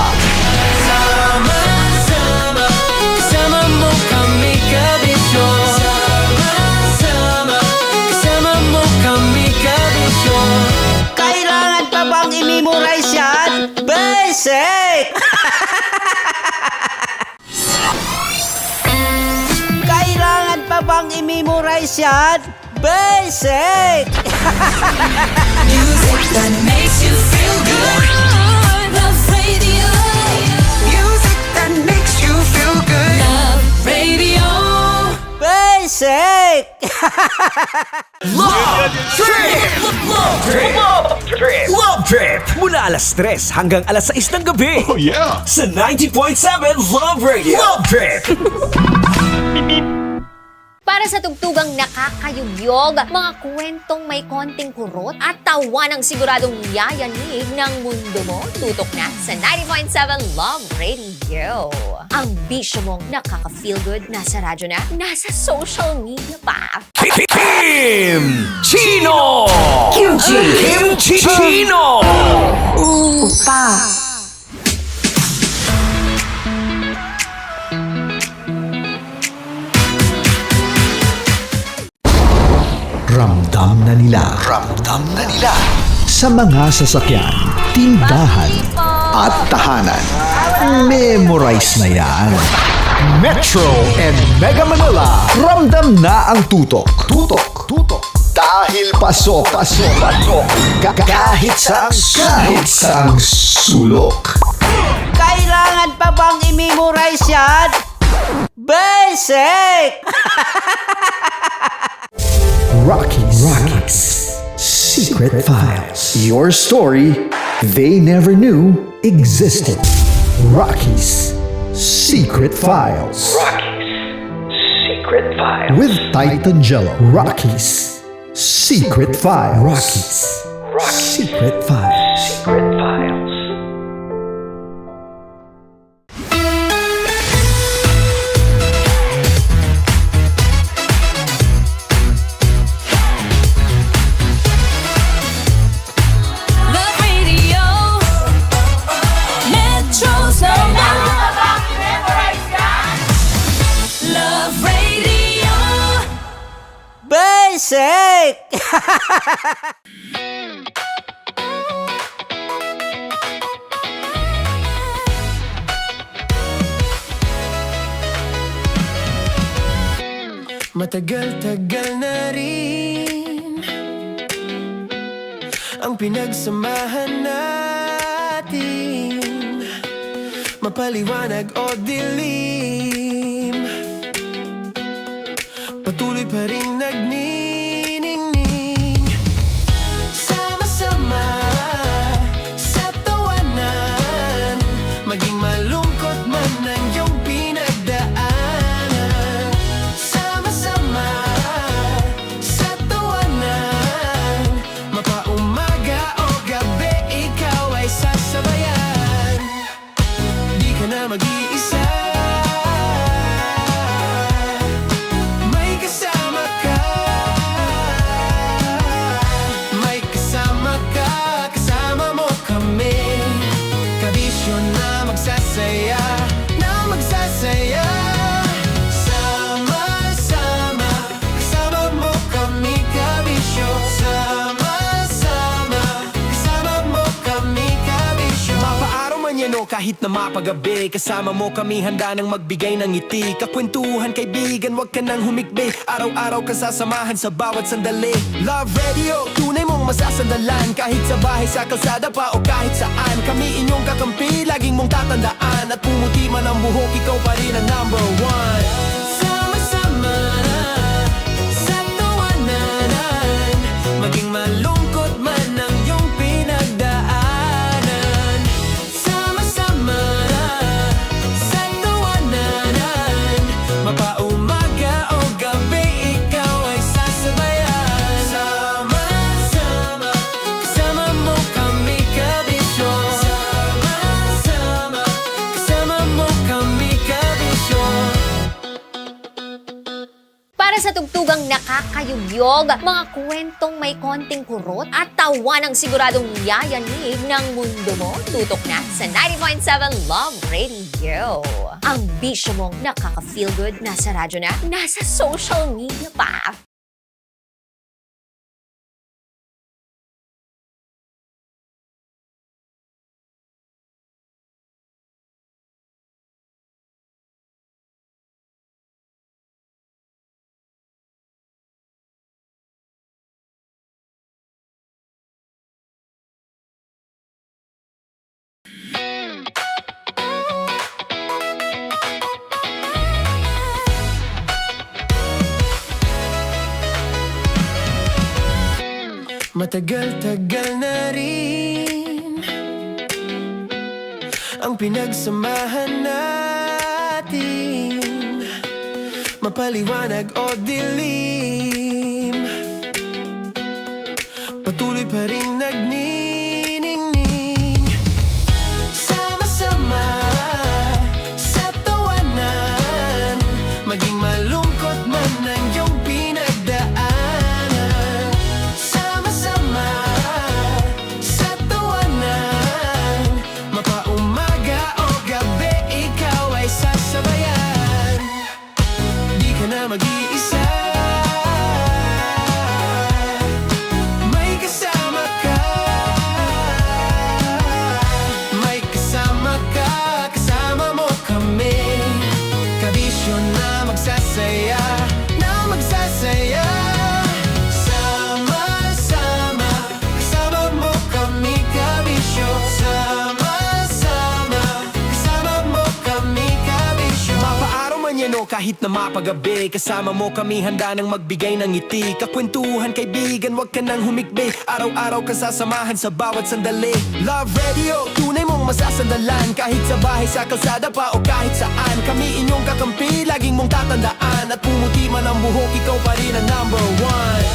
Sama-sama, kasama mo kami kabisyo. Sama-sama, kasama mo kami kabisyo. Kailangan pa bang i-memorize yan? Basic! Kailangan pa bang i-memorize yan? Basic! Music that makes you feel good. Love Radio. Music that makes you feel good. Love Radio. Basic! Love Trip! Love Trip! Love Trip! Mula alas 3 hanggang alas 6 ng gabi. Oh yeah! Sa 90.7 Love Radio. Love Trip! Para sa tugtugang nakakayugyog, mga kwentong may konting kurot at tawa ng siguradong yayanig ng mundo mo, tutok na sa 90.7 Love Radio. Ang bisyo mong nakaka-feel good, nasa radyo na, nasa social media pa. Kim Chino! Kim Chino! Upa! Ramdam na nila. Ramdam na nila. Sa mga sasakyan, tindahan, at tahanan. Memorize na yan. Metro and Mega Manila. Ramdam na ang tutok. Tutok. Tutok. Dahil pasok. Pasok. Pasok. Kahit saang sulok. Kailangan pa bang i-memorize yan? Basic! Rockies. Secret Files. Your story they never knew existed. Rockies. Secret Files. Secret Files. With Titan Jello. Rockies. Secret Files. Rockies. Secret Files. Secret Files. Love Radio. Metro's number. Love Radio. Basic! Matagal-tagal na rin ang pinagsamahan natin, mapaliwanag o dilim, patuloy pa rin nagniningning. Sama-sama sa tawanan, maging malungkot man ang iyong pinagdaanan. Sama-sama sa tawanan, mapaumaga o gabi, ikaw ay sasabayan. Di ka na mag-iisa, may kasama ka. May kasama ka, kasama mo kami. Kabisyo na magsasaya, na magsasaya. Sama-sama, kasama mo kami, kabisyo. Sama-sama, kasama mo kami, kabisyo. Mapaaraw man yan o kahit na mapagabi, kasama mo kami, handa nang magbigay ng ngiti. Kakwentuhan, kaibigan, wag ka nang humikbi. Araw-araw ka sasamahan sa bawat sandali. Love Radio, tunay mong masasandalan. Kahit sa bahay, sa kalsada pa o kahit saan, kami inyong kakampi, laging mong tatandaan. At pumuti man ang buhok, ikaw pa rin ang number one. Sama-sama sa tawanan, maging malungkot man ang iyong pinagdaanan. Sama-sama sa tawanan, mapaumaga o gabi, ikaw ay sasabayan. Sama-sama, kasama mo kami, kabisyo. Sama-sama, kasama mo kami, kabisyo. Para sa tugtugang nakakayugyog, mga kwentong may konting kurot at tawa ng siguradong yayanig ng mundo mo, tutok na sa 90.7 Love Radio. Ang bisyo mong nakaka-feel good, nasa radyo na, nasa social media pa. Matagal-tagal na rin ang pinagsamahan natin, mapaliwanag o dilim, patuloy pa rin nagniningning. Sama-sama sa tawanan, maging malungkot man ang iyong pinagdaanan. Sama-sama sa tawanan, mapaumaga o gabi, ikaw ay sasabayan. Di ka na mag-iisa, may kasama ka. May kasama ka, kasama mo kami. Kabisyo na magsasaya, na magsasaya. Sama-sama, kasama mo kami, kabisyo. Sama-sama, kasama mo kami, kabisyo. Mapaaraw man yan o kahit na mapagabi, kasama mo kami, handa nang magbigay ng ngiti. Kakwentuhan, kaibigan, wag ka nang humikbi. Araw-araw ka sasamahan sa bawat sandali. Love Radio, tunay mong masasandalan. Kahit sa bahay, sa kalsada pa o kahit saan, kami inyong kakampi, laging mong tatandaan. At pumuti man ang buhok, ikaw pa rin ang number one.